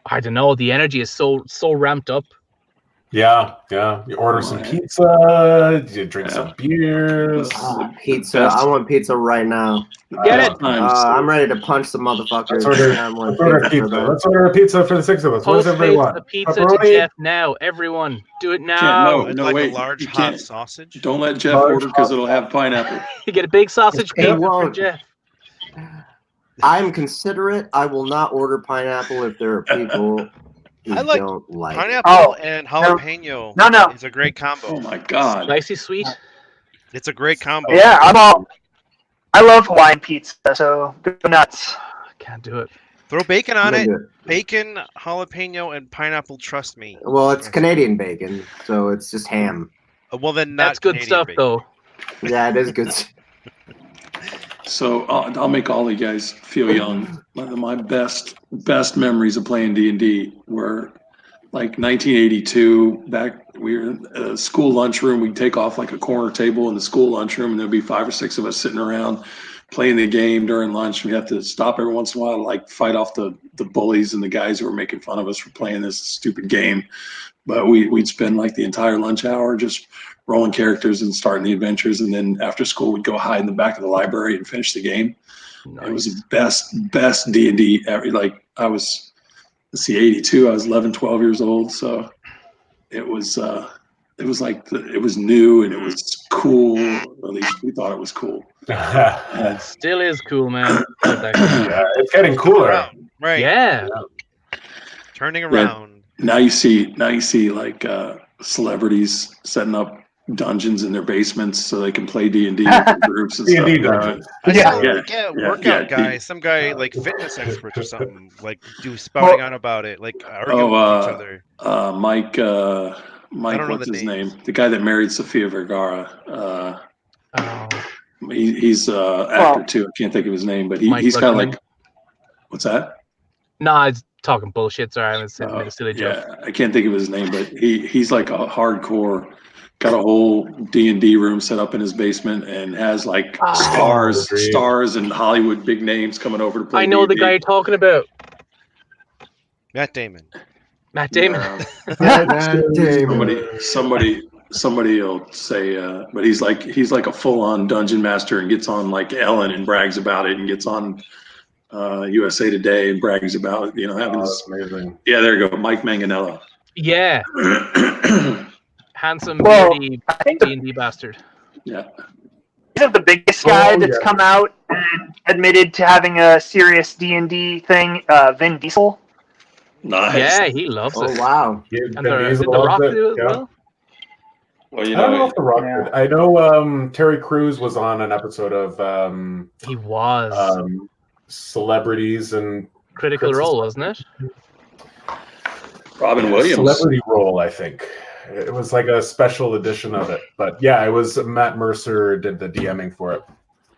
I don't know, the energy is so ramped up. Yeah. You order some pizza. You drink some beers. Pizza. I want pizza right now. Get it. I'm ready to punch some motherfuckers. Let's order a pizza for the 6 of us. What does everybody want? A pizza to Jeff now. Everyone, do it now. No, wait. A large you hot can't. sausage. Don't let Jeff order because it'll have pineapple. You get a big sausage pizza for Jeff. I'm considerate. I will not order pineapple if there are people who I like don't like pineapple and jalapeno. No. It's a great combo. Oh my god. Spicy sweet. It's a great combo. Yeah, I love Hawaiian pizza, so go nuts. Can't do it. Throw bacon on it. Bacon, jalapeno, and pineapple. Trust me. Well, it's Canadian bacon, so it's just ham. Well, then that's good Canadian stuff, bacon. though. Yeah, it is good. So I'll make all you guys feel young. My best memories of playing D&D were like 1982. Back we were in a school lunchroom. We'd take off like a corner table in the school lunchroom, and there'd be 5 or 6 of us sitting around playing the game during lunch. We have to stop every once in a while, like fight off the bullies and the guys who were making fun of us for playing this stupid game. But we'd spend like the entire lunch hour just rolling characters and starting the adventures, and then after school we'd go hide in the back of the library and finish the game. Nice. It was the best D&D ever. Like I was, 82. I was 11, 12 years old, so it was like it was new and it was cool. At least we thought it was cool. It still is cool, man. Yeah, it's getting cooler. Right. Yeah. Turning around. Yeah. Now you see like celebrities setting up dungeons in their basements so they can play D&D with groups and stuff. D&D dungeons. Workout guy, some guy like fitness expert or something, like spouting on about it, like arguing with each other. Mike, what's his name? The guy that married Sofia Vergara. He's actor too. I can't think of his name, but he's kind of like, what's that? No, I was talking bullshit. Sorry, I was saying a silly joke. Yeah, I can't think of his name, but he's like a hardcore. Got a whole D&D room set up in his basement and has like stars and Hollywood big names coming over to play. I know D&D. the guy you're talking about. Matt Damon. Matt Damon. Somebody will say, but he's like a full-on dungeon master and gets on like Ellen and brags about it, and gets on USA Today and brags about having this. Amazing. Yeah, there you go, Mike Manganello. Yeah. Handsome, beardy D&D bastard. Yeah. He's the biggest guy that's come out and admitted to having a serious D&D thing. Vin Diesel. Nice. Yeah, he loves it. Oh wow. And did The Rock do it as well? Well, I don't know if The Rock did. I know Terry Crews was on an episode of he was Celebrities and Critical Role, wasn't it? Robin Williams. Celebrity Role, I think. It was like a special edition of it. But yeah, it was Matt Mercer did the DMing for it.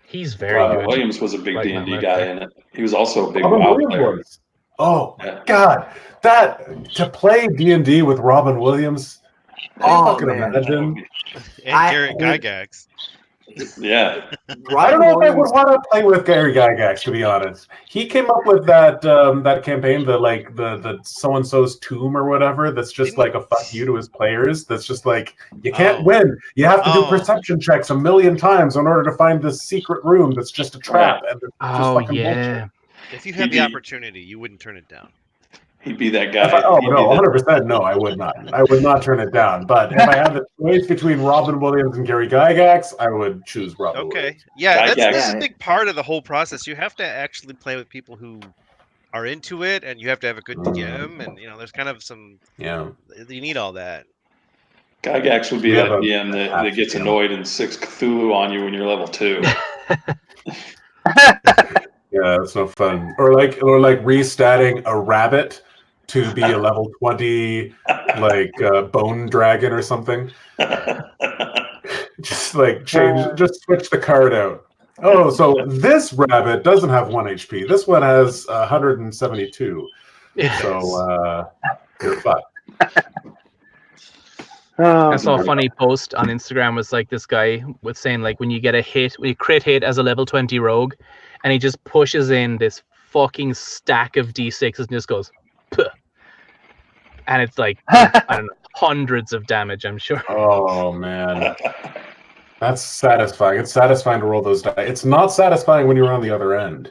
He's very good. Williams was a big D&D guy in it. He was also a big Robin WoW Williams player. was. Oh my God. That to play D&D with Robin Williams. I can imagine. And Gary Gygax. Yeah. I don't know if I would want to play with Gary Gygax, to be honest. He came up with that campaign, the so-and-so's tomb or whatever, that's just like a fuck you to his players. That's just like, you can't win. You have to do perception checks 1,000,000 times in order to find this secret room that's just a trap. And it's just fucking bullshit. If you had the opportunity, you wouldn't turn it down. He'd be that guy. 100% no, I would not. I would not turn it down. But if I had the choice between Robin Williams and Gary Gygax, I would choose Robin Williams. Yeah, that's a big part of the whole process. You have to actually play with people who are into it, and you have to have a good DM, and there's kind of some. Yeah. You need all that. Gygax would be that DM that gets annoyed and sicks Cthulhu on you when you're level 2. Yeah, it's no fun. Or like restatting a rabbit to be a level 20 bone dragon or something. Just switch the card out. Oh, so this rabbit doesn't have 1 HP. This one has 172. So you're fucked. I saw a funny post on Instagram. Was like this guy was saying like when you crit hit as a level 20 rogue, and he just pushes in this fucking stack of D6s and just goes, puh. And it's like I don't know. hundreds of damage, I'm sure. Oh man, that's satisfying. It's satisfying to roll those dice. It's not satisfying when you're on the other end.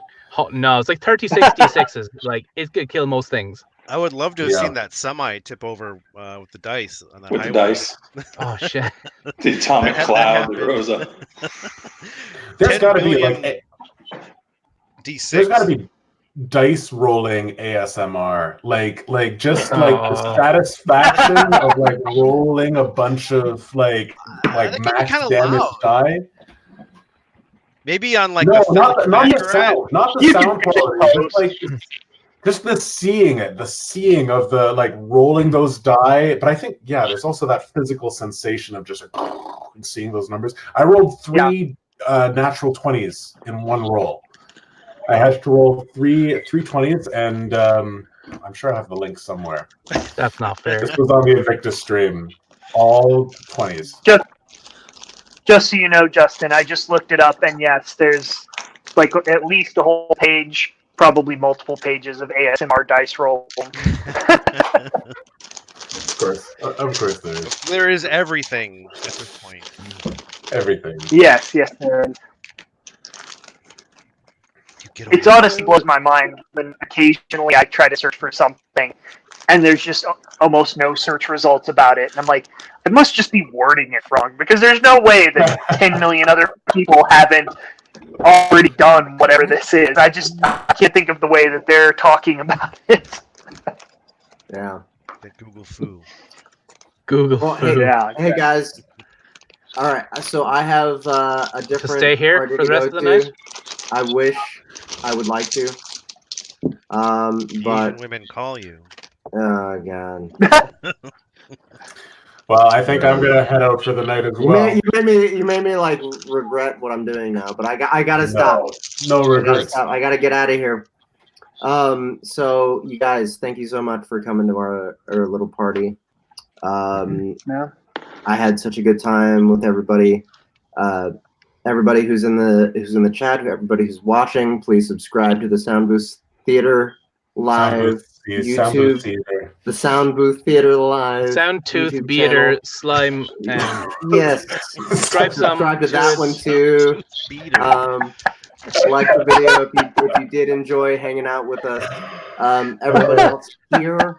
No, it's like 36 d6s. Like it could kill most things. I would love to have seen that semi tip over with the dice on that With highway. the dice. Oh shit! The atomic cloud that rose up. There's got to be like D6. There's got to be dice rolling ASMR, like just like the satisfaction of like rolling a bunch of like max damage die. Maybe on like not the sound quality, just the seeing of the like rolling those die. But I think there's also that physical sensation of just like, seeing those numbers. I rolled 3 natural 20s in one roll. I had to roll three 20s, and I'm sure I have the link somewhere. That's not fair. This was on the Invictus stream. All 20s. Just so you know, Justin, I just looked it up, and yes, there's like at least a whole page, probably multiple pages of ASMR dice roll. Of course there is. There is everything at this point. Everything. Yes, there is. It honestly blows my mind when occasionally I try to search for something and there's just almost no search results about it. And I'm like, I must just be wording it wrong because there's no way that 10 million other people haven't already done whatever this is. I can't think of the way that they're talking about it. Yeah. The Google foo. Google foo. Hey guys. All right. So I have a different. To stay here for the rest of the night? I wish I would like to. But women call you. Oh god. Well, I think I'm gonna head out for the night as well. You made me like regret what I'm doing now, but I gotta stop. No regrets. I gotta get out of here. So you guys, thank you so much for coming to our little party. I had such a good time with everybody. Everybody who's in the chat, everybody who's watching, please subscribe to the Sound Booth Theater Live YouTube, the Sound Booth Theater Live, Sound Tooth YouTube Beater channel. Slime. Yes, subscribe to that one too. Like the video if you did enjoy hanging out with us. Everybody else here,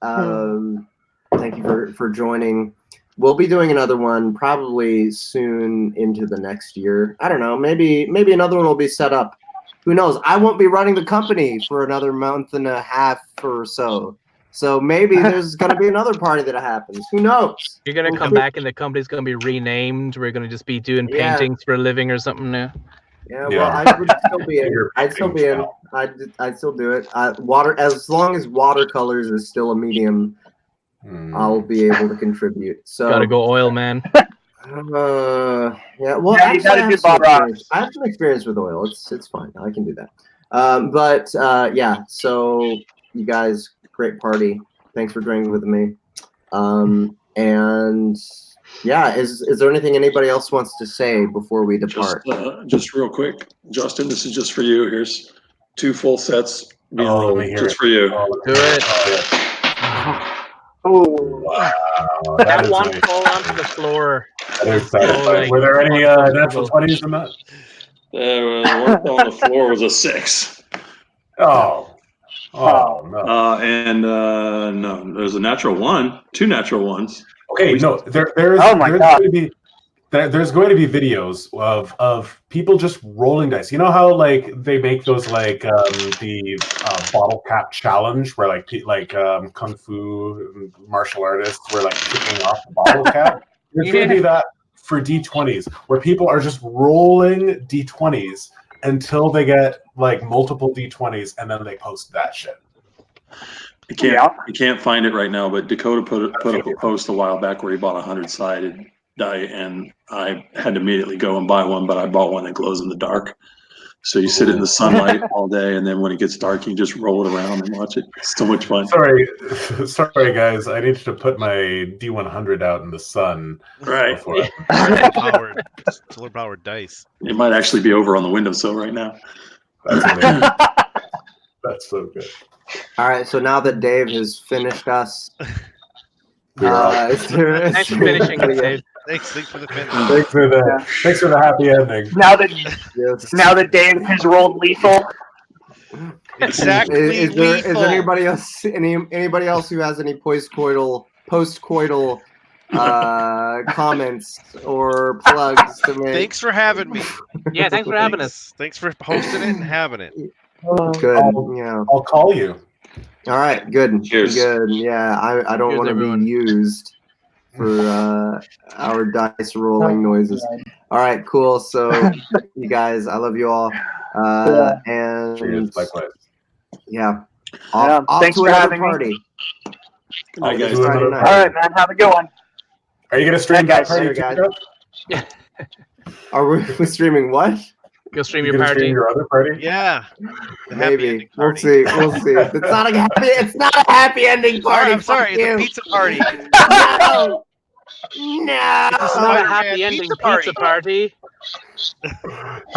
thank you for joining. We'll be doing another one probably soon into the next year. I don't know. Maybe another one will be set up. Who knows? I won't be running the company for another month and a half or so. So maybe there's going to be another party that happens. Who knows? You're going to come back and the company's going to be renamed. We're going to just be doing paintings for a living or something now. Yeah, well, I would still be in. I'd still be in. I'd still do it. Water, as long as watercolors is still a medium, I'll be able to contribute. So gotta go oil, man. Yeah, well, you gotta do Bob Ross. I have some experience with oil. It's fine. I can do that. But yeah, so you guys, great party. Thanks for joining with me. And yeah, is there anything anybody else wants to say before we depart? Just real quick, Justin, this is just for you. Here's 2 full sets. Just for you. Do it. Oh, wow. That one fall onto the floor. Were there any natural 20s in that? The one on the floor was a 6. Oh no. No, there's a natural 1, 2 natural ones. Okay, no, there's going to be videos of people just rolling dice. You know how like they make those like the bottle cap challenge where like kung fu martial artists were like kicking off the bottle cap. There's going to be that for D20s where people are just rolling D20s until they get like multiple D20s and then they post that shit. I can't find it right now, but Dakota put up a post a while back where he bought a 100-sided die, and I had to immediately go and buy one, but I bought one that glows in the dark. So you sit in the sunlight all day, and then when it gets dark, you just roll it around and watch it. It's so much fun. Sorry guys, I need to put my D100 out in the sun. Right. Solar powered dice. It might actually be over on the windowsill right now. That's so good. All right, so now that Dave has finished us, Thanks Thanks for finishing, Dave. Thanks for the finish. Thanks for the happy ending. Now that Dave has rolled lethal. Exactly. Is there anybody else? Anybody else who has any post-coital comments or plugs to make? Thanks for having me. Yeah, thanks for having us. Thanks for hosting it and having it. Good. I'll call you. All right. Good. Cheers. Good. Yeah. I don't want to be used for our dice rolling noises. All right. Cool. So you guys, I love you all. And cheers. Likewise. Yeah. Off thanks to for another having party. me. All right, guys. Friday night. All right, man. Have a good one. Are you gonna stream that party, guys? too? Are we streaming what? Go stream You your gonna party. stream your other party? Yeah. Maybe. We'll see. We'll see. It's not a happy ending party. I'm sorry. It's a pizza party. No. It's not a happy ending pizza party.